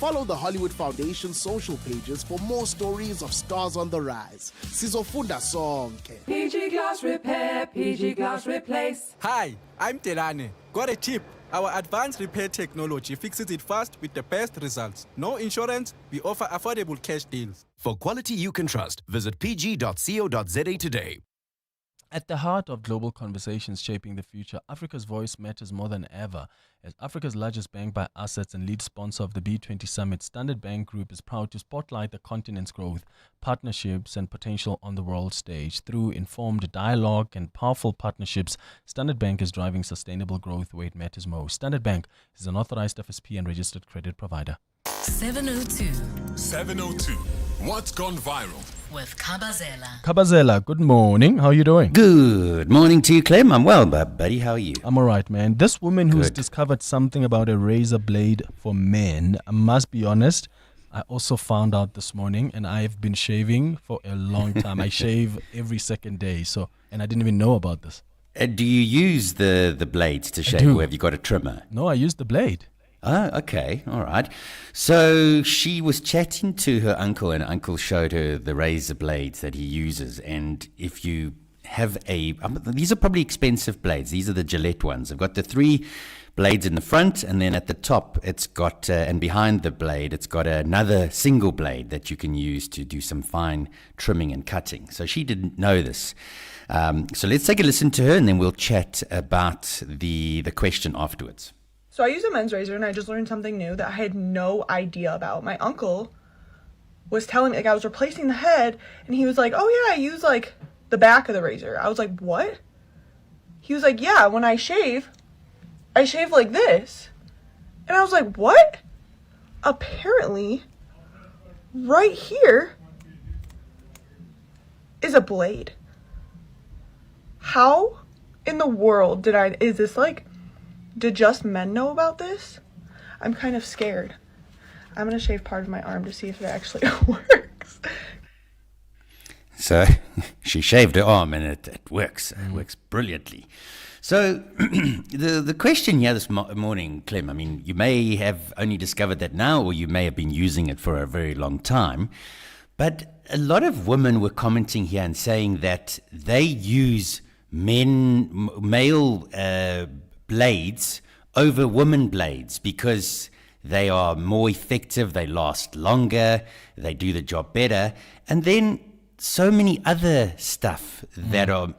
Follow the Hollywood Foundation social pages for more stories of stars on the rise. Sizofunda sonke. PG Glass Repair, PG Glass Replace. Hi, I'm Telane. Got a tip. Our advanced repair technology fixes it fast with the best results. No insurance, we offer affordable cash deals. For quality you can trust, visit pg.co.za today. At the heart of global conversations shaping the future, Africa's voice matters more than ever. As Africa's largest bank by assets and lead sponsor of the B20 Summit, Standard Bank Group is proud to spotlight the continent's growth, partnerships, and potential on the world stage. Through informed dialogue and powerful partnerships, Standard Bank is driving sustainable growth where it matters most. Standard Bank is an authorized FSP and registered credit provider. 702 702. What's gone viral? with Kabazella. Kabazella, good morning. How are you doing? Good morning to you, Clem. I'm well, buddy. How are you? I'm all right, man. This woman who's discovered something about a razor blade for men, I must be honest, I also found out this morning, and I've been shaving for a long time. I shave every second day, and I didn't even know about this. Do you use the blades to shave, or have you got a trimmer? No, I use the blade. Oh, okay. All right. So she was chatting to her uncle, and uncle showed her the razor blades that he uses. And if you have these are probably expensive blades. These are the Gillette ones. They've got the 3 blades in the front, and then at the top it's got, and behind the blade, it's got another single blade that you can use to do some fine trimming and cutting. So she didn't know this. So let's take a listen to her, and then we'll chat about the question afterwards. So I use a men's razor, and I just learned something new that I had no idea about. My uncle was telling me, I was replacing the head, and he was like, oh yeah, I use the back of the razor. I was like, what? He was like, yeah, when I shave like this. And I was like, what? Apparently, right here is a blade. How in the world is this did just men know about this? I'm kind of scared. I'm going to shave part of my arm to see if it actually works. So she shaved her arm, and it works. It works brilliantly. So the question here this morning, Clem, I mean, you may have only discovered that now, or you may have been using it for a very long time. But a lot of women were commenting here and saying that they use male blades over women blades because they are more effective, they last longer, they do the job better, and then so many other stuff that are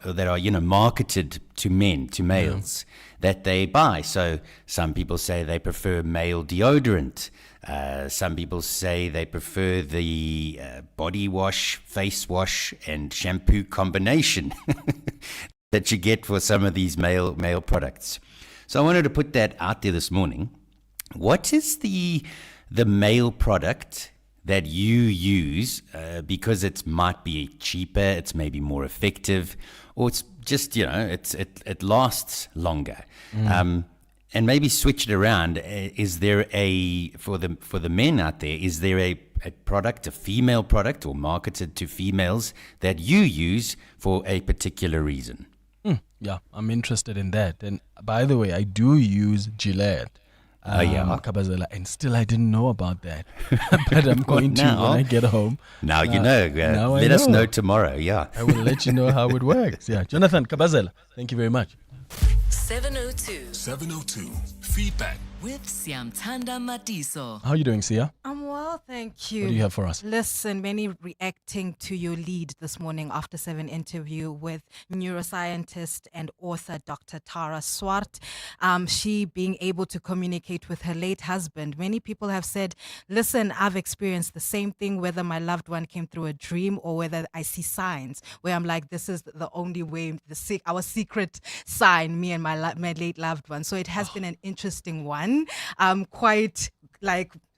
marketed to men, to males, that they buy. So some people say they prefer male deodorant. Some people say they prefer the body wash, face wash, and shampoo combination that you get for some of these male products. So I wanted to put that out there this morning. What is the male product that you use because it might be cheaper, it's maybe more effective, or it's just, it lasts longer? And maybe switch it around. Is there for the men out there, is there a product, a female product, or marketed to females that you use for a particular reason? Yeah, I'm interested in that. And by the way, I do use Gillette. Kabazella, and still I didn't know about that. But I'm going to when I get home. Now you know. Let us know tomorrow. Yeah, I will let you know how it works. Yeah, Jonathan Kabazella, thank you very much. 702 feedback with Siamtanda Matiso. How are you doing, Sia? I'm well, thank you. What do you have for us? Listen, many reacting to your lead this morning after 7 interview with neuroscientist and author Dr. Tara Swart. She being able to communicate with her late husband. Many people have said, listen, I've experienced the same thing, whether my loved one came through a dream or whether I see signs where I'm like, this is the only way, our secret sign, me and my late loved one. So it has been an interesting one. Quite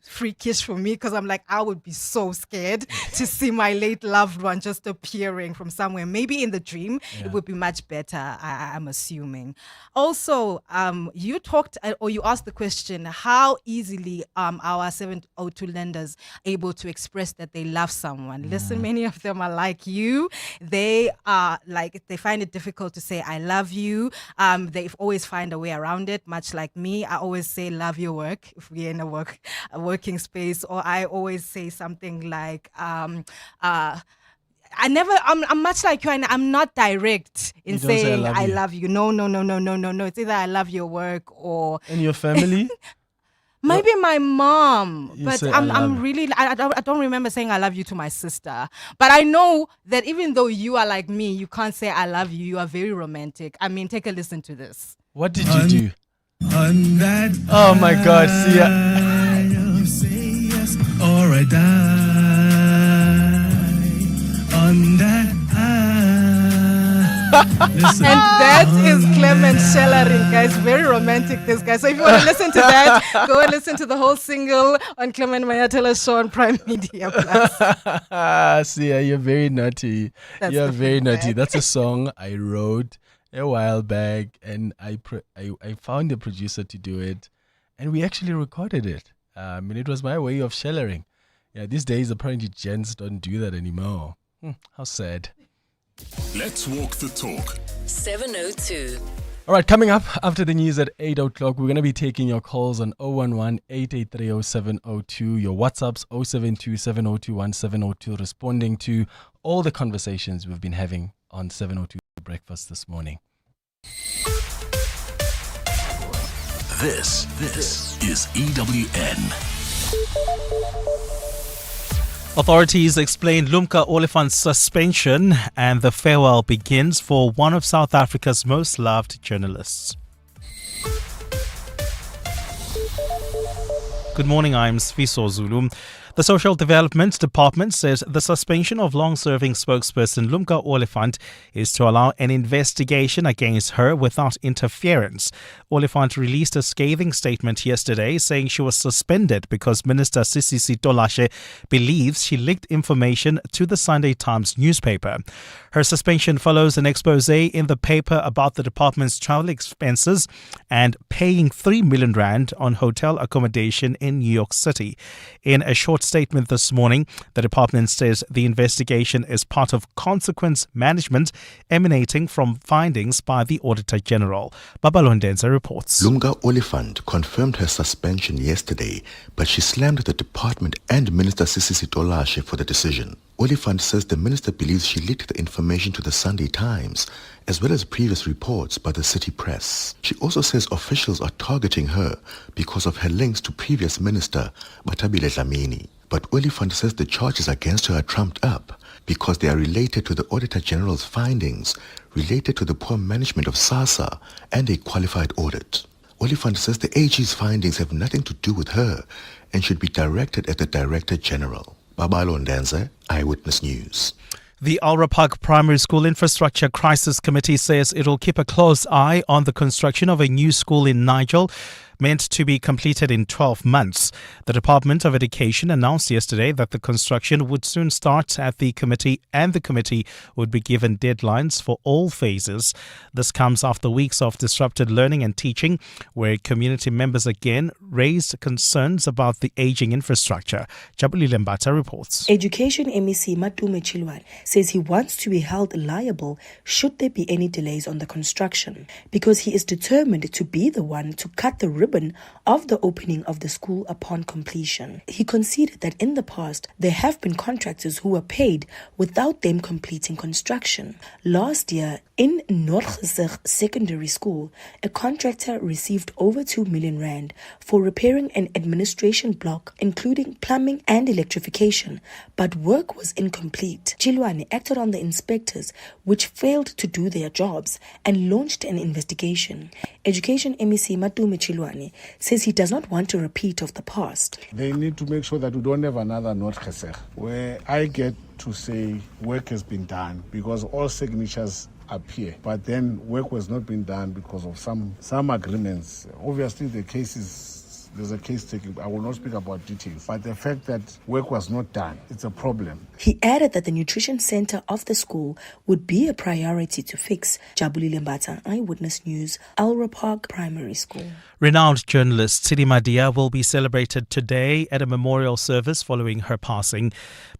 freakish for me because I'm like, I would be so scared to see my late loved one just appearing from somewhere. Maybe in the dream, it would be much better, I'm assuming. Also, you talked or you asked the question, how easily our 702 lenders able to express that they love someone? Listen, many of them are like you. They are they find it difficult to say, I love you. They always find a way around it, much like me. I always say, love your work if we're in a work working space, or I always say something like, I'm much like you, and I'm not direct in saying I love you. No. It's either I love your work or. And your family? Maybe my mom, You but say, I'm really, I don't remember saying I love you to my sister. But I know that even though you are like me, you can't say I love you. You are very romantic. I mean, take a listen to this. What did you do? Oh my God, Sia. You say yes, or I die on that Listen. And that is Clement Schellering, guys. Very romantic, this guy. So if you want to listen to that, go and listen to the whole single on Clement Mayatela's show on Prime Media Plus. Sia, you're very naughty. You're very naughty. feedback. That's a song I wrote a while back, and I found a producer to do it, and we actually recorded it. And it was my way of Schellering. Yeah, these days apparently gents don't do that anymore. How sad. Let's walk the talk. 702. All right, coming up after the news at 8 o'clock, we're going to be taking your calls on 011-883-0702, your WhatsApps 072-702-1702, responding to all the conversations we've been having on 702 Breakfast this morning. This is EWN. Authorities explain Lumka Oliphant's suspension, and the farewell begins for one of South Africa's most loved journalists. Good morning, I'm Sfiso Zulu. The Social Development Department says the suspension of long-serving spokesperson Lumka Oliphant is to allow an investigation against her without interference. Oliphant released a scathing statement yesterday saying she was suspended because Minister Sisisi Tolashe believes she leaked information to the Sunday Times newspaper. Her suspension follows an expose in the paper about the department's travel expenses and paying 3 million rand on hotel accommodation in New York City. In a short statement this morning, the department says the investigation is part of consequence management emanating from findings by the Auditor General. Babalondenza reports. Lumka Oliphant confirmed her suspension yesterday, but she slammed the department and Minister Sisisi Tolashe for the decision. Oliphant says the minister believes she leaked the information to the Sunday Times, as well as previous reports by the city press. She also says officials are targeting her because of her links to previous minister Batabile Dlamini. But Oliphant says the charges against her are trumped up because they are related to the Auditor General's findings related to the poor management of SASSA and a qualified audit. Oliphant says the AG's findings have nothing to do with her and should be directed at the Director General. Babalo Ndanze, Eyewitness News. The Alra Park Primary School Infrastructure Crisis Committee says it will keep a close eye on the construction of a new school in Nigel, meant to be completed in 12 months. The Department of Education announced yesterday that the construction would soon start at the committee, and the committee would be given deadlines for all phases. This comes after weeks of disrupted learning and teaching, where community members again raised concerns about the aging infrastructure. Jabuli Lembata reports. Education MEC Matume Chilwan says he wants to be held liable should there be any delays on the construction, because he is determined to be the one to cut the ribbon of the opening of the school upon completion. He conceded that in the past there have been contractors who were paid without them completing construction. Last year in Norgesig Secondary School, a contractor received over 2 million rand for repairing an administration block including plumbing and electrification, but work was incomplete. Chilwane acted on the inspectors which failed to do their jobs and launched an investigation. Education MEC Matume Chilwane says he does not want a repeat of the past. They need to make sure that we don't have another Norgesig where I get to say work has been done because all signatures appear, but then work was not being done because of some agreements. Obviously there's a case taking. I will not speak about details, but the fact that work was not done, it's a problem. He added that the nutrition center of the school would be a priority to fix. Jabuli Lembata, Eyewitness News, Alra Park Primary School. Renowned journalist Sidi Madia will be celebrated today at a memorial service following her passing.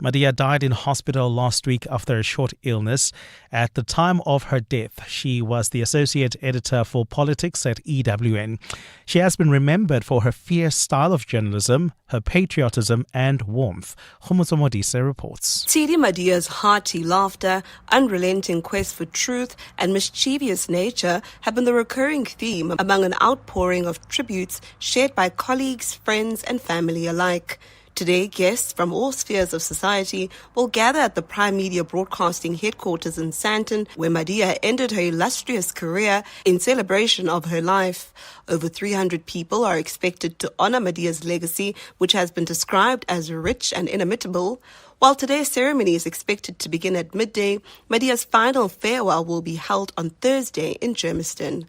Madia died in hospital last week after a short illness. At the time of her death, she was the associate editor for politics at EWN. She has been remembered for her fierce style of journalism, her patriotism and warmth. Khomotso Modise reports. Tidi Madia's hearty laughter, unrelenting quest for truth, and mischievous nature have been the recurring theme among an outpouring of tributes shared by colleagues, friends, and family alike. Today, guests from all spheres of society will gather at the Prime Media Broadcasting headquarters in Sandton, where Madia ended her illustrious career in celebration of her life. Over 300 people are expected to honor Madia's legacy, which has been described as rich and inimitable. While today's ceremony is expected to begin at midday, Madia's final farewell will be held on Thursday in Germiston.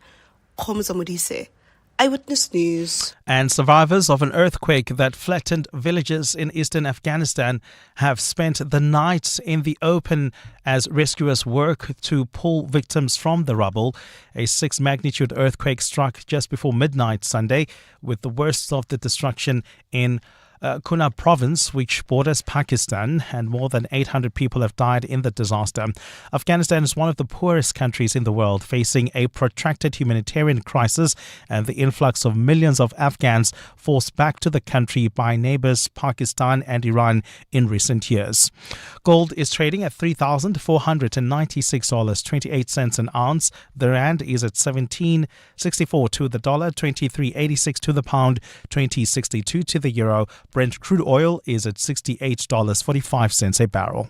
Khomotso Modise, Eyewitness News. And survivors of an earthquake that flattened villages in eastern Afghanistan have spent the night in the open as rescuers work to pull victims from the rubble. A 6 magnitude earthquake struck just before midnight Sunday, with the worst of the destruction in Kunar province, which borders Pakistan, and more than 800 people have died in the disaster. Afghanistan is one of the poorest countries in the world, facing a protracted humanitarian crisis and the influx of millions of Afghans forced back to the country by neighbors Pakistan and Iran in recent years. Gold is trading at $3,496.28 an ounce. The rand is at 17.64 to the dollar, 23.86 to the pound, 20.62 to the euro. Brent crude oil is at $68.45 a barrel.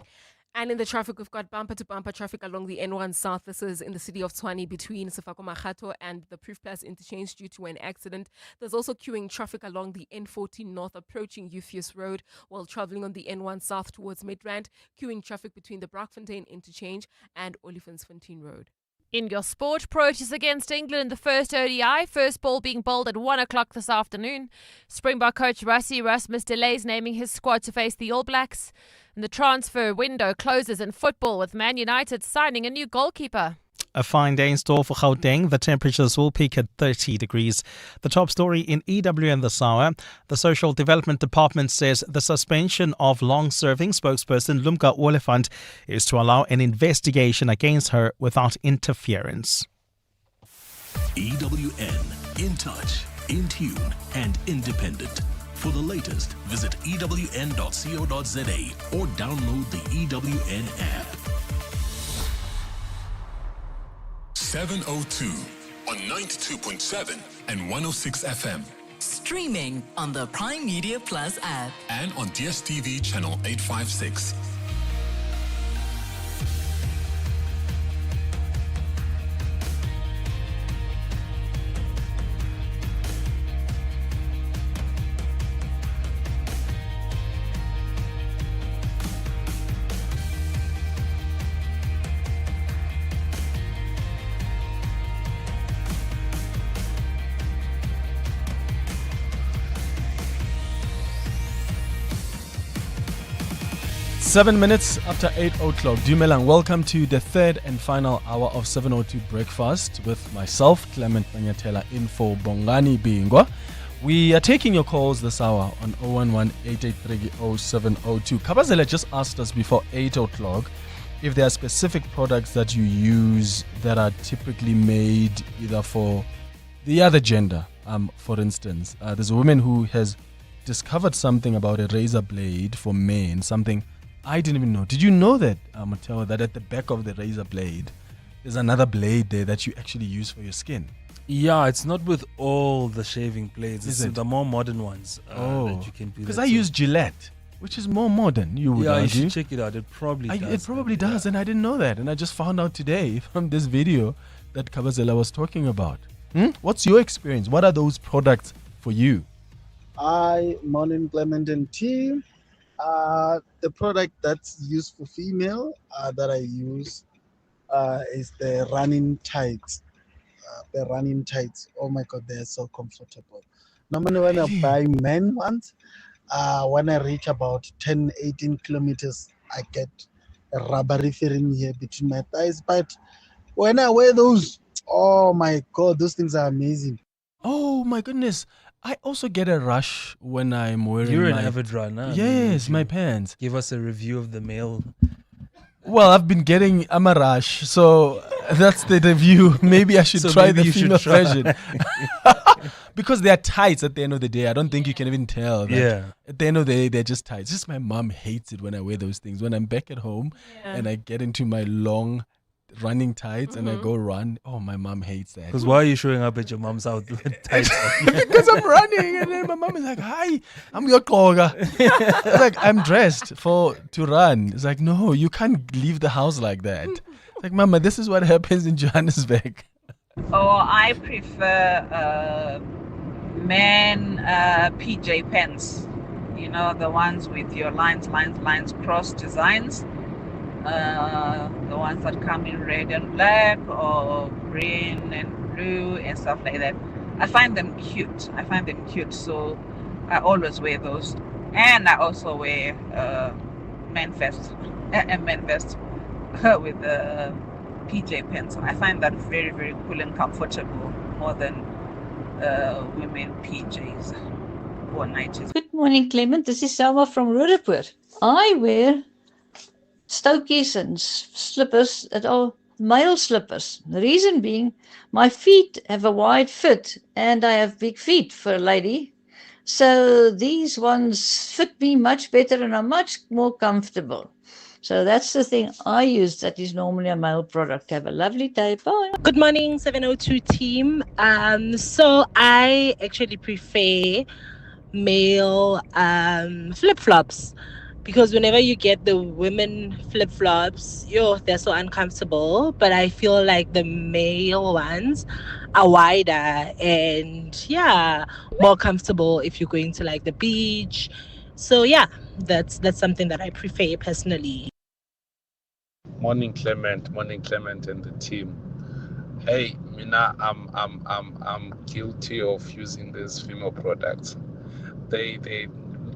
And in the traffic, we've got bumper-to-bumper traffic along the N1 South. This is in the city of Tshwane between Sefako Makgato and the Proof Plus interchange due to an accident. There's also queuing traffic along the N14 North approaching Euphus Road while traveling on the N1 South towards Midrand. Queuing traffic between the Brakfontein interchange and Olifantsfontein Road. In your sport, Proteas against England in the first ODI. First ball being bowled at 1 o'clock this afternoon. Springbok coach Rassie Erasmus delays naming his squad to face the All Blacks. And the transfer window closes in football with Man United signing a new goalkeeper. A fine day in store for Gauteng. The temperatures will peak at 30 degrees. The top story in EWN this hour. The Social Development Department says the suspension of long-serving spokesperson Lumka Oliphant is to allow an investigation against her without interference. EWN, in touch, in tune, and independent. For the latest, visit ewn.co.za or download the EWN app. 702 on 92.7 and 106 FM. Streaming on the Prime Media Plus app. And on DSTV channel 856. Seven minutes after 8 o'clock. Dumelang, welcome to the third and final hour of 702 Breakfast with myself, Clement Banyatela, in for Bongani Bingwa. We are taking your calls this hour on 011-883-0702. Kabazella just asked us before 8 o'clock if there are specific products that you use that are typically made either for the other gender. For instance, there's a woman who has discovered something about a razor blade for men, something I didn't even know. Did you know that, Mateo, that at the back of the razor blade, there's another blade there that you actually use for your skin? Yeah, it's not with all the shaving blades. It's the more modern ones that you can do. Because I use Gillette, which is more modern, you would argue. You should check it out. It probably does. It probably does, and I didn't know that. And I just found out today from this video that Kabazella was talking about. What's your experience? What are those products for you? Morning, Clement and team. The product that's used for female that I use is the running tights. The running tights. Oh my God, they're so comfortable. Normally when I buy men ones, when I reach about 10, 18 kilometers, I get a rubbery feeling here between my thighs. But when I wear those, oh my God, those things are amazing. Oh my goodness. I also get a rush when I'm wearing You're an avid runner. Yes, my pants. Give us a review of the male. Well, I've been getting a rush, so that's the review. Maybe I should try the female version. because they're tights at the end of the day. I don't think you can even tell that. Yeah. At the end of the day, they're just tights. Just my mom hates it when I wear those things. When I'm back at home and I get into my long running tights and I go run. Oh, my mom hates that. Because why are you showing up at your mom's house with tights on? Because I'm running, and then my mom is like, "Hi, I'm your koga." It's like, I'm dressed to run. It's like, no, you can't leave the house like that. It's like, Mama, this is what happens in Johannesburg. Oh, I prefer men PJ pants. You know, the ones with your lines, cross designs. The ones that come in red and black or green and blue and stuff like that. I find them cute. So I always wear those. And I also wear men vest with PJ pants. I find that very, very cool and comfortable more than women PJs or nighties. Good morning, Clement. This is Selma from Roodepoort. I wear stokies and slippers that are male slippers. The reason being, my feet have a wide fit and I have big feet for a lady. So these ones fit me much better and are much more comfortable. So that's the thing I use that is normally a male product. Have a lovely day. Bye. Good morning, 702 team. So I actually prefer male flip-flops. Because whenever you get the women flip-flops, they're so uncomfortable. But I feel like the male ones are wider and more comfortable if you're going to like the beach. So that's something that I prefer personally. Morning Clement and the team. Hey, Mina, I'm guilty of using these female products. They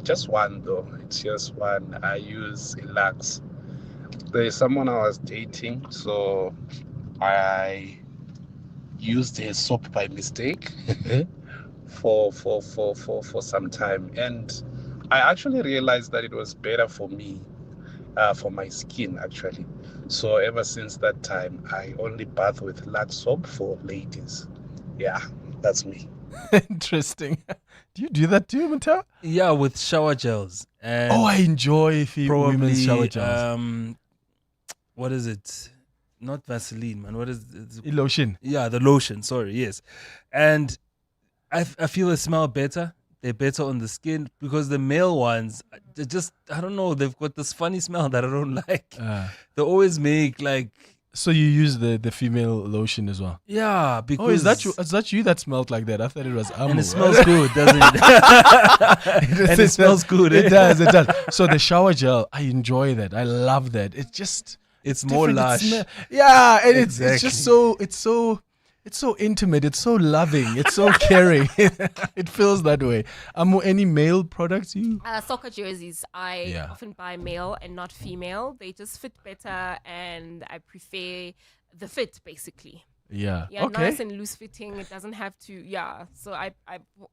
just one though. It's just one. I use Lux. There's someone I was dating, so I used his soap by mistake for some time, and I actually realized that it was better for me, for my skin actually. So ever since that time, I only bath with Lux soap for ladies. Yeah, that's me. Interesting. Do you do that too, Mata? Yeah, with shower gels. And I enjoy women's shower gels. What is it? Not Vaseline, man. What is it? Lotion. Yeah, the lotion. Sorry, yes. And I feel they smell better. They're better on the skin because the male ones, they just, I don't know, they've got this funny smell that I don't like. They always make like... So you use the female lotion as well? Yeah, because... Is that you that smelled like that? I thought it was Amu. And it smells good, doesn't it? And it smells good. It does. So the shower gel, I enjoy that. I love that. It's just... It's more lush. And exactly. it's just so... It's so intimate. It's so loving. It's so caring. It feels that way. Any male products you? Soccer jerseys. I often buy male and not female. They just fit better, and I prefer the fit basically. Yeah. Yeah. Okay. Nice and loose fitting. It doesn't have to. Yeah. So I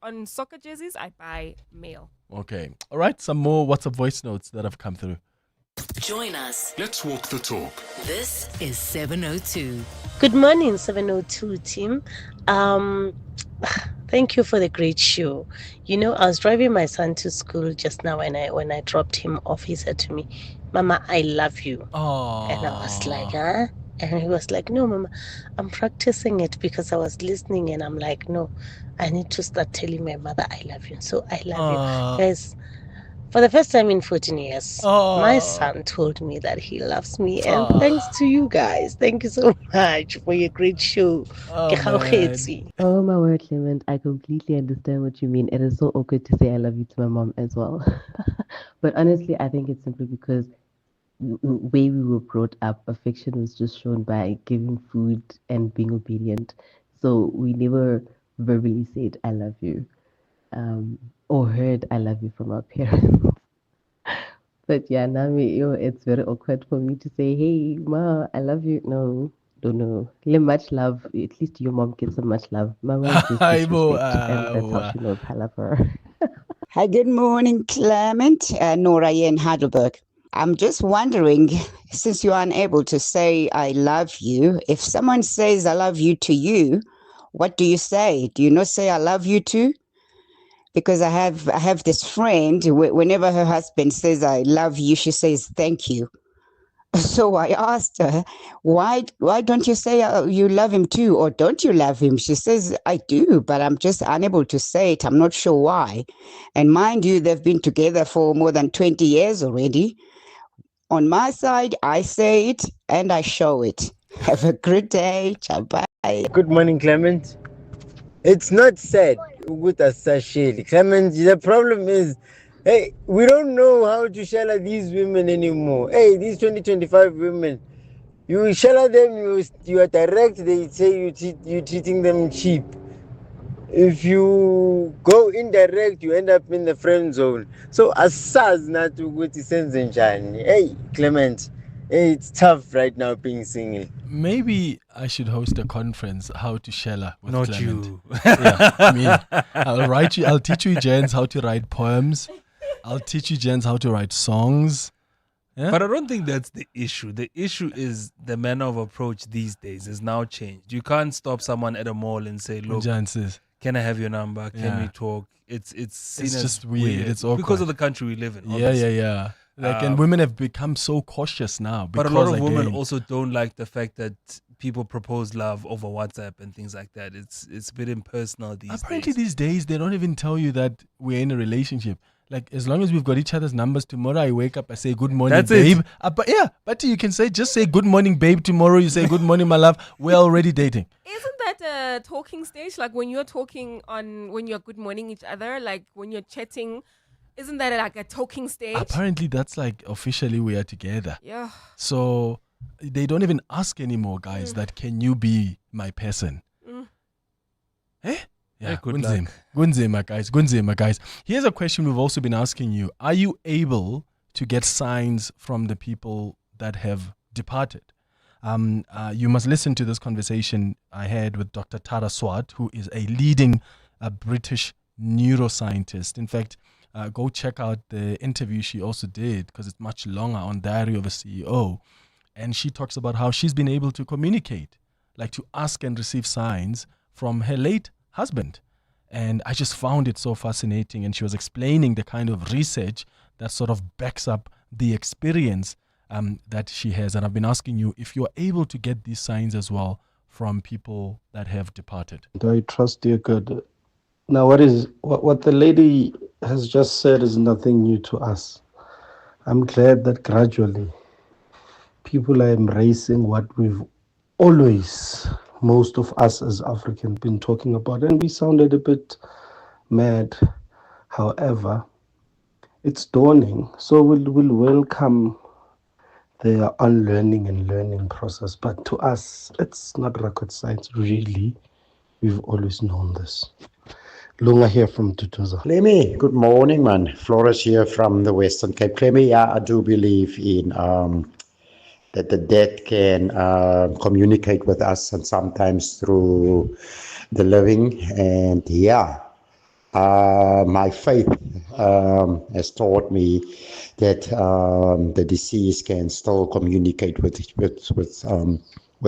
on soccer jerseys I buy male. Okay. All right. Some more WhatsApp voice notes that have come through. Join us. Let's walk the talk. This is 702. Good morning, 702 team. Thank you for the great show. You know, I was driving my son to school just now when I dropped him off. He said to me, "Mama, I love you." Oh. And I was like, huh? And he was like, "No, Mama, I'm practicing it because I was listening." And I'm like, "No, I need to start telling my mother I love you." So I love you. Guys, for the first time in 14 years, my son told me that he loves me. And thanks to you guys. Thank you so much for your great show. Oh my word, Clement. I completely understand what you mean. It is so awkward to say I love you to my mom as well. But honestly, I think it's simply because the way we were brought up, affection was just shown by giving food and being obedient. So we never verbally said I love you. Or heard I love you from our parents. But yeah, Nami, it's very awkward for me to say, "Hey, Ma, I love you." No, don't know. Much love. At least your mom gets some much love. My mom just disrespect, and that's how she knows I love her. Hi, good morning, Clement. Nora here in Heidelberg. I'm just wondering, since you are unable to say I love you, if someone says I love you to you, What do you say? Do you not say I love you too? Because I have this friend, whenever her husband says I love you, she says thank you. So I asked her, why don't you say you love him too, or don't you love him? She says, I do, but I'm just unable to say it. I'm not sure why. And mind you, they've been together for more than 20 years already. On my side, I say it and I show it. Have a great day. Bye. Good morning, Clement. It's not sad with a sachet. Clement, the problem is, hey, we don't know how to shelter these women anymore. Hey, these 2025 women, you shelter them, you are direct, they say you're treating them cheap. If you go indirect, you end up in the friend zone. So asaz not to go to Senzenjani. Hey, Clement, hey, it's tough right now being single. Maybe I should host a conference, how to shelter with Not Clement. you. Yeah, me. I'll teach you gents how to write poems. I'll teach you gents how to write songs. Yeah? But I don't think that's the issue. The issue is the manner of approach these days has now changed. You can't stop someone at a mall and say, look, can I have your number? Can we talk? It's seen as just weird. It's awkward. because of the country we live in. Yeah. Like, and women have become so cautious now. But a lot of women also don't like the fact that people propose love over WhatsApp and things like that. It's a bit impersonal Apparently these days, they don't even tell you that we're in a relationship. Like, as long as we've got each other's numbers, tomorrow I wake up, I say, good morning, That's babe. it. But you can just say, good morning, babe. Tomorrow you say, good morning, my love. We're already dating. Isn't that a talking stage? Like when you're talking when you're good morning each other, like when you're chatting, isn't that like a talking stage? Apparently that's like officially we are together. Yeah. So they don't even ask anymore, guys, that can you be my person? Eh? Yeah, Gunzema, guys. Here's a question we've also been asking you. Are you able to get signs from the people that have departed? You must listen to this conversation I had with Dr. Tara Swart, who is a leading British neuroscientist. In fact, go check out the interview she also did, because it's much longer, on Diary of a CEO. And she talks about how she's been able to communicate, like to ask and receive signs from her late husband. And I just found it so fascinating. And she was explaining the kind of research that sort of backs up the experience that she has. And I've been asking you if you're able to get these signs as well from people that have departed. I trust you, God. Now, what the lady has just said is nothing new to us. I'm glad that gradually people are embracing what we've always, most of us as Africans, been talking about. And we sounded a bit mad. However, it's dawning. So we'll welcome their unlearning and learning process. But to us, it's not rocket science, really. We've always known this. Lunga here from Tutuza. Clemmy, good morning, man. Flores here from the Western Cape. Clemmy, yeah, I do believe in that the dead can communicate with us, and sometimes through the living. And yeah, my faith has taught me that the deceased can still communicate with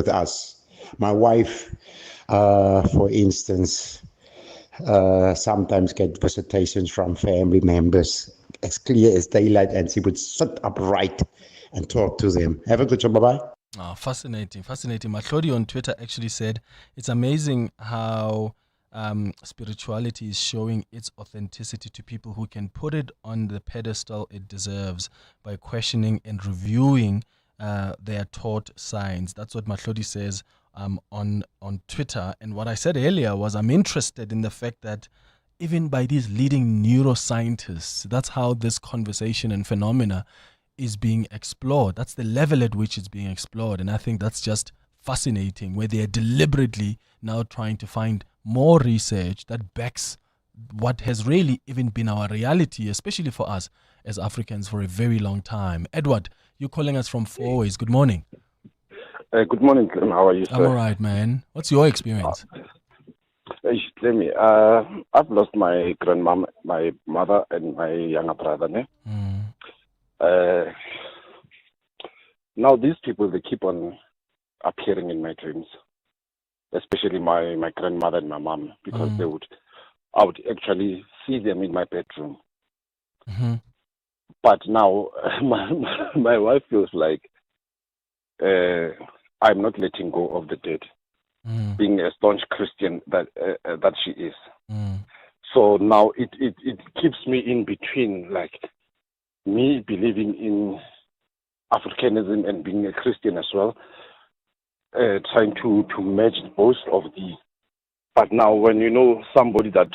us. My wife, for instance, sometimes get visitations from family members as clear as daylight, and she would sit upright and talk to them. Have a good job. Bye-bye. Oh, fascinating. Matlodi on Twitter actually said, it's amazing how spirituality is showing its authenticity to people who can put it on the pedestal it deserves by questioning and reviewing their taught signs. That's what Matlodi says on Twitter. And what I said earlier was, I'm interested in the fact that even by these leading neuroscientists, that's how this conversation and phenomena is being explored. That's the level at which it's being explored. And I think that's just fascinating, where they're deliberately now trying to find more research that backs what has really even been our reality, especially for us as Africans, for a very long time. Edward, you're calling us from Fourways. Good morning. Good morning, Clem. How are you, sir? I'm all right, man. What's your experience? Clem, I've lost my grandmom, my mother, and my younger brother. Now these people, they keep on appearing in my dreams. especially my grandmother and my mom, because I would actually see them in my bedroom. But now my wife feels like I'm not letting go of the dead, being a staunch Christian that she is. So now it keeps me in between, like me believing in Africanism and being a Christian as well, trying to match both of these. But now when you know somebody that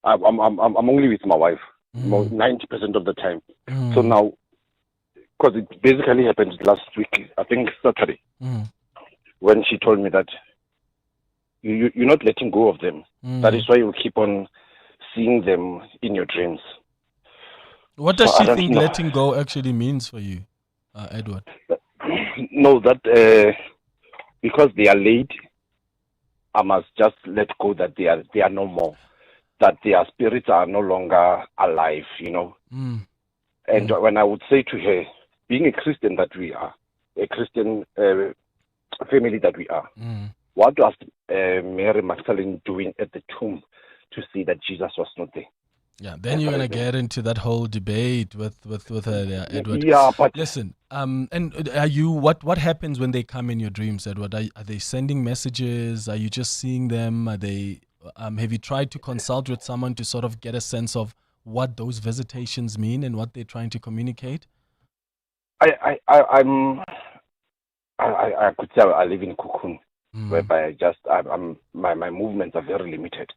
I'm only with my wife 90% of the time. So now, because it basically happened last week, I think Saturday, when she told me that you're not letting go of them. That is why you keep on seeing them in your dreams. What does she think letting go actually means for you, Edward? No, that because they are late, I must just let go that they are no more, that their spirits are no longer alive, you know. And when I would say to her, being a Christian that we are, a Christian family that we are, what was Mary Magdalene doing at the tomb to see that Jesus was not there? Yeah, then you're gonna get into that whole debate with her there, Edward. Yeah, but listen, and are you what happens when they come in your dreams, Edward? Are they sending messages? Are you just seeing them? Are they? Have you tried to consult with someone to sort of get a sense of what those visitations mean and what they're trying to communicate? I could say I live in a cocoon, whereby my movements are very limited.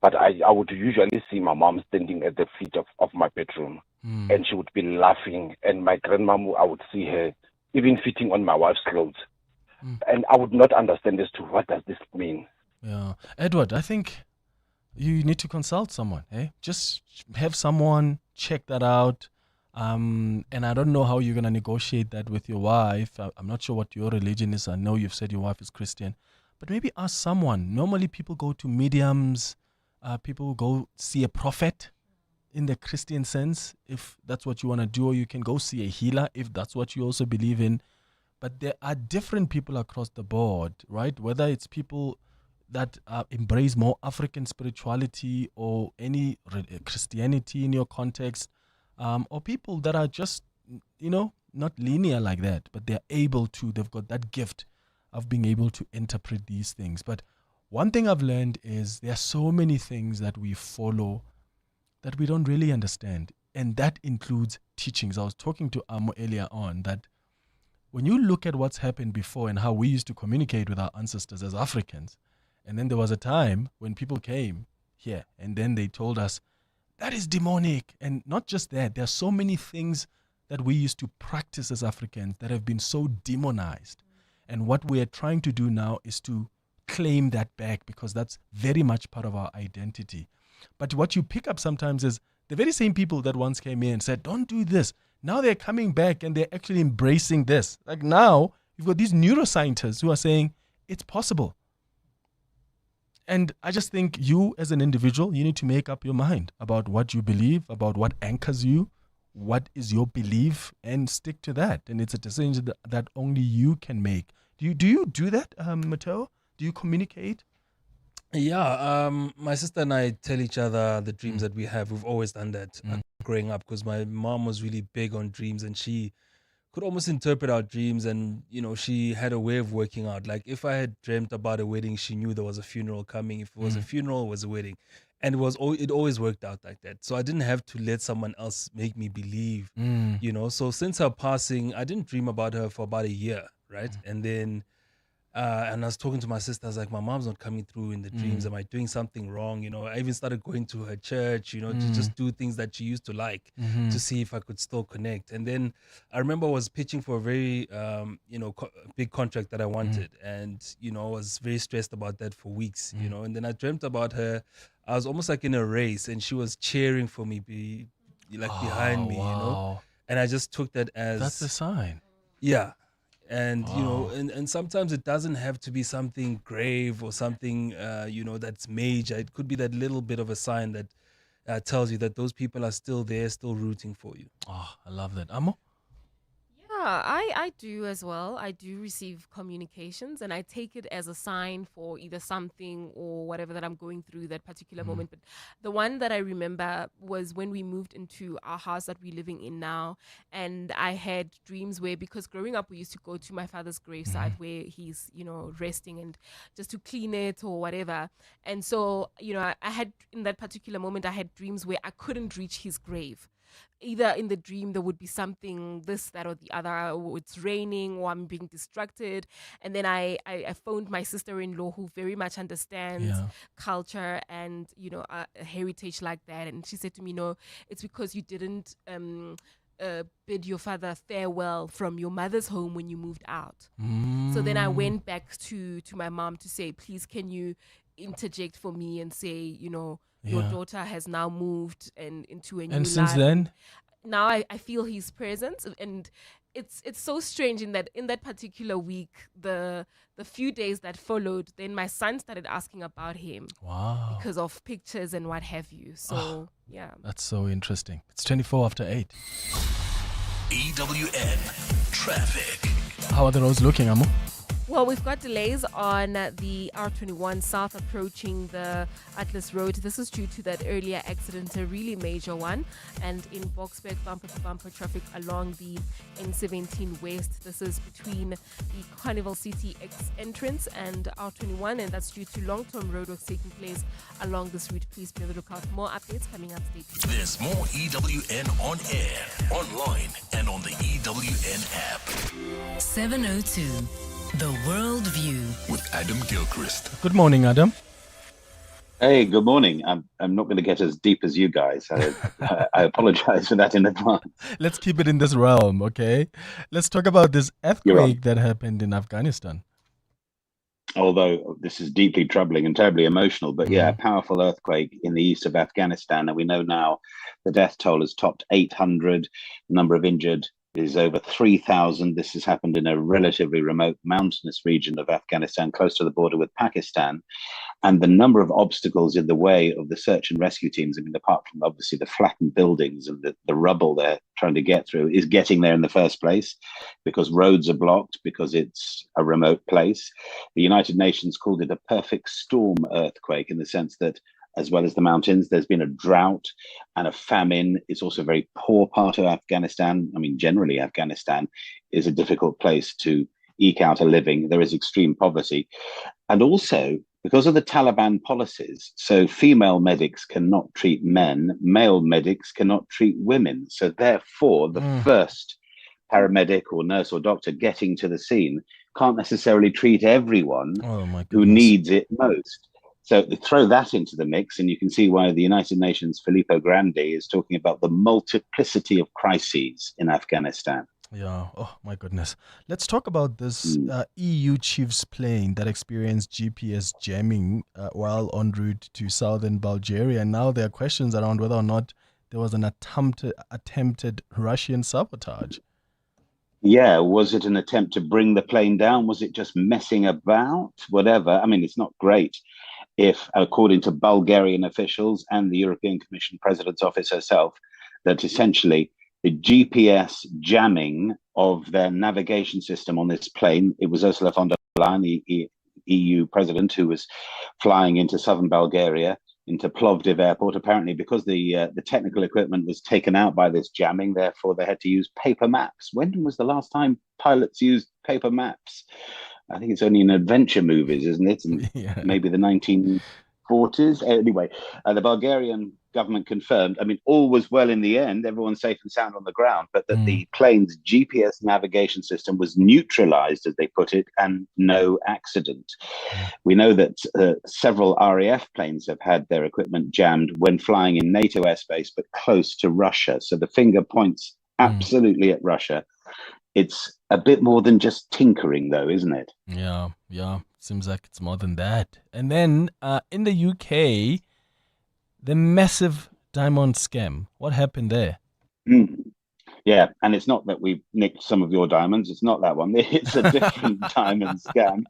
But I would usually see my mom standing at the feet of my bedroom, and she would be laughing. And my grandmom, I would see her even fitting on my wife's clothes. And I would not understand as to what does this mean. Yeah, Edward, I think you need to consult someone. Just have someone check that out. And I don't know how you're gonna negotiate that with your wife. I'm not sure what your religion is. I know you've said your wife is Christian, but maybe ask someone. Normally, people go to mediums. People go see a prophet in the Christian sense, if that's what you want to do, or you can go see a healer if that's what you also believe in. But there are different people across the board, right? Whether it's people that embrace more African spirituality or any Christianity in your context, or people that are just, not linear like that, but they've got that gift of being able to interpret these things. But one thing I've learned is there are so many things that we follow that we don't really understand. And that includes teachings. I was talking to Amo earlier on that when you look at what's happened before and how we used to communicate with our ancestors as Africans, and then there was a time when people came here and then they told us, that is demonic. And not just that, there are so many things that we used to practice as Africans that have been so demonized. And what we're trying to do now is to claim that back, because that's very much part of our identity. But what you pick up sometimes is the very same people that once came in and said, don't do this. Now they're coming back and they're actually embracing this. Like now, you've got these neuroscientists who are saying it's possible. And I just think you as an individual, you need to make up your mind about what you believe, about what anchors you, what is your belief, and stick to that. And it's a decision that only you can make. Do you do that, Matteo? Do you communicate? Yeah, my sister and I tell each other the dreams that we have. We've always done that growing up, because my mom was really big on dreams, and she could almost interpret our dreams, and she had a way of working out. Like if I had dreamt about a wedding, she knew there was a funeral coming. If it was a funeral, it was a wedding, and it always worked out like that. So I didn't have to let someone else make me believe. So since her passing, I didn't dream about her for about a year, right? And then and I was talking to my sister. I was like, my mom's not coming through in the dreams. Am I doing something wrong? I even started going to her church, to just do things that she used to like, to see if I could still connect. And then I remember I was pitching for a very, big contract that I wanted. And, I was very stressed about that for weeks, and then I dreamt about her. I was almost like in a race, and she was cheering for me, behind me, and I just took that as... That's a sign. Yeah. And, and sometimes it doesn't have to be something grave or something, that's major. It could be that little bit of a sign that tells you that those people are still there, still rooting for you. Oh, I love that. Amo? Yeah, I do as well. I do receive communications and I take it as a sign for either something or whatever that I'm going through that particular moment. But the one that I remember was when we moved into our house that we're living in now. And I had dreams where, because growing up, we used to go to my father's graveside where he's, resting, and just to clean it or whatever. And so, I had, in that particular moment, I had dreams where I couldn't reach his grave. Either in the dream there would be something, this, that, or the other, or it's raining, or I'm being distracted. And then I phoned my sister-in-law, who very much understands culture and a heritage like that, and she said to me, no, it's because you didn't bid your father farewell from your mother's home when you moved out. So then I went back to my mom to say, please, can you interject for me and say, your daughter has now moved and into a new life. And since then? Now I feel his presence, and it's so strange in that particular week, the few days that followed, then my son started asking about him. Wow. Because of pictures and what have you. So, yeah. That's so interesting. It's 24 after 8. EWN Traffic. How are the roads looking, Amo? Well, we've got delays on the R21 South approaching the Atlas Road. This is due to that earlier accident, a really major one. And in Boksburg, bumper-to-bumper traffic along the N17 West. This is between the Carnival City X entrance and R21, and that's due to long-term roadworks taking place along this route. Please be on the lookout for more updates coming up. Stay tuned. There's more EWN on air, online, and on the EWN app. 702. The World View with Adam Gilchrist. Good morning, Adam. Hey, good morning. I'm not going to get as deep as you guys. I apologize for that in advance. Let's keep it in this realm, okay? Let's talk about this earthquake that happened in Afghanistan. Although this is deeply troubling and terribly emotional, but yeah, a powerful earthquake in the east of Afghanistan. And we know now the death toll has topped 800. The number of injured is over 3,000. This has happened in a relatively remote mountainous region of Afghanistan, close to the border with Pakistan. And the number of obstacles in the way of the search and rescue teams, I mean, apart from obviously the flattened buildings and the rubble they're trying to get through, is getting there in the first place because roads are blocked, because it's a remote place. The United Nations called it a perfect storm earthquake, in the sense that, as well as the mountains, there's been a drought and a famine. It's also a very poor part of Afghanistan. I mean, generally, Afghanistan is a difficult place to eke out a living. There is extreme poverty. And also, because of the Taliban policies, so female medics cannot treat men, male medics cannot treat women. So therefore, the first paramedic or nurse or doctor getting to the scene can't necessarily treat everyone who needs it most. So throw that into the mix, and you can see why the United Nations' Filippo Grandi is talking about the multiplicity of crises in Afghanistan. Yeah. Oh, my goodness. Let's talk about this EU chief's plane that experienced GPS jamming while en route to southern Bulgaria. And now there are questions around whether or not there was an attempted Russian sabotage. Yeah, was it an attempt to bring the plane down? Was it just messing about? Whatever. I mean, it's not great if, according to Bulgarian officials and the European Commission President's office herself, that essentially the GPS jamming of their navigation system on this plane, it was Ursula von der Leyen, the EU president, who was flying into southern Bulgaria, into Plovdiv airport, apparently because the technical equipment was taken out by this jamming, therefore they had to use paper maps. When was the last time pilots used paper maps? I think it's only in adventure movies, isn't it? And maybe the 1940s. Anyway, the Bulgarian government confirmed, I mean, all was well in the end, everyone's safe and sound on the ground, but that the plane's GPS navigation system was neutralized, as they put it, and no accident. We know that several RAF planes have had their equipment jammed when flying in NATO airspace, but close to Russia. So the finger points absolutely at Russia. It's a bit more than just tinkering, though, isn't it? Yeah. Seems like it's more than that. And then in the UK, the massive diamond scam. What happened there? Yeah, and it's not that we nicked some of your diamonds. It's not that one. It's a different diamond scam.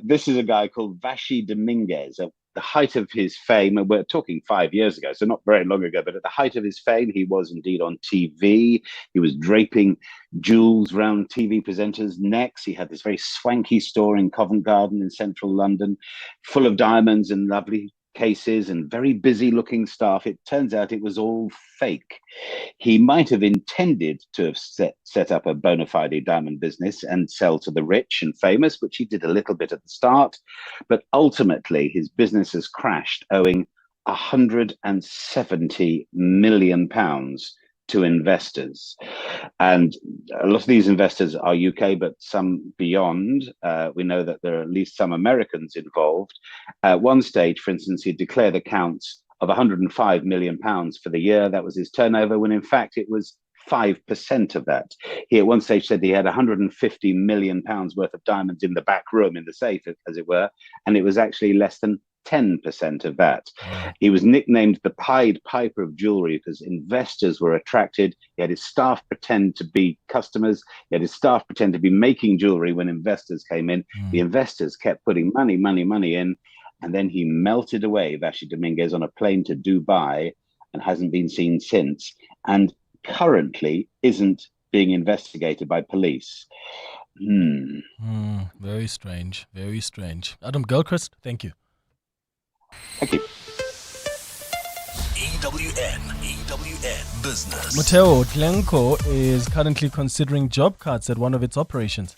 This is a guy called Vashi Dominguez, the height of his fame, and we're talking 5 years ago, so not very long ago, but at the height of his fame, he was indeed on TV. He was draping jewels round TV presenters' necks. He had this very swanky store in Covent Garden in central London, full of diamonds and lovely cases and very busy looking staff. It turns out it was all fake. He might have intended to have set up a bona fide diamond business and sell to the rich and famous, which he did a little bit at the start, but ultimately his business has crashed, owing £170 million to investors. And a lot of these investors are UK, but some beyond. We know that there are at least some Americans involved. At one stage, for instance, he declared accounts of £105 million for the year. That was his turnover, when in fact it was 5% of that. He at one stage said he had £150 million worth of diamonds in the back room, in the safe, as it were, and it was actually less than 10% of that. He was nicknamed the Pied Piper of jewelry because investors were attracted. He had his staff pretend to be customers. He had his staff pretend to be making jewelry when investors came in. The investors kept putting money in, and then he melted away, Vashi Dominguez, on a plane to Dubai and hasn't been seen since, and currently isn't being investigated by police. Very strange. Very strange. Adam Gilchrist, thank you. Thank you. EWN Business. Mateo, Glencore is currently considering job cuts at one of its operations.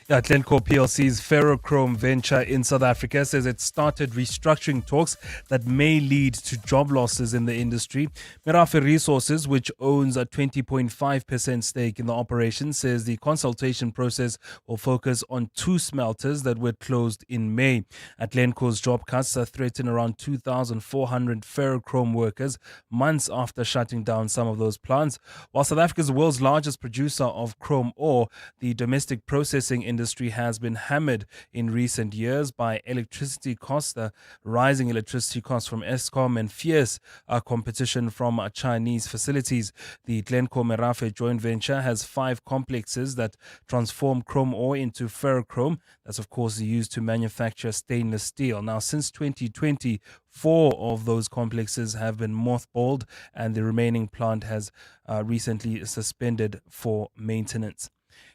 Yeah, Glencore PLC's ferrochrome venture in South Africa says it started restructuring talks that may lead to job losses in the industry. Merafe Resources, which owns a 20.5% stake in the operation, says the consultation process will focus on 2 smelters that were closed in May. At Glencore's job cuts threaten around 2,400 ferrochrome workers months after shutting down some of those plants. While South Africa's world's largest producer of chrome ore, the domestic processing industry has been hammered in recent years by electricity costs, the rising electricity costs from Eskom, and fierce competition from Chinese facilities. The Glencore Merafe joint venture has 5 complexes that transform chrome ore into ferrochrome. That's, of course, used to manufacture stainless steel. Now, since 2020, 4 of those complexes have been mothballed, and the remaining plant has recently suspended for maintenance.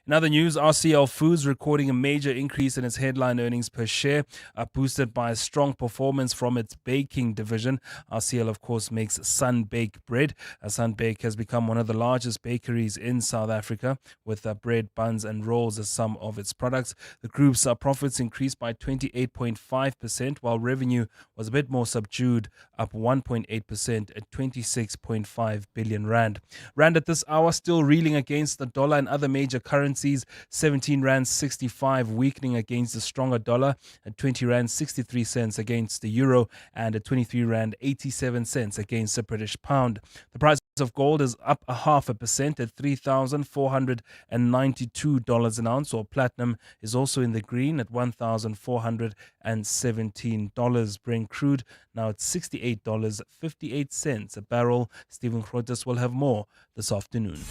In other news, RCL Foods recording a major increase in its headline earnings per share, boosted by a strong performance from its baking division. RCL, of course, makes Sun-Bake bread. Sun-Bake has become one of the largest bakeries in South Africa, with bread, buns and rolls as some of its products. The group's profits increased by 28.5%, while revenue was a bit more subdued, up 1.8% at 26.5 billion rand. Rand at this hour still reeling against the dollar and other major currencies. 17 rand 65, weakening against the stronger dollar, at 20 rand 63 cents against the euro, and at 23 rand 87 cents against the British pound. The price of gold is up 0.5% at $3,492 an ounce, or platinum is also in the green at $1,417. Brent crude now at $68.58 a barrel. Stephen Grotes will have more this afternoon.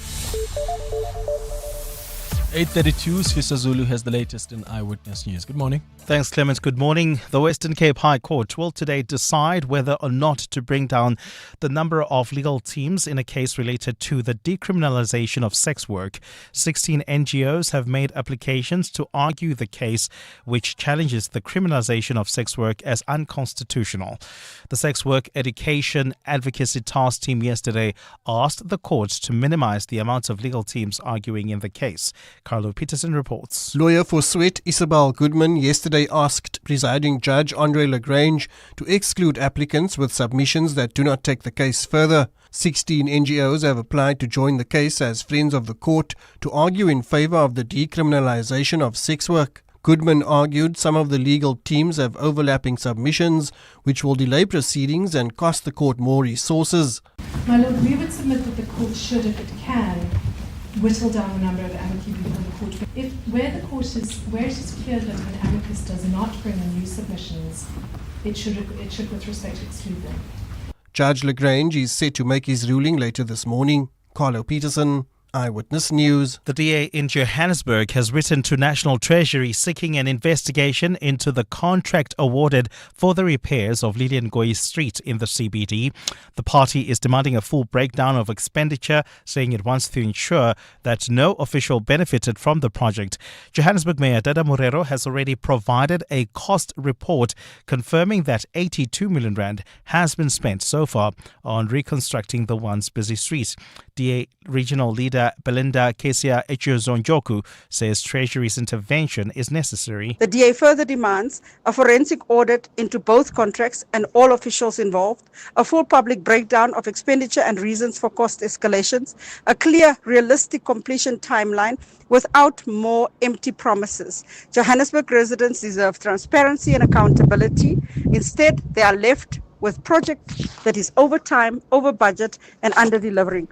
8:32, Sfisa Zulu has the latest in Eyewitness News. Good morning. Thanks, Clement. Good morning. The Western Cape High Court will today decide whether or not to bring down the number of legal teams in a case related to the decriminalization of sex work. 16 NGOs have made applications to argue the case, which challenges the criminalization of sex work as unconstitutional. The Sex Work Education Advocacy Task Team yesterday asked the court to minimize the amount of legal teams arguing in the case. Carlo Peterson reports. Lawyer for Swart, Isabel Goodman, yesterday asked presiding judge Andre Lagrange to exclude applicants with submissions that do not take the case further. 16 NGOs have applied to join the case as friends of the court to argue in favor of the decriminalization of sex work. Goodman argued some of the legal teams have overlapping submissions, which will delay proceedings and cost the court more resources. My Lord, we would submit that the court should, if it can, whittle down the number of amici before the court. Where it is clear that an amicus does not bring in new submissions, it should with respect exclude them. Judge Lagrange is set to make his ruling later this morning. Carlo Peterson, Eyewitness News. The DA in Johannesburg has written to National Treasury seeking an investigation into the contract awarded for the repairs of Lilian Goy Street in the CBD. The party is demanding a full breakdown of expenditure, saying it wants to ensure that no official benefited from the project. Johannesburg Mayor Dada Morero has already provided a cost report confirming that 82 million rand has been spent so far on reconstructing the once busy street. DA regional leader Belinda Kesia Echezonjoku says Treasury's intervention is necessary. The DA further demands a forensic audit into both contracts and all officials involved, a full public breakdown of expenditure and reasons for cost escalations, a clear, realistic completion timeline without more empty promises. Johannesburg residents deserve transparency and accountability. Instead, they are left with project that is over time, over budget, and under-delivering.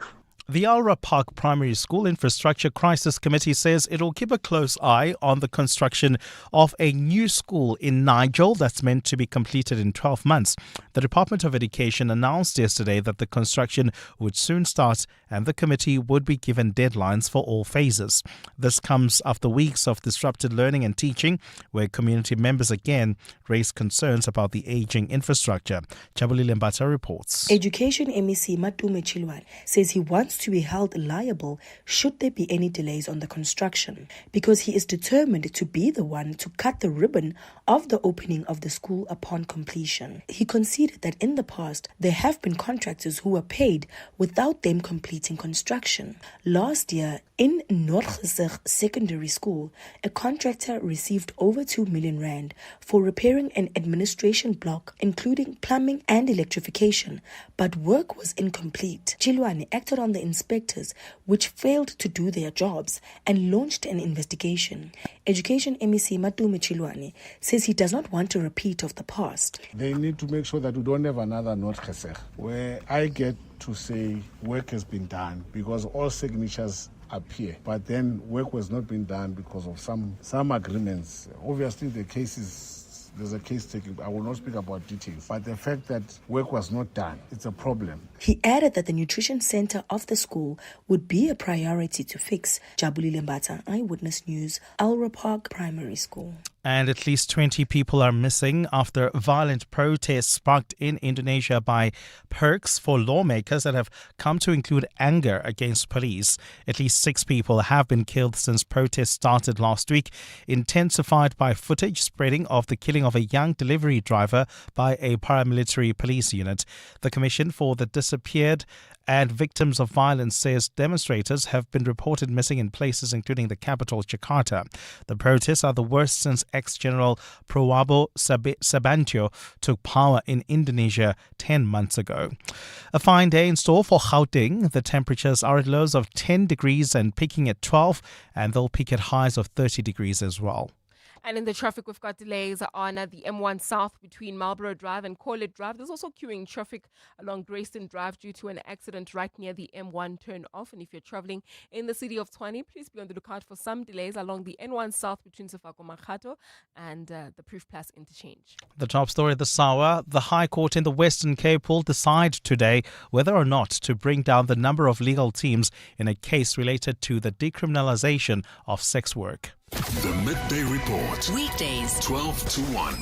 The Alra Park Primary School Infrastructure Crisis Committee says it will keep a close eye on the construction of a new school in Nigel that's meant to be completed in 12 months. The Department of Education announced yesterday that the construction would soon start and the committee would be given deadlines for all phases. This comes after weeks of disrupted learning and teaching, where community members again raised concerns about the aging infrastructure. Chabulile Mbata reports. Education MEC Matume Chilwan says he wants to be held liable should there be any delays on the construction, because he is determined to be the one to cut the ribbon of the opening of the school upon completion. He conceded that in the past there have been contractors who were paid without them completing construction. Last year in NIROX Secondary School, a contractor received over 2 million rand for repairing an administration block including plumbing and electrification, but work was incomplete. Chilwane acted on the inspectors which failed to do their jobs and launched an investigation. Education MEC Matume Chilwane says he does not want a repeat of the past. They need to make sure that we don't have another NIROX where I get to say work has been done because all signatures appear, but then work was not being done because of some agreements. Obviously there's a case taken. I will not speak about details, but the fact that work was not done, it's a problem. He added that the nutrition center of the school would be a priority to fix. Jabulile Mbata, Eyewitness News, Alra Park Primary School. And at least 20 people are missing after violent protests sparked in Indonesia by perks for lawmakers that have come to include anger against police. At least 6 people have been killed since protests started last week, intensified by footage spreading of the killing of a young delivery driver by a paramilitary police unit. The Commission for the Disappeared and Victims of Violence says demonstrators have been reported missing in places including the capital, Jakarta. The protests are the worst since ex-General Prabowo Subianto took power in Indonesia 10 months ago. A fine day in store for Gauteng. The temperatures are at lows of 10 degrees and peaking at 12, and they'll peak at highs of 30 degrees as well. And in the traffic, we've got delays on the M1 South between Marlborough Drive and Corlett Drive. There's also queuing traffic along Grayston Drive due to an accident right near the M1 turn off. And if you're traveling in the city of Tshwane, please be on the lookout for some delays along the N1 South between Sefako Makgato and the Proof Plus interchange. The top story this hour: the High Court in the Western Cape will decide today whether or not to bring down the number of legal teams in a case related to the decriminalization of sex work. The Midday Report. Weekdays 12 to 1.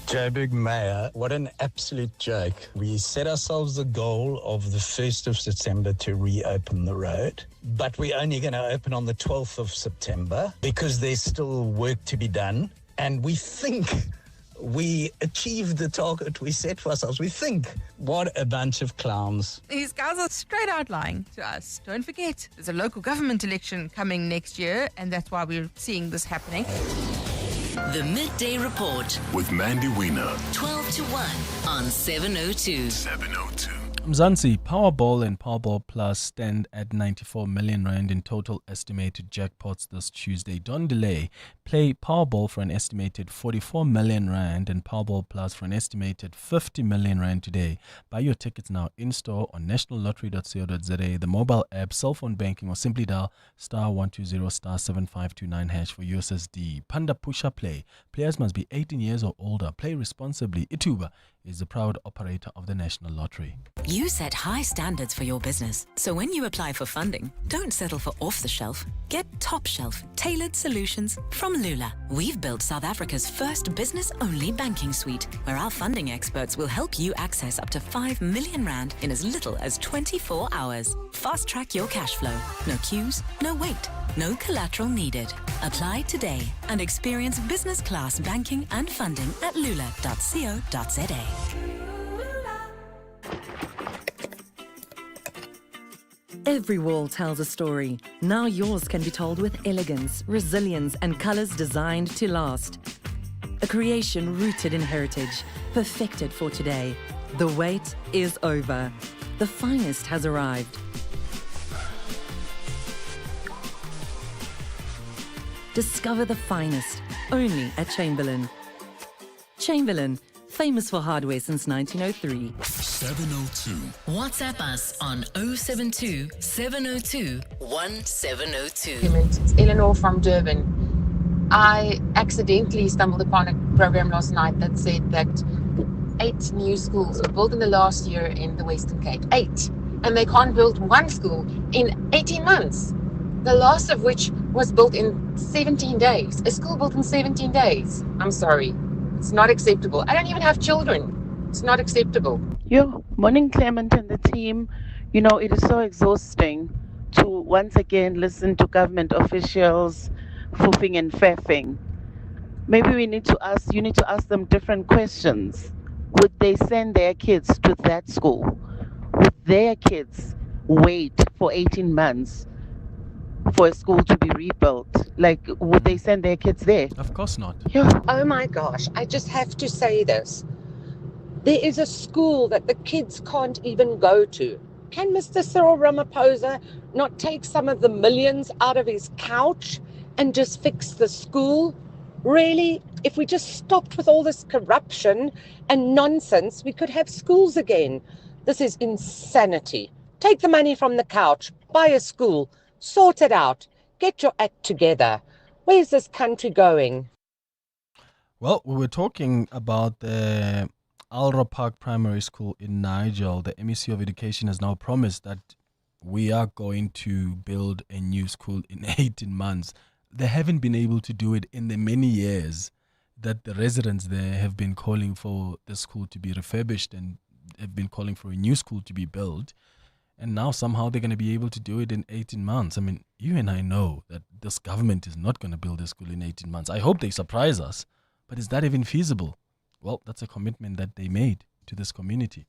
Joburg Mayor, what an absolute joke. We set ourselves the goal of the 1st of September to reopen the road, but we're only going to open on the 12th of September because there's still work to be done. And we think we achieved the target we set for ourselves. We think. What a bunch of clowns. These guys are straight out lying to us. Don't forget, there's a local government election coming next year, and that's why we're seeing this happening. The Midday Report with Mandy Wiener. 12 to 1 on 702. 702. Mzansi, Powerball and Powerball Plus stand at 94 million rand in total estimated jackpots this Tuesday. Don't delay. Play Powerball for an estimated 44 million rand and Powerball Plus for an estimated 50 million rand today. Buy your tickets now in-store on nationallottery.co.za, the mobile app, cell phone banking, or simply dial *120*7529# for USSD. Panda Pusha Play. Players must be 18 years or older. Play responsibly. Ituba is a proud operator of the National Lottery. You set high standards for your business, so when you apply for funding, don't settle for off-the-shelf. Get top-shelf, tailored solutions from Lula. We've built South Africa's first business-only banking suite, where our funding experts will help you access up to 5 million rand in as little as 24 hours. Fast-track your cash flow. No queues, no wait, no collateral needed. Apply today and experience business-class banking and funding at lula.co.za. Every wall tells a story. Now yours can be told with elegance, resilience, and colors designed to last. A creation rooted in heritage, perfected for today. The wait is over. The finest has arrived. Discover the finest, only at Chamberlain. Chamberlain, famous for hardware since 1903. 702. WhatsApp us on 072 702 1702. It's Eleanor from Durban. I accidentally stumbled upon a program last night that said that 8 new schools were built in the last year in the Western Cape. 8. And they can't build one school in 18 months. The last of which was built in 17 days. A school built in 17 days. I'm sorry. It's not acceptable. I don't even have children. It's not acceptable. Morning, Clement and the team. You know, it is so exhausting to once again listen to government officials foofing and faffing. Maybe you need to ask them different questions. Would they send their kids to that school? Would their kids wait for 18 months for a school to be rebuilt? Like, would they send their kids there? Of course not. Oh my gosh, I just have to say this. There is a school that the kids can't even go to. Can Mr. Cyril Ramaphosa not take some of the millions out of his couch and just fix the school? Really, if we just stopped with all this corruption and nonsense, we could have schools again. This is insanity. Take the money from the couch, buy a school, sort it out, get your act together. Where's this country going? Well, we were talking about the Alra Park Primary School in Nigel. The MEC of Education has now promised that we are going to build a new school in 18 months. They haven't been able to do it in the many years that the residents there have been calling for the school to be refurbished and have been calling for a new school to be built. And now somehow they're going to be able to do it in 18 months. I mean, you and I know that this government is not going to build a school in 18 months. I hope they surprise us. But is that even feasible? Well, that's a commitment that they made to this community.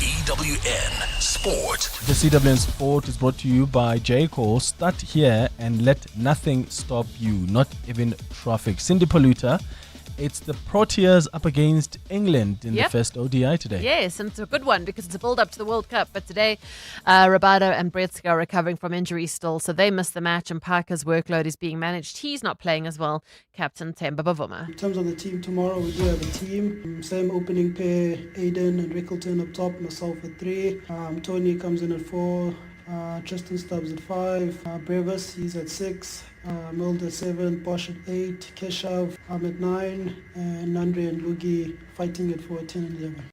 EWN Sport. The CWN Sport is brought to you by J-Call. Start here and let nothing stop you, not even traffic. Cindy Polluter, it's the Proteas up against England in the first ODI today. Yes, and it's a good one because it's a build-up to the World Cup. But today, Rabada and Bretska are recovering from injury still, so they missed the match, and Parker's workload is being managed. He's not playing as well, Captain Themba Bavuma. In terms of the team tomorrow, we do have a team. Same opening pair, Aiden and Rickleton up top, myself at 3. Tony comes in at 4. Tristan Stubbs at 5. Brevis, he's at 6. Mild at 7. Bosch at 8. Keshav, I'm at 9. And Nandre and Lugi fighting it for 10 and 11.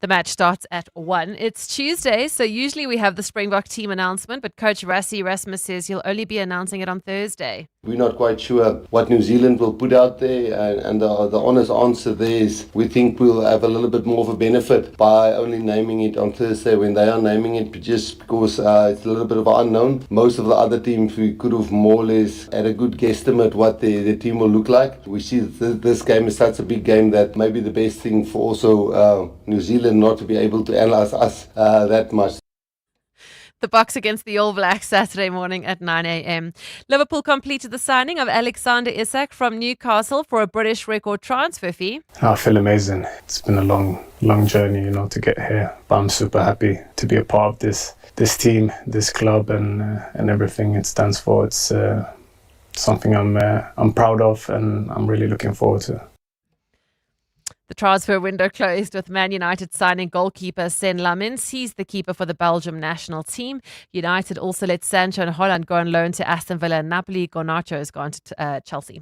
The match starts at 1. It's Tuesday, so usually we have the Springbok team announcement, but Coach Rasmus says he'll only be announcing it on Thursday. We're not quite sure what New Zealand will put out there, and the honest answer there is we think we'll have a little bit more of a benefit by only naming it on Thursday when they are naming it, just because it's a little bit of an unknown. Most of the other teams we could have more or less had a good guesstimate what the team will look like. We see this game is such a big game that maybe the best thing for also New Zealand not to be able to analyse us that much. The Bucks against the All Blacks Saturday morning at 9 a.m. Liverpool completed the signing of Alexander Isak from Newcastle for a British record transfer fee. I feel amazing. It's been a long journey, to get here. But I'm super happy to be a part of this team, this club, and everything it stands for. It's something I'm proud of, and I'm really looking forward to. The transfer window closed with Man United signing goalkeeper Sen Lamins. He's the keeper for the Belgium national team. United also let Sancho and Holland go on loan to Aston Villa and Napoli. Garnacho has gone to Chelsea.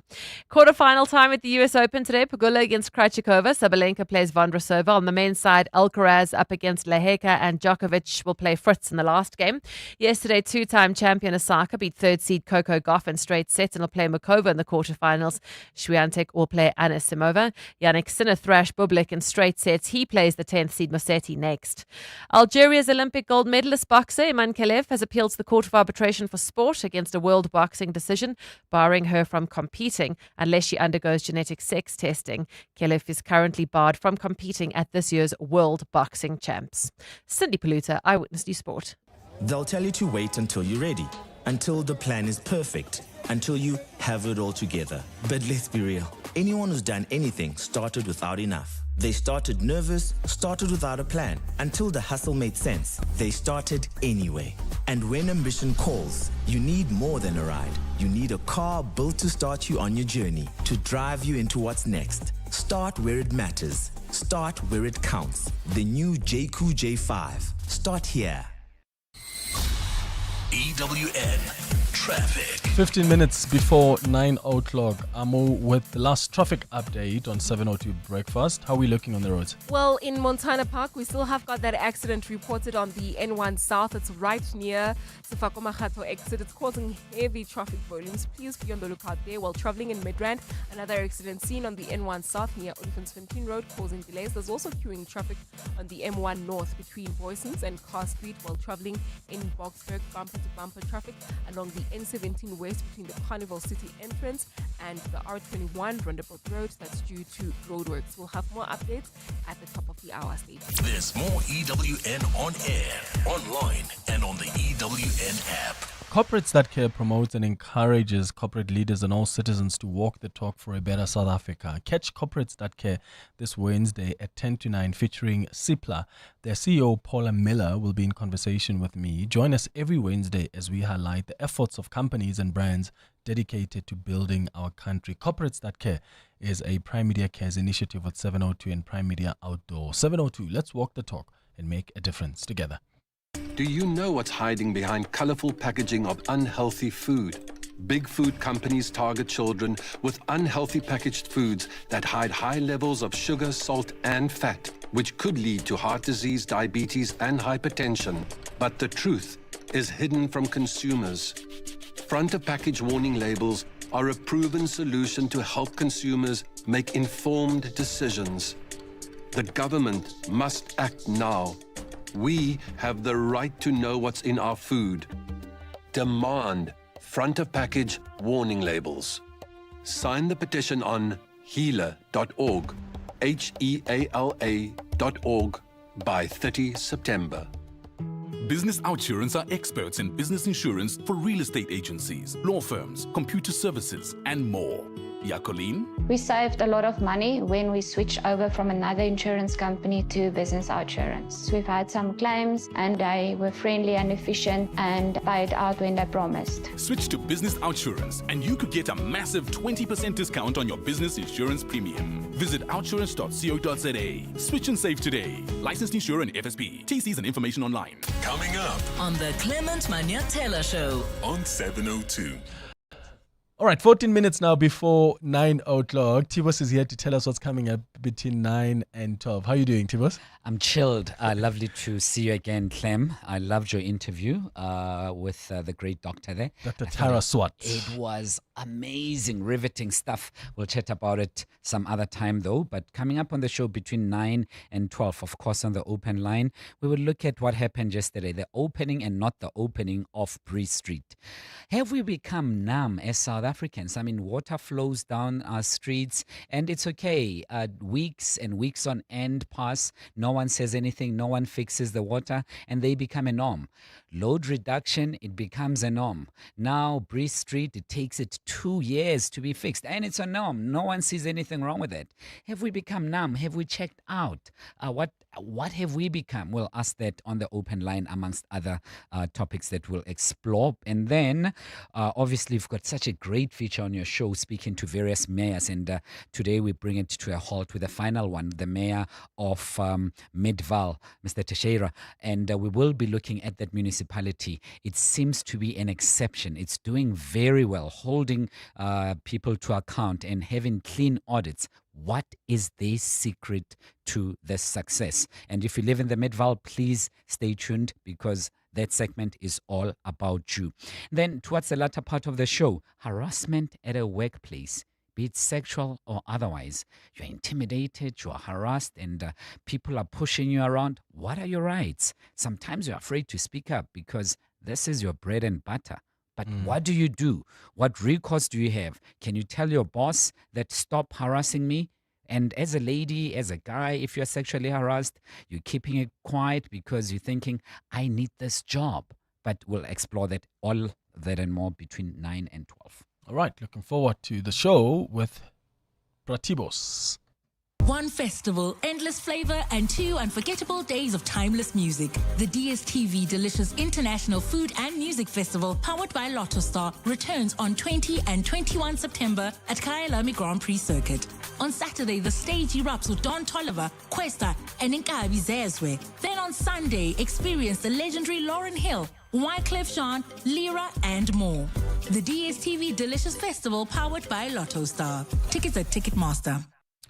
Quarter-final time at the US Open today. Pegula against Krejcikova. Sabalenka plays Vondrousova. On the men's side, Alcaraz up against Lehecka and Djokovic will play Fritz in the last game. Yesterday, two-time champion Osaka beat third seed Coco Gauff in straight sets and will play Mukova in the quarterfinals. Swiatek will play Anisimova. Yannick Sinner thrash Bublik in straight sets. He plays the 10th seed Musetti next. Algeria's Olympic gold medalist boxer Iman Kalev has appealed to the Court of Arbitration for Sport against a world boxing decision barring her from competing unless she undergoes genetic sex testing. Kalev is currently barred from competing at this year's World Boxing Champs. Cindy Paluta, Eyewitness News Sport. They'll tell you to wait until you're ready, until the plan is perfect, until you have it all together. But let's be real. Anyone who's done anything started without enough. They started nervous, started without a plan, until the hustle made sense. They started anyway. And when ambition calls, you need more than a ride. You need a car built to start you on your journey, to drive you into what's next. Start where it matters. Start where it counts. The new JQ J5. Start here. EWN Traffic. 15 minutes before 9 o'clock. Amo with the last traffic update on 702 Breakfast. How are we looking on the roads? Well, in Montana Park, we still have got that accident reported on the N1 South. It's right near Sefako exit. It's causing heavy traffic volumes. Please be on the lookout there while traveling in Midrand. Another accident seen on the N1 South near Oliphantfontein Road, causing delays. There's also queuing traffic on the M1 North between Boysons and Carr Street while traveling in Boksburg. Bumper-to-bumper traffic along the N17 West between the Carnival City entrance and the R21 Rondebult Road. That's due to roadworks. We'll have more updates at the top of the hour. Stay tuned. There's more EWN on air, online, and on the EWN app. Corporates That Care promotes and encourages corporate leaders and all citizens to walk the talk for a better South Africa. Catch Corporates That Care this Wednesday at 10 to 9 featuring CIPLA. Their CEO, Paula Miller, will be in conversation with me. Join us every Wednesday as we highlight the efforts of companies and brands dedicated to building our country. Corporates That Care is a Prime Media Cares initiative with 702 and Prime Media Outdoor. 702, let's walk the talk and make a difference together. Do you know what's hiding behind colorful packaging of unhealthy food? Big food companies target children with unhealthy packaged foods that hide high levels of sugar, salt, and fat, which could lead to heart disease, diabetes, and hypertension. But the truth is hidden from consumers. Front of package warning labels are a proven solution to help consumers make informed decisions. The government must act now. We have the right to know what's in our food. Demand front of package warning labels. Sign the petition on heala.org, HEALA.org by 30 September. Business Outsurance are experts in business insurance for real estate agencies, law firms, computer services, and more. Yakolin? We saved a lot of money when we switched over from another insurance company to Business Outsurance. We've had some claims and they were friendly and efficient and paid out when they promised. Switch to Business Outsurance and you could get a massive 20% discount on your business insurance premium. Visit outsurance.co.za. Switch and save today. Licensed insurer and FSP. TCs and information online. Coming up on the Clement Manya-Taylor Show on 702. All right, 14 minutes now before 9 o'clock. Tibos is here to tell us what's coming up between 9 and 12. How are you doing, Tibos? I'm chilled. Lovely to see you again, Clem. I loved your interview with the great doctor there. Dr. Tara Swart. It was amazing, riveting stuff. We'll chat about it some other time, though. But coming up on the show between 9 and 12, of course, on the open line, we will look at what happened yesterday, the opening and not the opening of Bree Street. Have we become numb as South Africans? I mean, water flows down our streets and it's okay. Weeks and weeks on end pass. No one says anything. No one fixes the water and they become a norm. Load reduction, it becomes a norm. Now, Bree Street, it takes it 2 years to be fixed and it's a norm. No one sees anything wrong with it. Have we become numb? Have we checked out? What have we become? We'll ask that on the open line amongst other topics that we'll explore. And then, obviously, we've got such a great great feature on your show, speaking to various mayors. And today we bring it to a halt with the final one, the mayor of Midvaal, Mr. Teixeira. And we will be looking at that municipality. It seems to be an exception. It's doing very well, holding people to account and having clean audits. What is the secret to this success? And if you live in the Midvaal, please stay tuned, because that segment is all about you. Then towards the latter part of the show, harassment at a workplace, be it sexual or otherwise. You're intimidated, you're harassed, and people are pushing you around. What are your rights? Sometimes you're afraid to speak up because this is your bread and butter. But what do you do? What recourse do you have? Can you tell your boss that stop harassing me? And as a lady, as a guy, if you're sexually harassed, you're keeping it quiet because you're thinking, I need this job. But we'll explore that, all that and more between 9 and 12. All right, looking forward to the show with Pratibos. One festival, endless flavor, and 2 unforgettable days of timeless music. The DSTV Delicious International Food and Music Festival, powered by Lotto Star, returns on 20 and 21 September at Kyalami Grand Prix Circuit. On Saturday, the stage erupts with Don Toliver, Questa, and Nkabi Zezwe. Then on Sunday, experience the legendary Lauryn Hill, Wyclef Jean, Lyra, and more. The DSTV Delicious Festival, powered by Lotto Star. Tickets at Ticketmaster.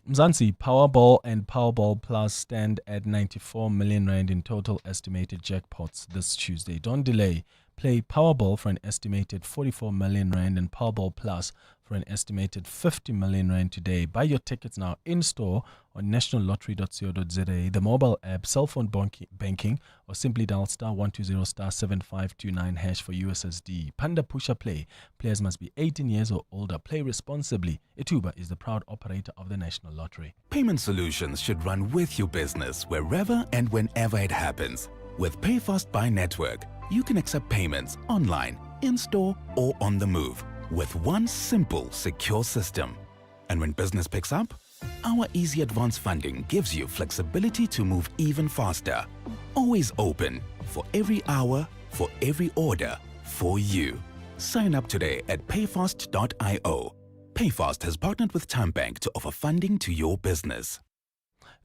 Mzansi, Powerball and Powerball Plus stand at 94 million rand in total estimated jackpots this Tuesday. Don't delay. Play Powerball for an estimated 44 million rand and Powerball Plus for an estimated 50 million rand today. Buy your tickets now in-store on nationallottery.co.za, the mobile app, cell phone banking, or simply dial star 120 star 7529 hash for USSD. Panda Pusha Play. Players must be 18 years or older. Play responsibly. Ituba is the proud operator of the National Lottery. Payment solutions should run with your business wherever and whenever it happens. With PayFast by Network, you can accept payments online, in-store, or on the move with one simple, secure system. And when business picks up, our Easy Advance Funding gives you flexibility to move even faster. Always open, for every hour, for every order, for you. Sign up today at payfast.io. Payfast has partnered with TymeBank to offer funding to your business.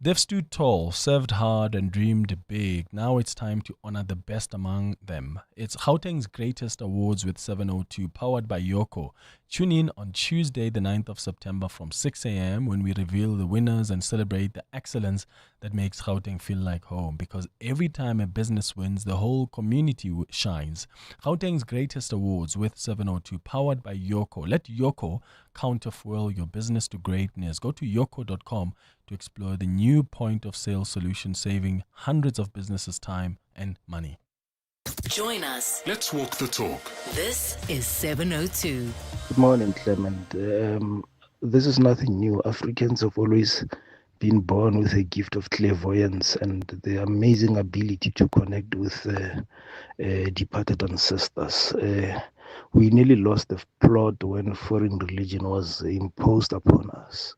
They've stood tall, served hard, and dreamed big. Now it's time to honor the best among them. It's Gauteng's Greatest Awards with 702, powered by Yoko. Tune in on Tuesday, the 9th of September from 6 a.m. when we reveal the winners and celebrate the excellence that makes Gauteng feel like home. Because every time a business wins, the whole community shines. Gauteng's Greatest Awards with 702, powered by Yoko. Let Yoko counterfuel your business to greatness. Go to yoko.com to explore the new point-of-sale solution, saving hundreds of businesses time and money. Join us. Let's walk the talk. This is 702. Good morning, Clement. This is nothing new. Africans have always been born with a gift of clairvoyance and the amazing ability to connect with departed ancestors. We nearly lost the plot when foreign religion was imposed upon us,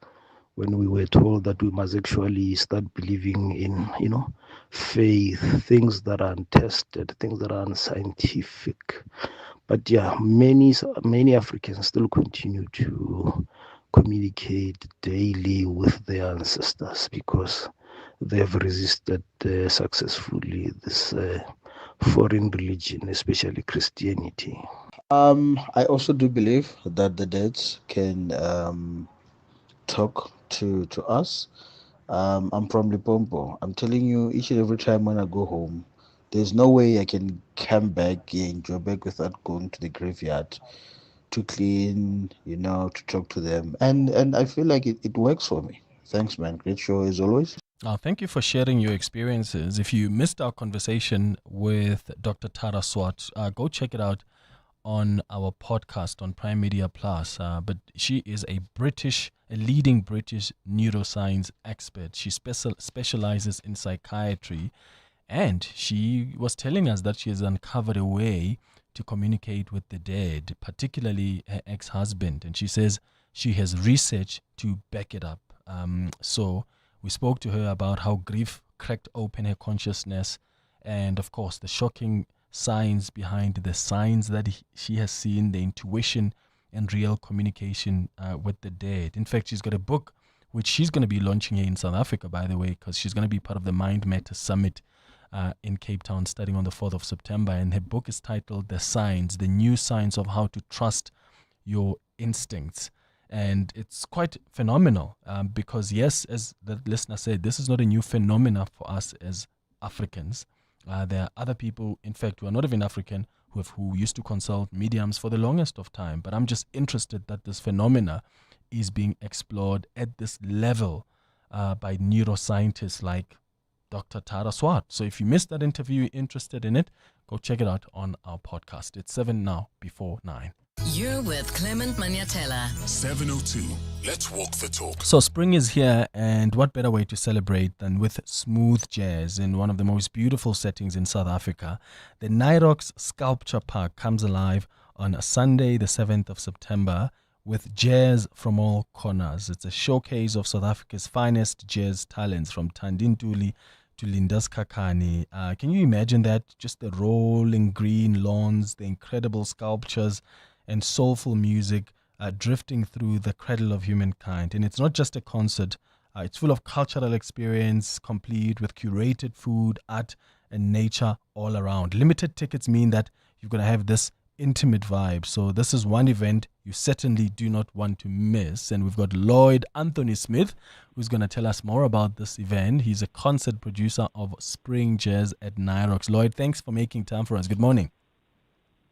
when we were told that we must actually start believing in, faith, things that are untested, things that are unscientific. But yeah, many Africans still continue to communicate daily with their ancestors because they have resisted successfully this foreign religion, especially Christianity. I also do believe that the dead can talk to us. I'm from Limpopo. I'm telling you, each and every time when I go home, there's no way I can come back here in Joburg without going to the graveyard to clean, to talk to them. And I feel like it works for me. Thanks, man. Great show as always. Thank you for sharing your experiences. If you missed our conversation with Dr. Tara Swart, go check it out on our podcast on Prime Media Plus. But she is a leading British neuroscience expert. She specializes in psychiatry, and she was telling us that she has uncovered a way to communicate with the dead, particularly her ex-husband. And she says she has research to back it up. So we spoke to her about how grief cracked open her consciousness, and of course the shocking signs behind the signs that she has seen, the intuition and real communication with the dead. In fact, she's got a book which she's going to be launching here in South Africa, by the way, because she's going to be part of the Mind Matter Summit in Cape Town starting on the 4th of September. And her book is titled The Signs, the New Science of How to Trust Your Instincts. And it's quite phenomenal because, yes, as the listener said, this is not a new phenomena for us as Africans. There are other people, in fact, who are not even African, who used to consult mediums for the longest of time. But I'm just interested that this phenomena is being explored at this level by neuroscientists like Dr. Tara Swart. So if you missed that interview, you're interested in it, go check it out on our podcast. It's 7 now, before 9. You're with Clement Maniatella. 7:02. Let's walk the talk. So spring is here, and what better way to celebrate than with smooth jazz in one of the most beautiful settings in South Africa. The NIROX Sculpture Park comes alive on a Sunday, the 7th of September, with jazz from all corners. It's a showcase of South Africa's finest jazz talents, from Tandi Ntuli to Lindas Kakani. Can you imagine that? Just the rolling green lawns, the incredible sculptures, and soulful music drifting through the cradle of humankind. And it's not just a concert. It's full of cultural experience, complete with curated food, art, and nature all around. Limited tickets mean that you're going to have this intimate vibe. So this is one event you certainly do not want to miss. And we've got Lloyd Anthony Smith, who's going to tell us more about this event. He's a concert producer of Spring Jazz at NIROX. Lloyd, thanks for making time for us. Good morning.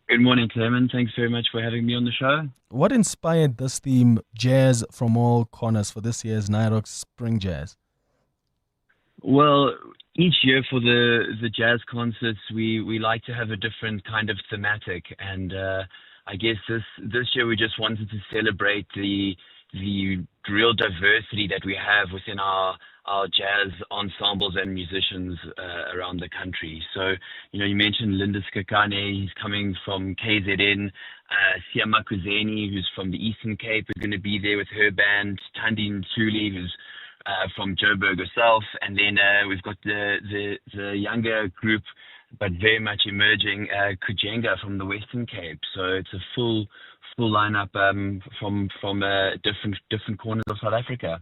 Good morning, Clement. Thanks very much for having me on the show. What inspired this theme, Jazz from All Corners, for this year's NIROX Spring Jazz? Well, each year for the jazz concerts, we like to have a different kind of thematic, and I guess this year we just wanted to celebrate the real diversity that we have within our jazz ensembles and musicians around the country. So, you mentioned Lindas Kakane, he's coming from KZN, Siama Kuzeni, who's from the Eastern Cape, is going to be there with her band, Tandi Ntuli, who's from Joburg herself, and then we've got the younger group, but very much emerging, Kujenga from the Western Cape. So it's a full lineup from different corners of South Africa.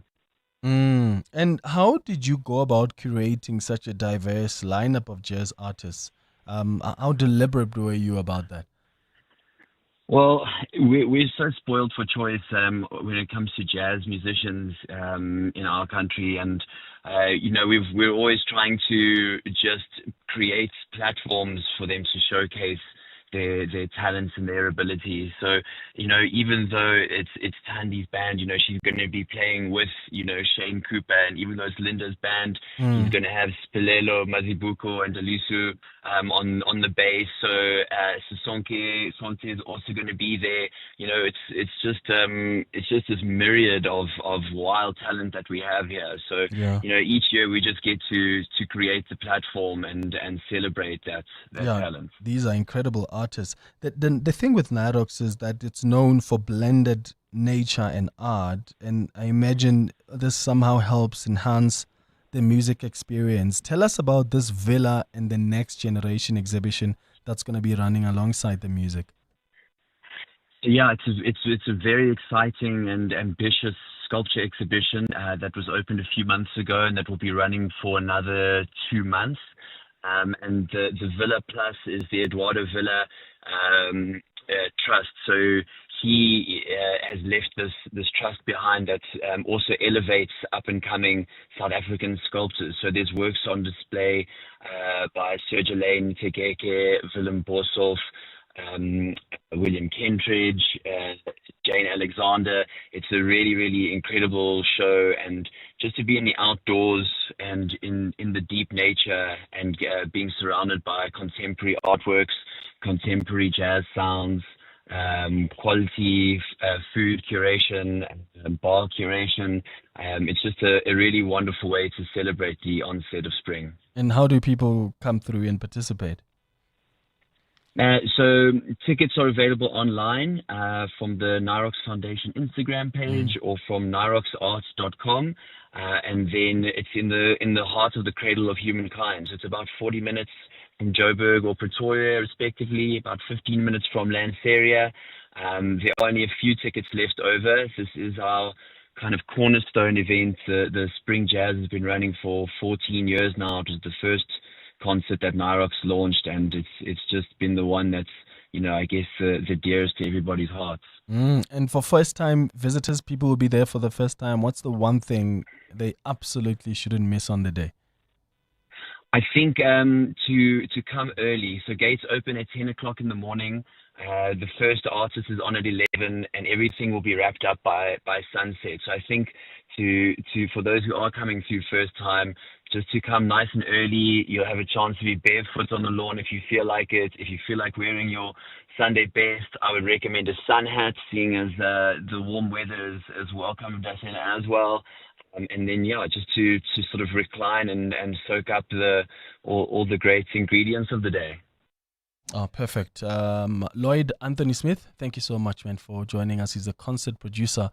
And how did you go about curating such a diverse lineup of jazz artists? How deliberate were you about that? Well, we're so spoiled for choice when it comes to jazz musicians in our country, and we're always trying to just create platforms for them to showcase their talents and their abilities. So, even though it's Tandi's band, she's going to be playing with, Shane Cooper, and even though it's Linda's band, he's going to have Spilelo, Mazibuko, and Dalisu on the bass. So Sonke is also going to be there. It's just this myriad of wild talent that we have here. So each year we just get to create the platform and celebrate that talent. These are incredible artists. The thing with NIROX is that it's known for blended nature and art, and I imagine this somehow helps enhance the music experience. Tell us about this villa and the Next Generation exhibition that's going to be running alongside the music. Yeah, it's a very exciting and ambitious sculpture exhibition that was opened a few months ago, and that will be running for another 2 months. And the Villa Plus is the Eduardo Villa Trust. So he has left this trust behind that also elevates up-and-coming South African sculptors. So there's works on display by Serge Lane, Tegeke, Willem Boshoff, William Kentridge, Jane Alexander. It's a really, really incredible show, and just to be in the outdoors and in the deep nature and being surrounded by contemporary artworks, contemporary jazz sounds, quality food curation, bar curation. It's just a really wonderful way to celebrate the onset of spring. And how do people come through and participate? So tickets are available online from the NIROX Foundation Instagram page or from niroxarts.com. And then it's in the heart of the cradle of humankind. So it's about 40 minutes from Joburg or Pretoria, respectively, about 15 minutes from Lanseria. There are only a few tickets left over. This is our kind of cornerstone event. The Spring Jazz has been running for 14 years now. It was the first concert that NIROX launched, and it's just been the one that's, I guess the dearest to everybody's hearts. And for first-time visitors, people will be there for the first time. What's the one thing they absolutely shouldn't miss on the day? I think to come early. So gates open at 10 o'clock in the morning. The first artist is on at 11, and everything will be wrapped up by sunset. So I think for those who are coming through first time, just to come nice and early. You'll have a chance to be barefoot on the lawn if you feel like it. If you feel like wearing your Sunday best, I would recommend a sun hat, seeing as the warm weather is welcome in Kabazella as well. And then, just to sort of recline and soak up all the great ingredients of the day. Oh, perfect. Lloyd Anthony Smith, thank you so much, man, for joining us. He's the concert producer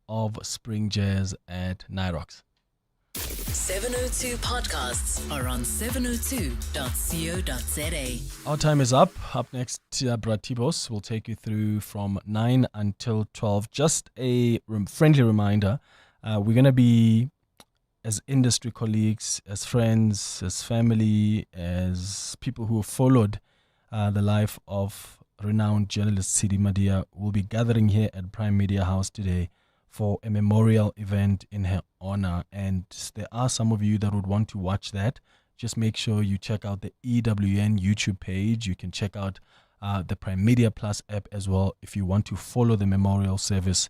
of Spring Jazz at NIROX. 702 podcasts are on 702.co.za. Our time is up. Up next, Brad Tibos will take you through from 9 until 12. Just a friendly reminder, we're going to be, as industry colleagues, as friends, as family, as people who have followed the life of renowned journalist Sidi Madia, will be gathering here at Prime Media House today for a memorial event in her honor. And there are some of you that would want to watch that. Just make sure you check out the EWN YouTube page. You can check out the Prime Media Plus app as well if you want to follow the memorial service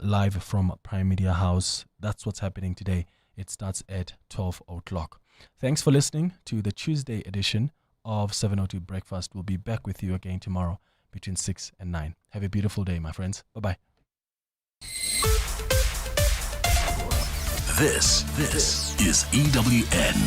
live from Prime Media House. That's what's happening today. It starts at 12 o'clock. Thanks for listening to the Tuesday edition of 702 Breakfast. We'll be back with you again tomorrow between 6 and 9. Have a beautiful day, my friends. Bye-bye. This is EWN.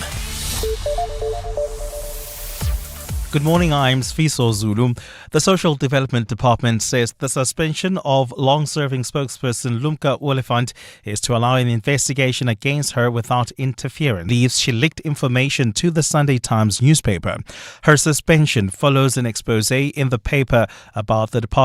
Good morning, I'm Sfiso Zulu. The Social Development Department says the suspension of long-serving spokesperson Lumka Oliphant is to allow an investigation against her without interference. Believes she leaked information to the Sunday Times newspaper. Her suspension follows an expose in the paper about the department